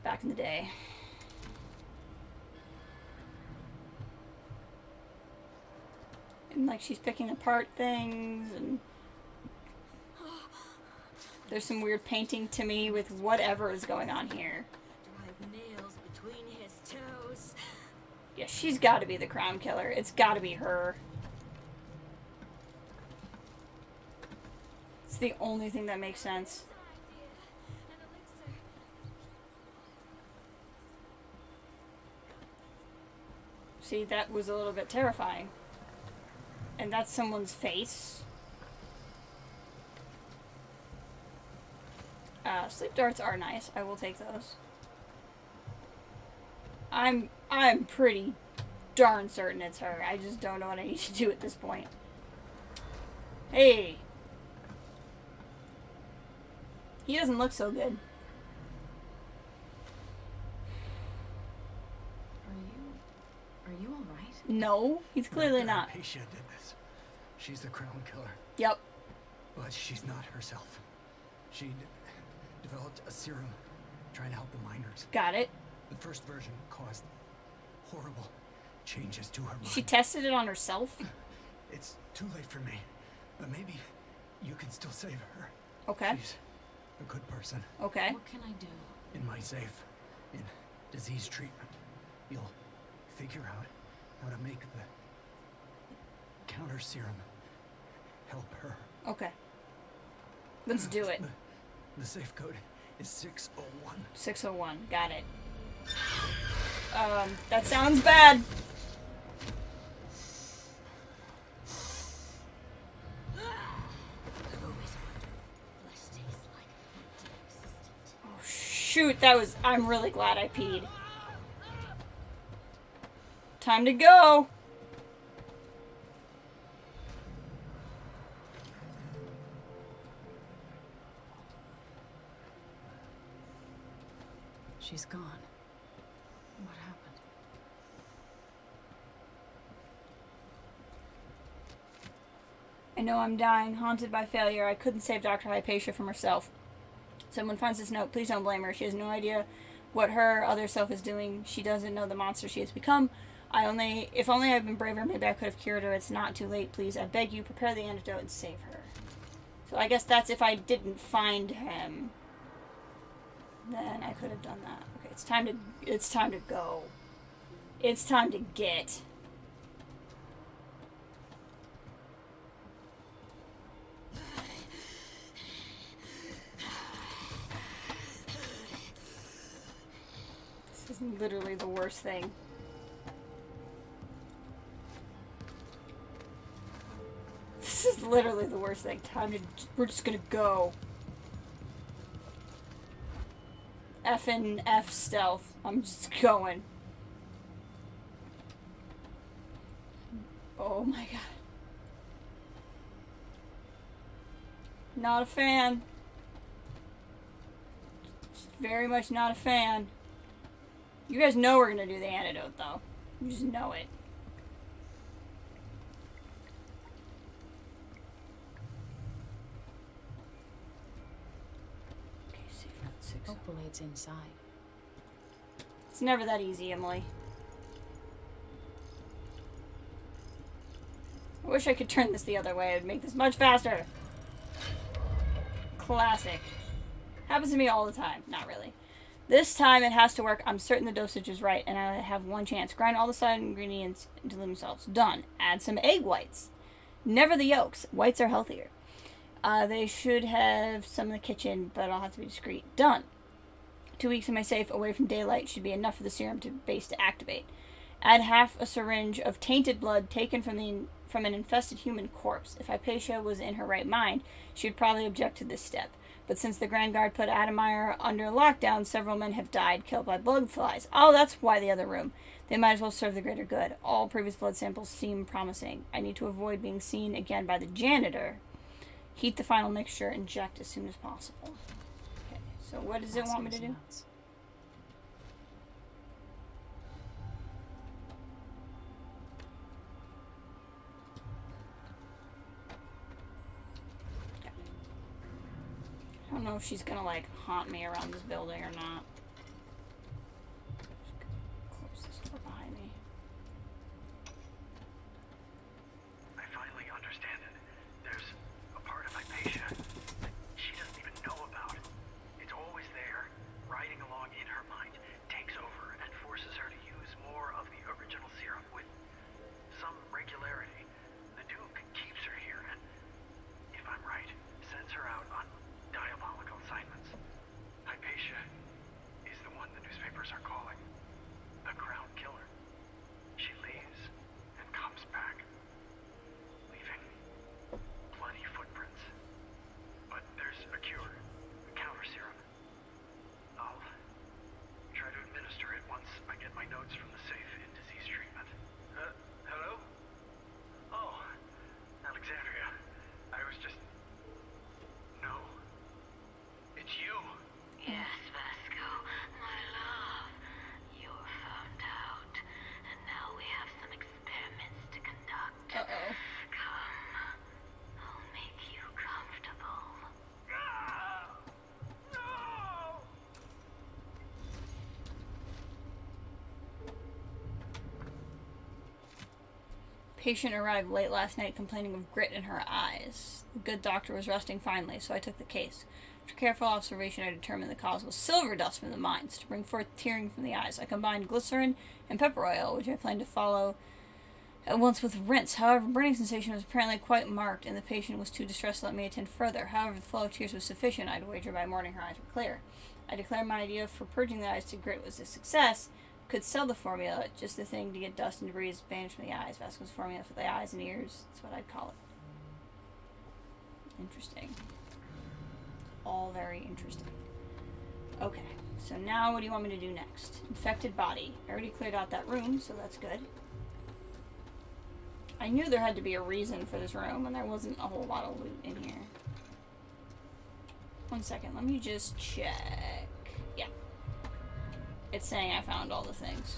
back in the day. And, like, she's picking apart things, and... There's some weird painting to me with whatever is going on here. Drive nails between his toes. Yeah, she's got to be the crown killer. It's got to be her. It's the only thing that makes sense. See, that was a little bit terrifying. And that's someone's face. Sleep darts are nice. I will take those. I'm pretty darn certain it's her. I just don't know what I need to do at this point. Hey. He doesn't look so good. Are you all right? No, he's clearly not. Hypatia did this. She's the crown killer, Yep. but she's not herself. She developed a serum trying to help the miners. Got it. The first version caused horrible changes to her mind. She tested it on herself? It's too late for me, but maybe you can still save her. Okay. She's a good person. Okay. What can I do? In my safe, in disease treatment, you'll figure out how to make the counter serum help her. Okay. Let's do it. The safe code is 601. 601. Got it. That sounds bad. Oh, shoot, that was... I'm really glad I peed. Time to go. She's gone. What happened? I know I'm dying, haunted by failure. I couldn't save Dr. Hypatia from herself. Someone finds this note. Please don't blame her. She has no idea what her other self is doing. She doesn't know the monster she has become. If only I'd been braver, maybe I could have cured her. It's not too late. Please, I beg you, prepare the antidote and save her. So I guess that's if I didn't find him. Then I could have done that. Okay, it's time to go. It's time to get. This is literally the worst thing. This is literally the worst thing. We're just gonna go. Effing F stealth. I'm just going. Oh my god. Not a fan. Just very much not a fan. You guys know we're gonna do the antidote though. You just know it. Hopefully it's inside. It's never that easy, Emily. I wish I could turn this the other way. It'd make this much faster. Classic. Happens to me all the time. Not really. This time it has to work. I'm certain the dosage is right, and I have one chance. Grind all the side ingredients into themselves. Done. Add some egg whites. Never the yolks. Whites are healthier. They should have some in the kitchen, but I'll have to be discreet. Done. 2 weeks in my safe away from daylight should be enough for the serum base to activate. Add half a syringe of tainted blood taken from an infested human corpse. If Hypatia was in her right mind, she would probably object to this step. But since the Grand Guard put Addermire-er under lockdown, several men have died, killed by blood flies. Oh, that's why the other room. They might as well serve the greater good. All previous blood samples seem promising. I need to avoid being seen again by the janitor. Heat the final mixture, inject as soon as possible. Okay, so what does it want me to do? Okay. I don't know if she's gonna, like, haunt me around this building or not. Close this door behind me. I finally understand it. There's a part of Hypatia that she doesn't even know about. It's always there, riding along in her mind, takes over and forces her to use more of the original serum with some regularity. The Duke keeps her here and, if I'm right, sends her out on diabolical assignments. Hypatia is the one the newspapers are calling the Crown Killer. She leaves and comes back, leaving bloody footprints. But there's a cure, a counter serum. I'll try to administer it once I get my notes from the safe in disease treatment. Hello? Oh, Alexandria. I was just... No. It's you. Yes, Vasco, my love. You're found out, and now we have some experiments to conduct. Uh-oh. Come, I'll make you comfortable. No! Patient arrived late last night complaining of grit in her eyes. The good doctor was resting finally, so I took the case. After careful observation, I determined the cause was silver dust from the mines. To bring forth tearing from the eyes, I combined glycerin and pepper oil, which I planned to follow at once with rinse. However, burning sensation was apparently quite marked, and the patient was too distressed to let me attend further. However, the flow of tears was sufficient. I'd wager by morning her eyes were clear. I declared my idea for purging the eyes to grit was a success. Could sell the formula, just the thing to get dust and debris banished from the eyes. Vasco's formula for the eyes and ears. That's what I'd call it. Interesting. All very interesting. Okay, so now what do you want me to do next? Infected body. I already cleared out that room, so that's good. I knew there had to be a reason for this room, and there wasn't a whole lot of loot in here. 1 second, let me just check. Yeah. It's saying I found all the things.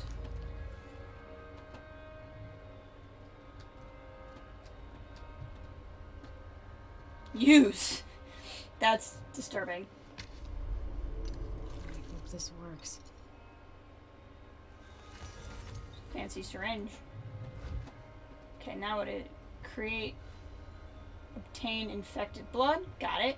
Use. That's disturbing. I hope this works. Fancy syringe. Okay, now what it create, obtain infected blood. Got it.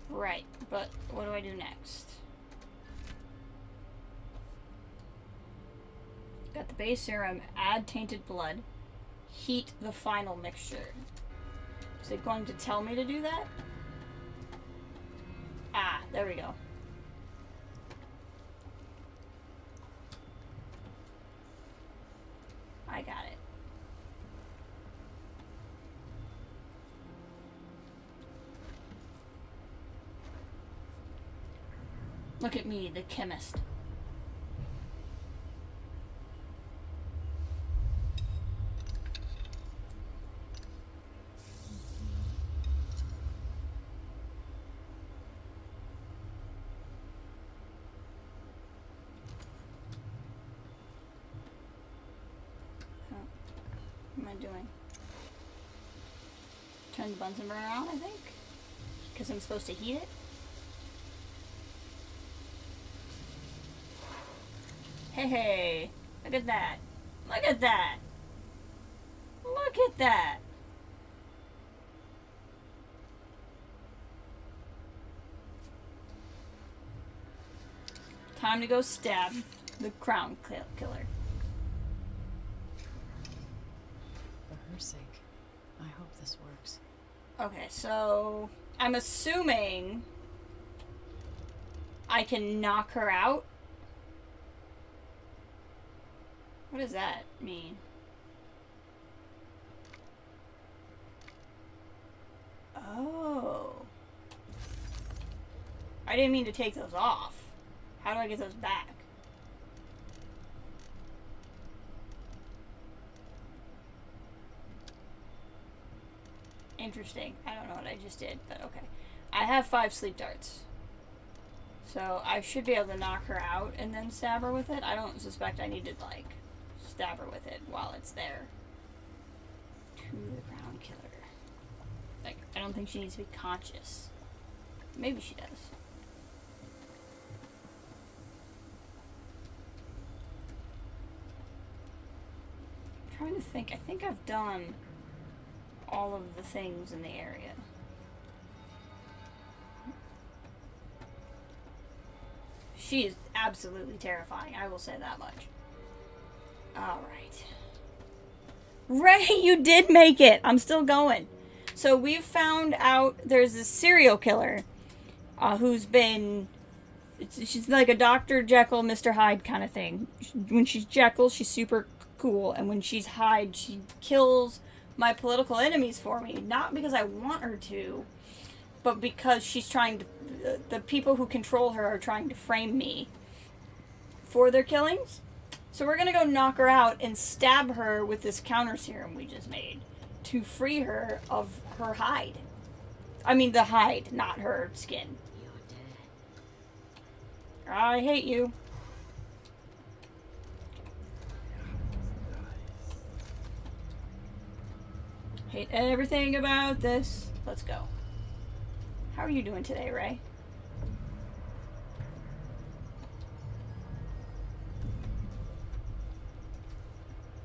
Right, but what do I do next? Got the base serum, add tainted blood, heat the final mixture. Is it going to tell me to do that? Ah, there we go. I got it. Look at me, the chemist. Oh, what am I doing? Turn the Bunsen burner on, I think? Because I'm supposed to heat it? Hey, look at that. Look at that. Look at that. Time to go stab the crown killer. For her sake, I hope this works. Okay, so I'm assuming I can knock her out. What does that mean? Oh. I didn't mean to take those off. How do I get those back? Interesting. I don't know what I just did, but okay. I have 5 sleep darts. So I should be able to knock her out and then stab her with it. I don't suspect I need to, like, stab her with it while it's there. To the crown killer. Like, I don't think she needs to be conscious. Maybe she does. I'm trying to think. I think I've done all of the things in the area. She is absolutely terrifying, I will say that much. Alright. Ray, you did make it! I'm still going. So we've found out there's a serial killer who's been... She's like a Dr. Jekyll, Mr. Hyde kind of thing. When she's Jekyll, she's super cool. And when she's Hyde, she kills my political enemies for me. Not because I want her to, but because she's trying to... The people who control her are trying to frame me for their killings. So we're gonna go knock her out and stab her with this counter serum we just made to free her of her hide. I mean the hide, not her skin. I hate you. Hate everything about this. Let's go. How are you doing today, Ray?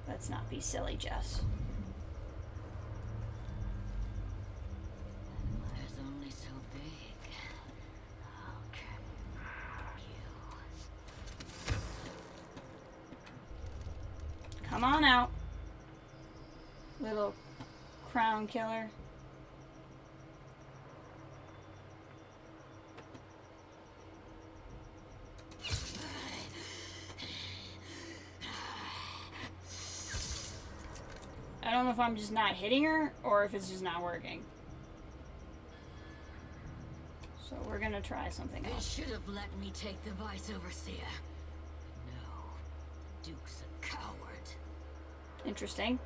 Let's not be silly, Jess. Mother's only so big. How can you? Come on out, little crown killer. I don't know if I'm just not hitting her or if it's just not working. So we're gonna try something They else. should have let me take the Vice Overseer. No. Duke's a coward. Interesting.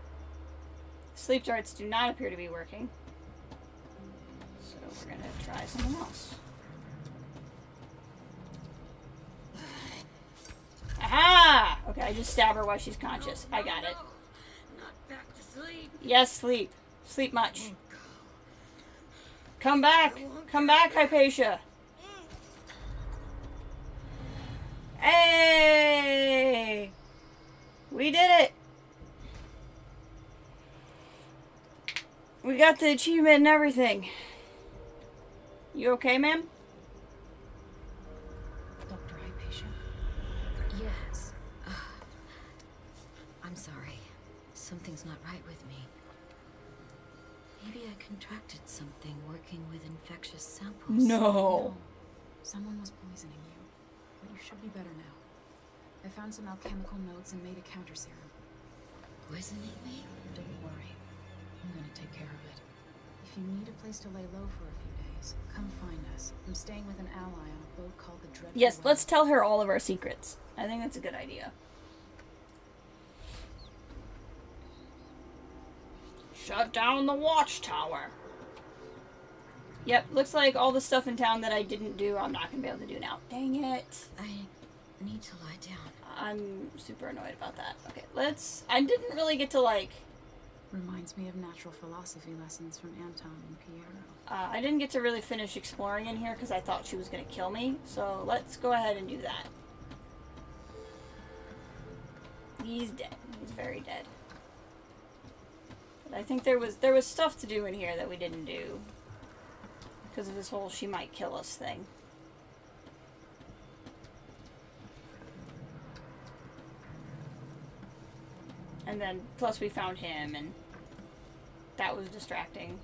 Sleep darts do not appear to be working. So we're gonna try something else. Aha! Okay, I just stab her while she's conscious. I got it. Not back to sleep. Yes, sleep. Sleep much. Come back! Come back, Hypatia! Hey! We did it! We got the achievement and everything. You okay, ma'am? Dr. Hypatia? Yes. I'm sorry. Something's not right with me. Maybe I contracted something working with infectious samples. No. Someone was poisoning you. But you should be better now. I found some alchemical notes and made a counter serum. Poisoning me? Don't worry. I'm gonna take care of it. If you need a place to lay low for a few days, come find us. I'm staying with an ally on a boat called the Dreadful Yes, Whale. let's tell her all of our secrets. I think that's a good idea. Shut down the watchtower. Yep, looks like all the stuff in town that I didn't do, I'm not going to be able to do now. Dang it. I need to lie down. I'm super annoyed about that. Okay, I didn't really get to, like... Reminds me of natural philosophy lessons from Anton and Piero. I didn't get to really finish exploring in here because I thought she was going to kill me. So let's go ahead and do that. He's dead. He's very dead. But I think there was stuff to do in here that we didn't do. Because of this whole she might kill us thing. And then, plus we found him, and that was distracting.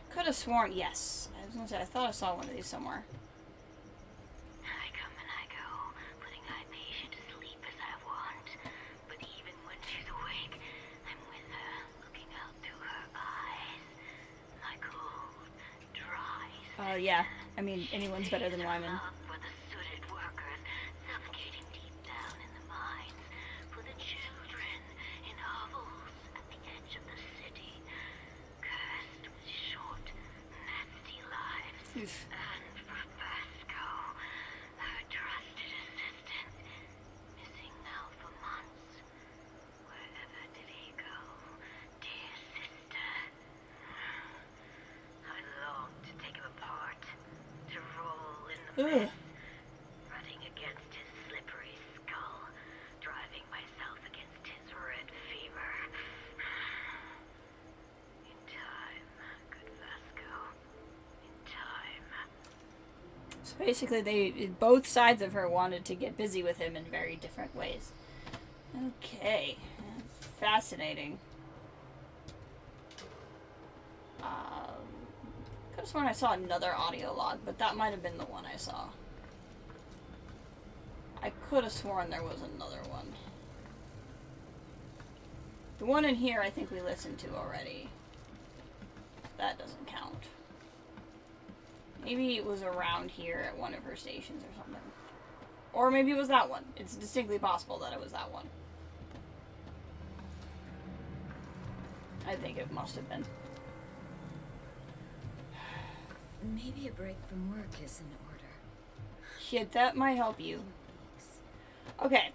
Could have sworn, yes. I was gonna say, I thought I saw one of these somewhere. I come and I go, putting Hypatia to sleep as I want. But even when she's awake, I'm with her, looking out through her eyes. My cold, dry Yeah. I mean, anyone's better than Wyman. love for the sooted workers, suffocating deep down in the mines. For the children in hovels at the edge of the city, cursed with short, nasty lives. Oof. And for Vasco, her trusted assistant, missing now for months. Wherever did he go, dear sister? I long to take him apart, to roll in the Ugh. mess, running against his slippery skull, driving myself against his red fever. In time, good Vasco. In time. So basically, both sides of her wanted to get busy with him in very different ways. Okay. That's fascinating. Could have sworn I saw another audio log, but that might have been the one I saw. I could have sworn there was another one. The one in here I think we listened to already. That doesn't count. Maybe it was around here at one of her stations or something. Or maybe it was that one. It's distinctly possible that it was that one. I think it must have been. Maybe a break from work is in order. Yeah, that might help you. Okay,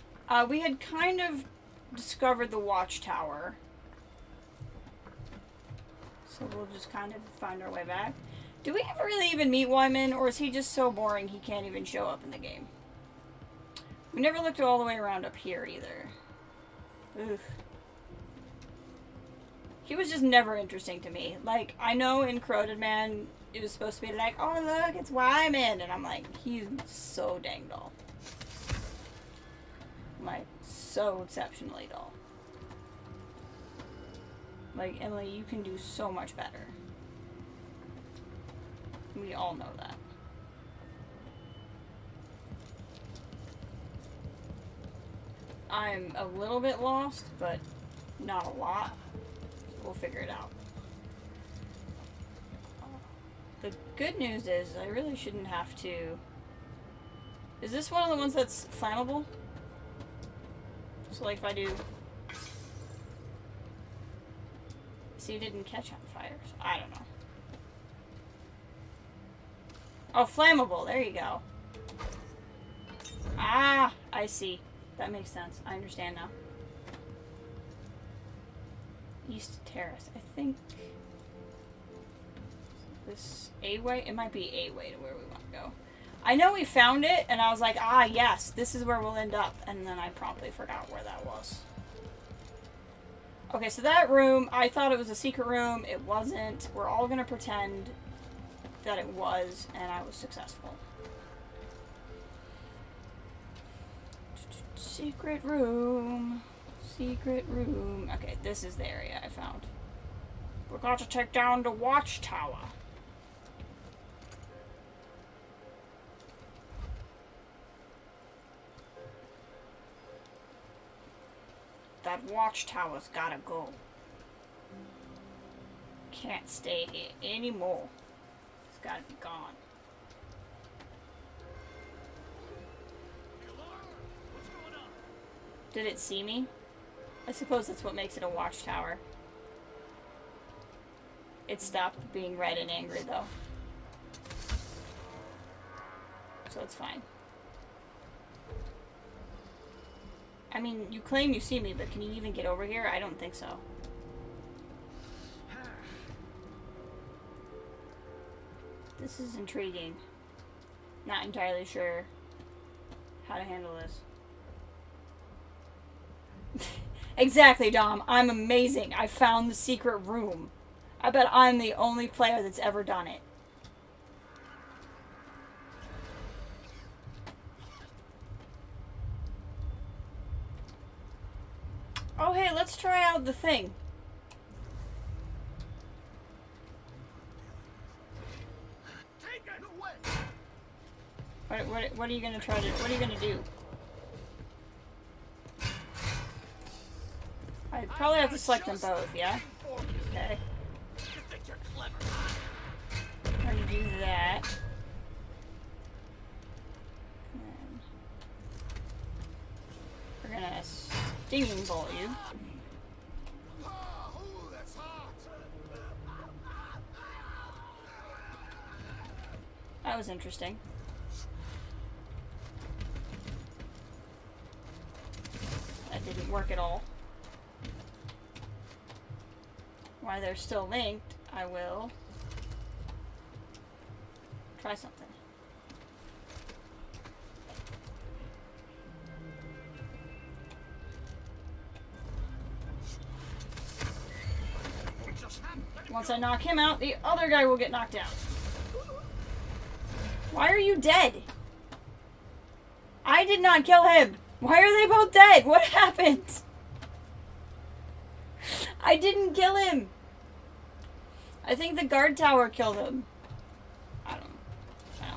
we had kind of discovered the watchtower. So we'll just kind of find our way back. Do we ever really even meet Wyman, or is he just so boring he can't even show up in the game? We never looked all the way around up here either. Oof. He was just never interesting to me. Like, I know in Corroded Man, it was supposed to be like, oh look, it's Wyman, and I'm like, he's so dang dull. Like, so exceptionally dull. Like, Emily, you can do so much better. We all know that. I'm a little bit lost, but not a lot. We'll figure it out. The good news is I really shouldn't have to... Is this one of the ones that's flammable? So like if I do... See, it didn't catch on fire. So I don't know. Oh, flammable. There you go. Ah, I see. That makes sense. I understand now. East Terrace. I think... This A way? It might be A way to where we want to go. I know we found it, and I was like, ah, yes, this is where we'll end up. And then I promptly forgot where that was. Okay, so that room, I thought it was a secret room. It wasn't. We're all going to pretend that it was, and I was successful. Secret room. Secret room. Okay, this is the area I found. We're going to take down the watchtower. That watchtower's gotta go. Can't stay here anymore. It's gotta be gone. Did it see me? I suppose that's what makes it a watchtower. It stopped being red and angry though. So it's fine. I mean, you claim you see me, but can you even get over here? I don't think so. This is intriguing. Not entirely sure how to handle this. Exactly, Dom. I'm amazing. I found the secret room. I bet I'm the only player that's ever done it. Oh, hey, let's try out the thing. What are you gonna try to... What are you gonna do? I probably have to select them both, yeah? Okay. I'm gonna do that. And we're gonna stinging bolt you. That was interesting. That didn't work at all. While they're still linked, I will try something. Once I knock him out, the other guy will get knocked out. Why are you dead? I did not kill him. Why are they both dead? What happened? I didn't kill him. I think the guard tower killed him. I don't know.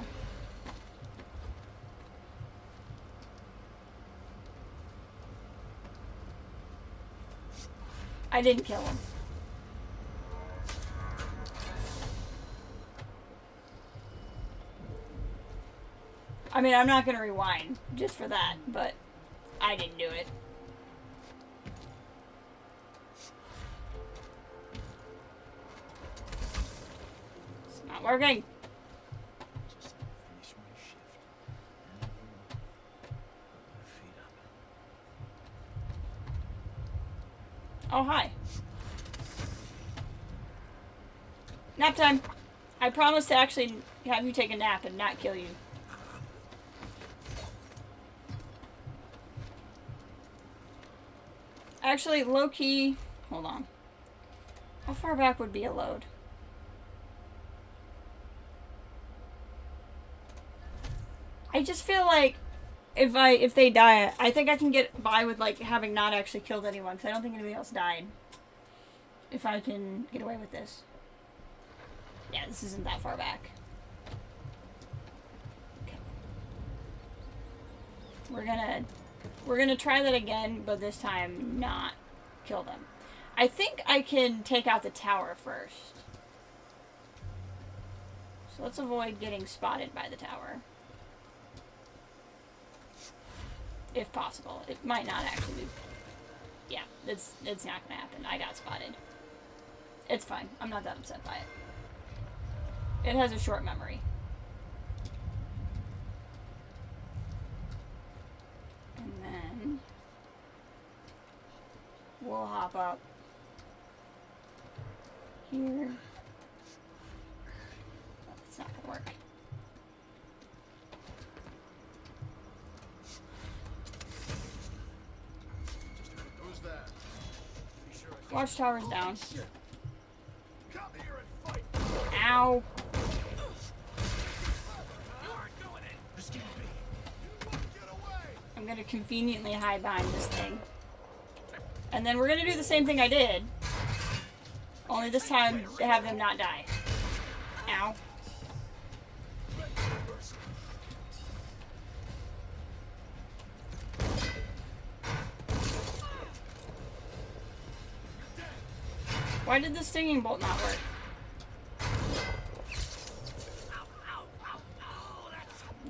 I didn't kill him. I mean, I'm not gonna rewind just for that, but I didn't do it. It's not working. Oh, hi. Nap time. I promise to actually have you take a nap and not kill you. Actually, low-key... Hold on. How far back would be a load? I just feel like if they die, I think I can get by with like having not actually killed anyone, because I don't think anybody else died. If I can get away with this. Yeah, this isn't that far back. Okay. We're gonna try that again, but this time not kill them. I think I can take out the tower first. So let's avoid getting spotted by the tower. If possible. It might not actually be. Yeah, it's not gonna happen. I got spotted. It's fine. I'm not that upset by it. It has a short memory. And then we'll hop up here. Oh, it's not gonna work. Who's that? Watchtower's down. Come here and fight. Ow. I'm gonna conveniently hide behind this thing. And then we're gonna do the same thing I did. Only this time to have them not die. Ow. Why did the stinging bolt not work?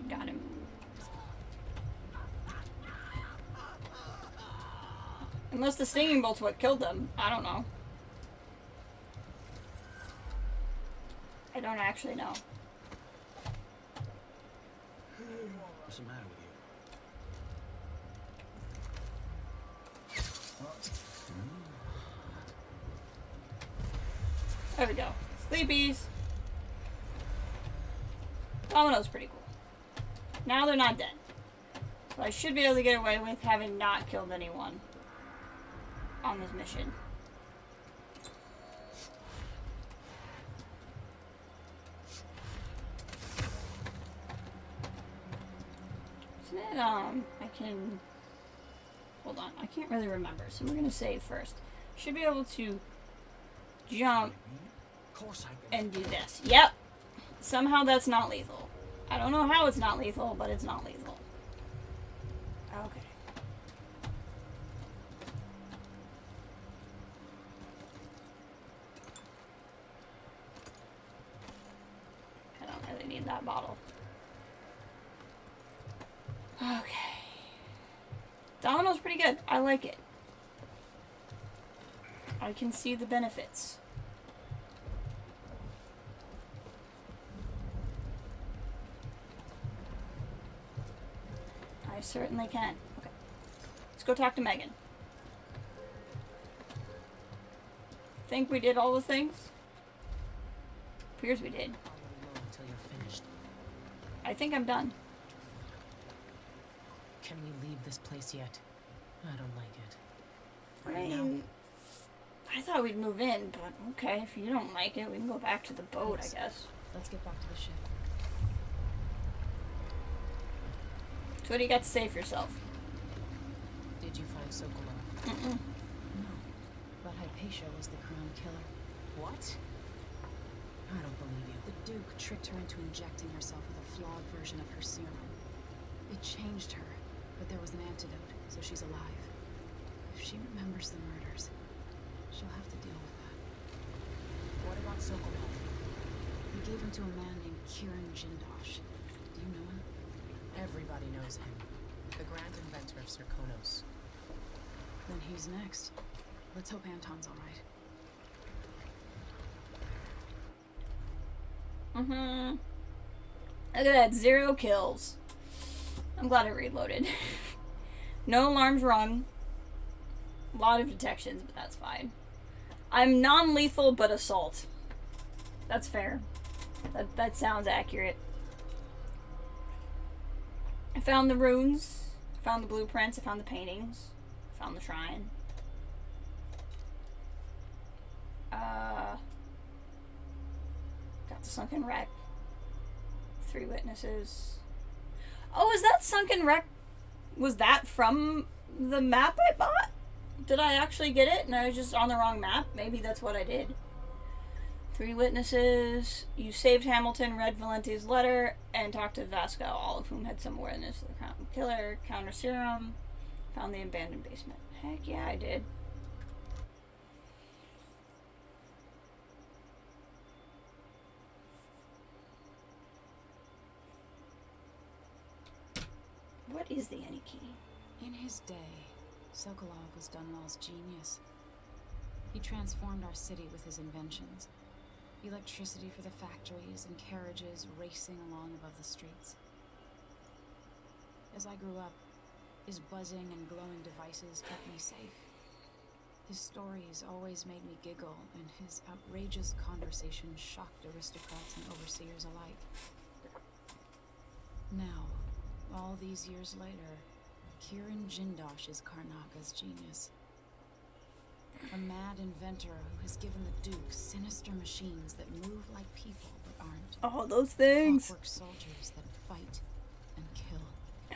Got him. Unless the stinging bolt's what killed them. I don't know. I don't actually know. What's the matter with you? There we go. Sleepies. Domino's pretty cool. Now they're not dead. So I should be able to get away with having not killed anyone on this mission. Isn't it, I can... Hold on, I can't really remember, so we're gonna save first. Should be able to jump and do this. Yep! Somehow that's not lethal. I don't know how it's not lethal, but it's not lethal. Okay. I don't really need that bottle. Okay. Domino's pretty good. I like it. I can see the benefits. I certainly can. Okay. Let's go talk to Megan. Think we did all the things? Appears we did. Until you're finished. I think I'm done. Can we leave this place yet? I don't like it. I mean, I thought we'd move in, but okay, if you don't like it, we can go back to the boat, I guess. Let's get back to the ship. So what do you got to say for yourself? Did you find Sokolov? Mm-mm. No. But Hypatia was the crown killer. What? I don't believe you. The Duke tricked her into injecting herself with a flawed version of her serum. It changed her, but there was an antidote, so she's alive. If she remembers the murders, she'll have to deal with that. What about Sokolov? We gave him to a man named Kieran Jindosh. Do you know him? Everybody knows him. The grand inventor of Zirconos. Then he's next. Let's hope Anton's alright. Mm-hmm. Look at that, 0 kills. I'm glad I reloaded. No alarms rung. A lot of detections, but that's fine. I'm non-lethal, but assault. That's fair. That sounds accurate. I found the runes. I found the blueprints. I found the paintings. I found the shrine. Got the sunken wreck. 3 witnesses. Oh, is that sunken wreck? Was that from the map I bought? Did I actually get it and I was just on the wrong map? Maybe that's what I did. 3 witnesses. You saved Hamilton, read Valente's letter, and talked to Vasco, all of whom had some awareness of the crown killer, counter serum, found the abandoned basement. Heck yeah, I did. What is the any key? In his day, Sokolov was Dunwall's genius. He transformed our city with his inventions. Electricity for the factories and carriages racing along above the streets. As I grew up, his buzzing and glowing devices kept me safe. His stories always made me giggle, and his outrageous conversations shocked aristocrats and overseers alike. Now, all these years later, Kirin Jindosh is Karnaka's genius. A mad inventor who has given the Duke sinister machines that move like people but aren't. All those things. Clockwork soldiers that fight and kill.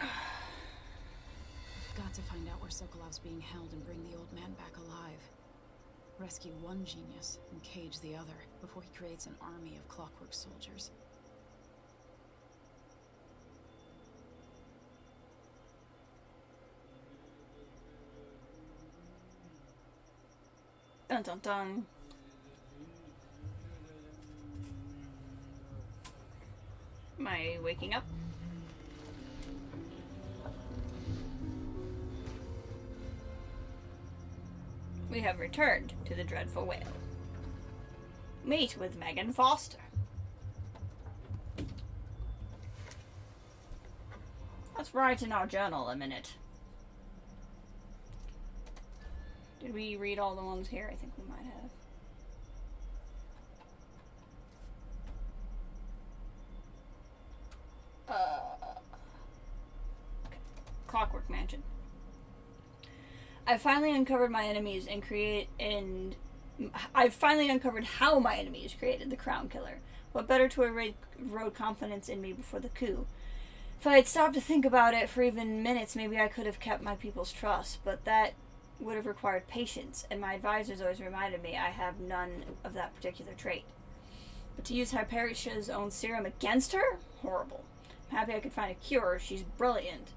I've got to find out where Sokolov's being held and bring the old man back alive. Rescue one genius and cage the other before he creates an army of clockwork soldiers. Dun dun dun. Am I waking up? We have returned to the Dreadful Whale. Meet with Megan Foster. Let's write in our journal a minute. Did we read all the ones here? I think we might have. Okay. Clockwork Mansion. I've finally uncovered how my enemies created the Crown Killer. What better to erode confidence in me before the coup? If I had stopped to think about it for even minutes, maybe I could have kept my people's trust, but that would have required patience, and my advisors always reminded me I have none of that particular trait. But to use Hypericia's own serum against her? Horrible. I'm happy I could find a cure. She's brilliant.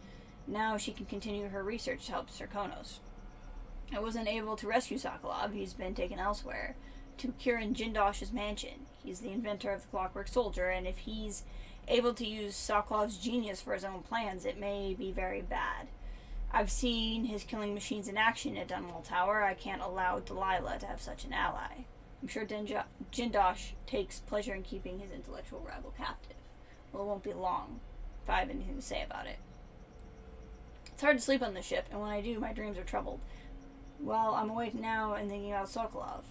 Now she can continue her research to help Serkonos. I wasn't able to rescue Sokolov. He's been taken elsewhere, to Kirin Jindosh's mansion. He's the inventor of the Clockwork Soldier, and if he's able to use Sokolov's genius for his own plans, it may be very bad. I've seen his killing machines in action at Dunwall Tower. I can't allow Delilah to have such an ally. I'm sure Jindosh takes pleasure in keeping his intellectual rival captive. Well, it won't be long if I have anything to say about it. It's hard to sleep on the ship, and when I do, my dreams are troubled. Well, I'm awake now and thinking about Sokolov.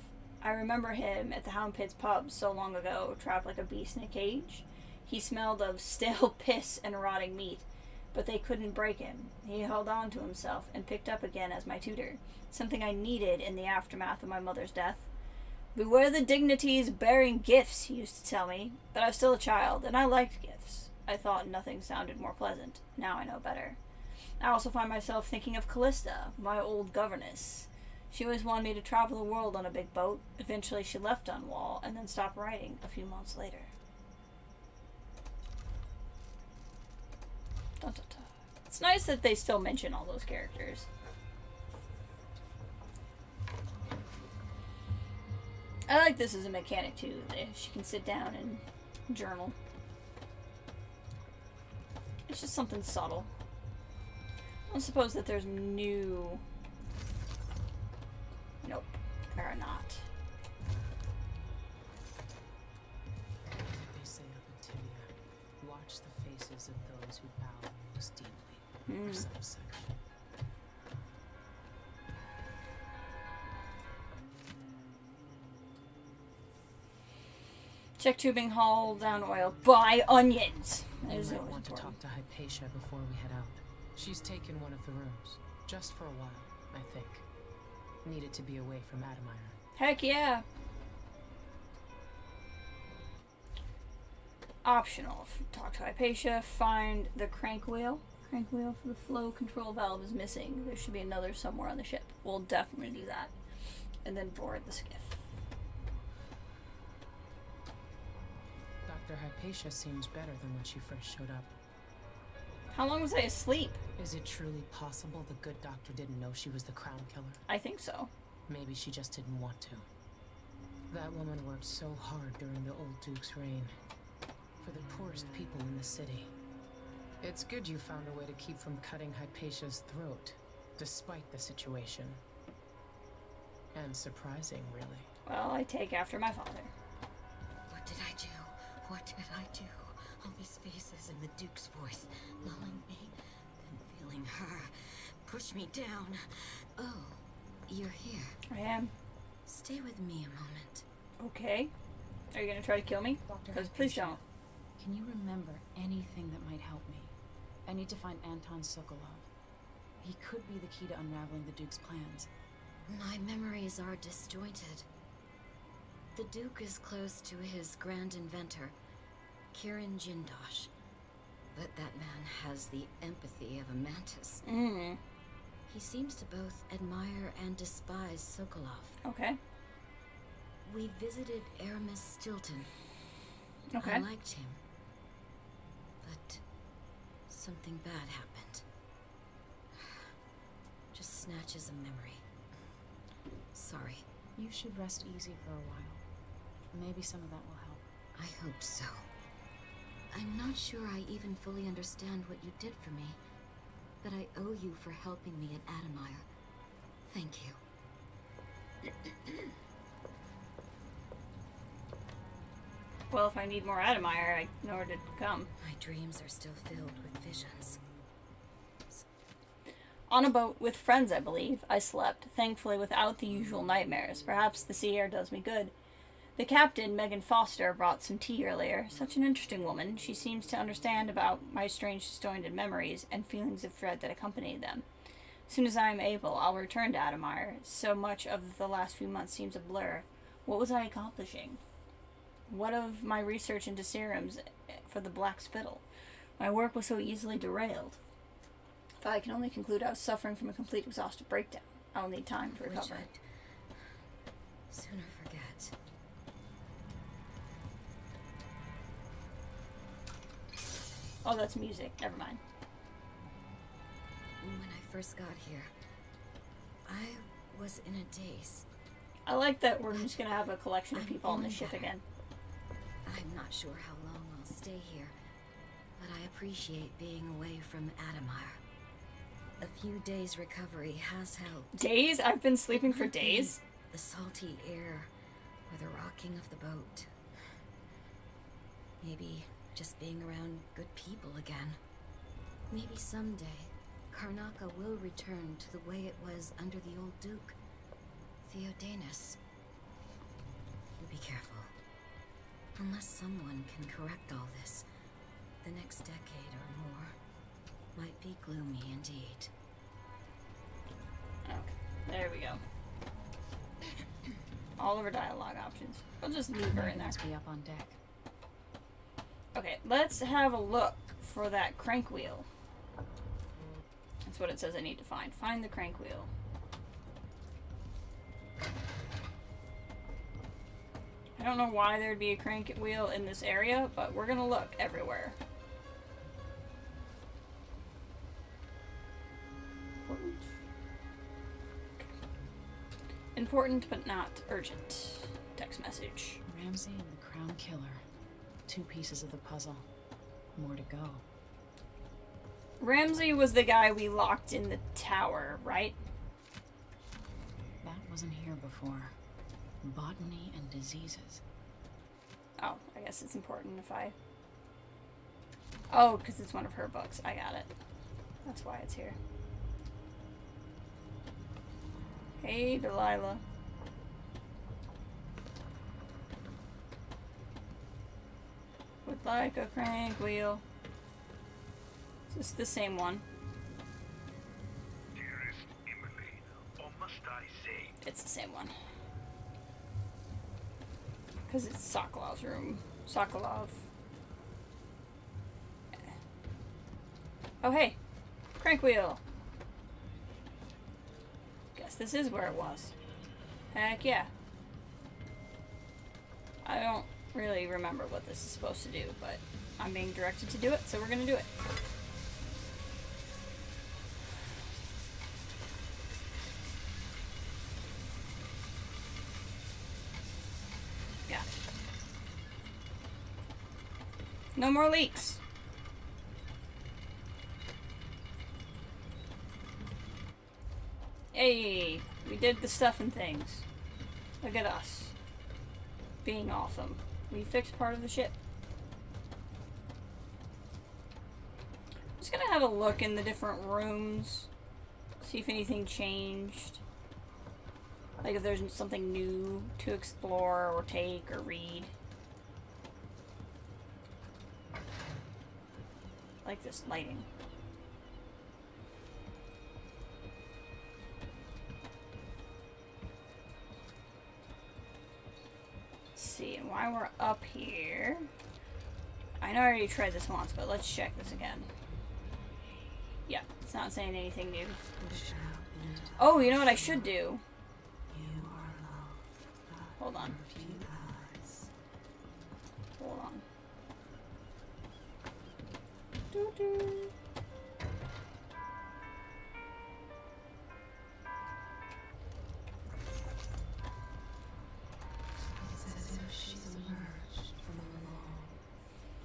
I remember him at the Hound Pit's pub so long ago, trapped like a beast in a cage. He smelled of stale piss and rotting meat, but they couldn't break him. He held on to himself and picked up again as my tutor, something I needed in the aftermath of my mother's death. Beware the dignities bearing gifts, he used to tell me, but I was still a child, and I liked gifts. I thought nothing sounded more pleasant. Now I know better. I also find myself thinking of Callista, my old governess. She always wanted me to travel the world on a big boat. Eventually she left Dunwall, and then stopped writing a few months later. Dun, dun, dun. It's nice that they still mention all those characters. I like this as a mechanic too. She can sit down and journal. It's just something subtle. I don't suppose that there's new... Nope, there are not. They say up in Timia, watch the faces of those who bow most deeply, or some such. Check tubing haul down oil. Buy onions. We There's might always want to important. talk to Hypatia before we head out. She's taken one of the rooms, just for a while, I think. Needed to be away from Addermire-er. Heck yeah. Optional. Talk to Hypatia. Find the crank wheel. Crank wheel for the flow control valve is missing. There should be another somewhere on the ship. We'll definitely do that. And then board the skiff. Dr. Hypatia seems better than when she first showed up. How long was I asleep? Is it truly possible the good doctor didn't know she was the Crown Killer? I think so. Maybe she just didn't want to. That woman worked so hard during the old Duke's reign. For the poorest people in the city. It's good you found a way to keep from cutting Hypatia's throat, despite the situation. And surprising, really. Well, I take after my father. What did I do? What did I do? All these faces and the Duke's voice lulling me, then feeling her push me down. Oh, you're here. I am. Stay with me a moment. Okay. Are you gonna try to kill me? Dr. Because please Hypatia, don't. Can you remember anything that might help me? I need to find Anton Sokolov. He could be the key to unraveling the Duke's plans. My memories are disjointed. The Duke is close to his grand inventor, Kirin Jindosh. But that man has the empathy of a mantis. Mm. He seems to both admire and despise Sokolov. Okay. We visited Aramis Stilton. Okay. I liked him. But something bad happened. Just snatches of memory. Sorry. You should rest easy for a while. Maybe some of that will help. I hope so. I'm not sure I even fully understand what you did for me, but I owe you for helping me at Addermire. Thank you. Well, if I need more Addermire, I know where to come. My dreams are still filled with visions. On a boat with friends, I believe. I slept, thankfully without the usual nightmares. Perhaps the sea air does me good. The captain, Megan Foster, brought some tea earlier. Such an interesting woman. She seems to understand about my strange disjointed memories and feelings of dread that accompany them. As soon as I am able, I'll return to Addermire. So much of the last few months seems a blur. What was I accomplishing? What of my research into serums for the Black Spittle? My work was so easily derailed. If I can only conclude I was suffering from a complete exhaustive breakdown, I'll need time to recover. Which I'd sooner forget. Oh, that's music. Never mind. When I first got here, I was in a daze. I like that we're just gonna have a collection of I'm people on the feeling ship better. again. I'm not sure how long I'll stay here, but I appreciate being away from Addermire. A few days' recovery has helped. Days? I've been sleeping for days? The salty air, or the rocking of the boat. Maybe just being around good people again. Maybe someday, Karnaca will return to the way it was under the old Duke, Theodanis. You be careful. Unless someone can correct all this, the next decade or more might be gloomy indeed. Okay, there we go. All of her dialogue options. We'll just leave her in there. Must be up on deck. Okay, let's have a look for that crank wheel. That's what it says I need to find. Find the crank wheel. I don't know why there'd be a crank wheel in this area, but we're gonna look everywhere. Important. Okay. Important but not urgent. Text message. Ramsey and the Crown Killer. 2 pieces of the puzzle. More to go. Ramsey was the guy we locked in the tower, right? That wasn't here before. Botany and diseases. Oh, I guess it's important if I... Oh, because it's one of her books. I got it. That's why it's here. Hey, Delilah. Would like a crank wheel. Is this the same one? Dearest Emily, or must I say, It's the same one. Because it's Sokolov's room. Sokolov. Oh, hey. Crank wheel. Guess this is where it was. Heck yeah. I don't really remember what this is supposed to do, but I'm being directed to do it, so we're gonna do it. Yeah. No more leaks. Hey, we did the stuff and things. Look at us. Being awesome. We fixed part of the ship. I'm just gonna have a look in the different rooms. See if anything changed. Like if there's something new to explore or take or read. Like this lighting. Let's see, and while we're up here, I know I already tried this once, but let's check this again. Yeah, it's not saying anything new. Oh, you know what I should do? Hold on. Hold on. Doo-doo. It's as if she's emerged from a long,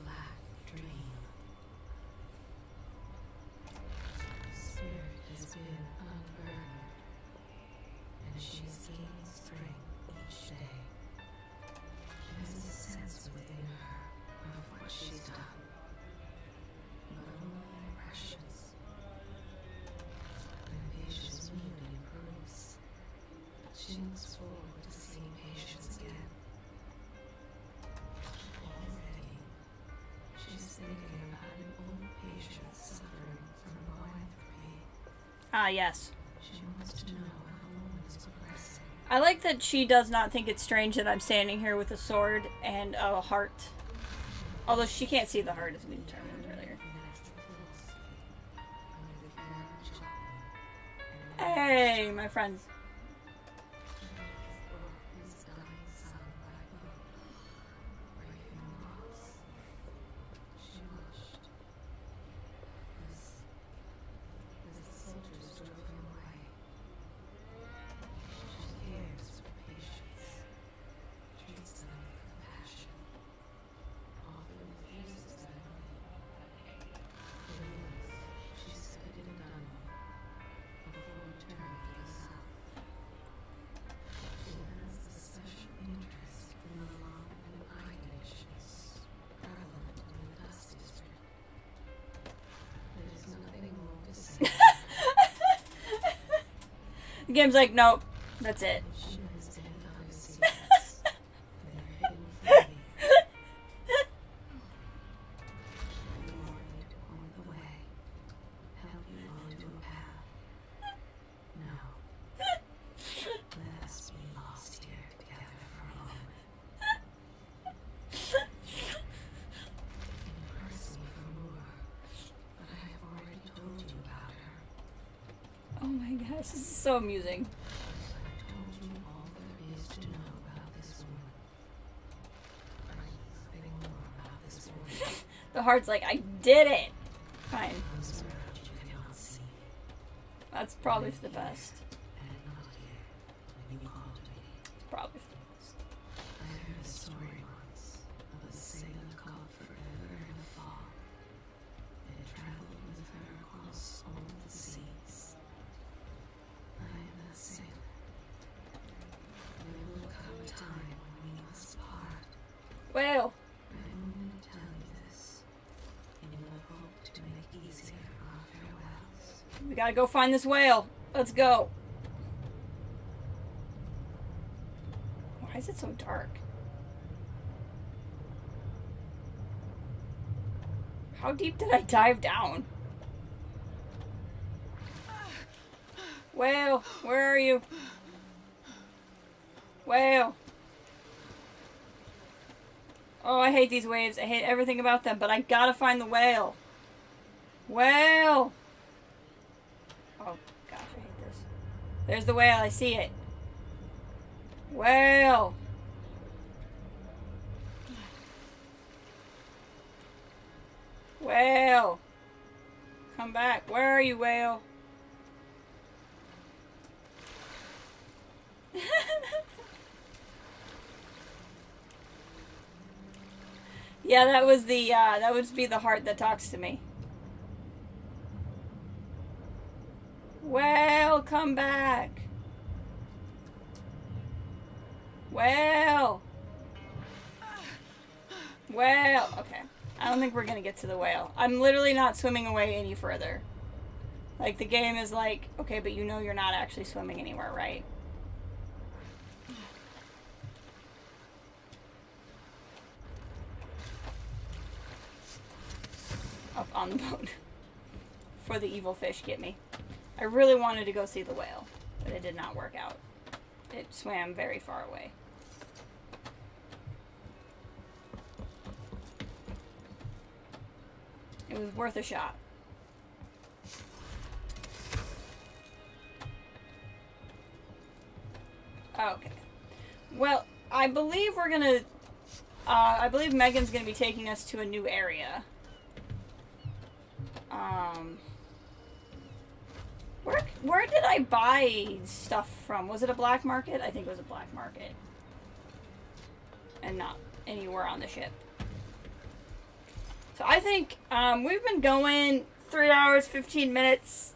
black dream. Spirit has been unburdened, and she's gaining strength each day. She has a sense within her of what she's done, but only impressions. When Patience mood improves, she looks forward to seeing Patience again. Already, she's thinking about an old patient suffering from lycanthropy. Ah, yes. She wants to know how the woman is progressing. I like that she does not think it's strange that I'm standing here with a sword and a heart. Although she can't see the heart as we determined earlier. Hey, my friends. The game's like, nope, that's it. Oh my gosh, this is so amusing. The heart's like, I did it! Fine. That's probably for the best. It's probably for the best. I heard a story once of a sailor called Forever in a Fall. It traveled with her across all the seas. I am that sailor. There will come a time when we must part. Well. I only tell you this in the hope to make easier our farewells. We gotta go find this whale. Let's go. Why is it so dark? How deep did I dive down? Whale, where are you? Whale. Oh, I hate these waves. I hate everything about them, but I gotta find the whale. Whale! Oh, gosh, I hate this. There's the whale. I see it. Whale! Whale! Come back. Where are you, whale? Yeah, that was the, that would be the heart that talks to me. Well, Whale, come back. Whale. Whale. Okay. I don't think we're gonna get to the whale. I'm literally not swimming away any further. Like, the game is like, okay, but you know you're not actually swimming anywhere, right? Up on the boat. Before the evil fish get me. I really wanted to go see the whale, but it did not work out. It swam very far away. It was worth a shot. Okay. Well, I believe we're gonna... I believe Megan's gonna be taking us to a new area. Where did I buy stuff from? Was it a black market? I think it was a black market. And not anywhere on the ship. So I think we've been going 3 hours, 15 minutes.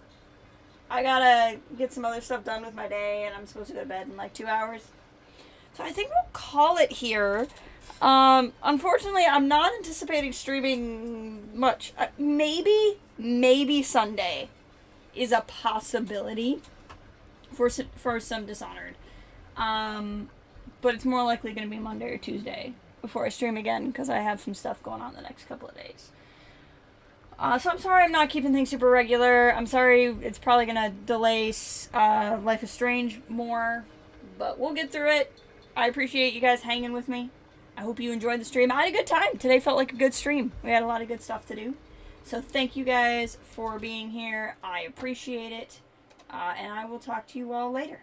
I gotta get some other stuff done with my day, and I'm supposed to go to bed in like 2 hours. So I think we'll call it here. Unfortunately, I'm not anticipating streaming much. Maybe Sunday is a possibility for some Dishonored. But it's more likely going to be Monday or Tuesday before I stream again, because I have some stuff going on the next couple of days. So I'm sorry I'm not keeping things super regular. I'm sorry it's probably going to delay Life is Strange more, but we'll get through it. I appreciate you guys hanging with me. I hope you enjoyed the stream. I had a good time. Today felt like a good stream. We had a lot of good stuff to do. So thank you guys for being here. I appreciate it. And I will talk to you all later.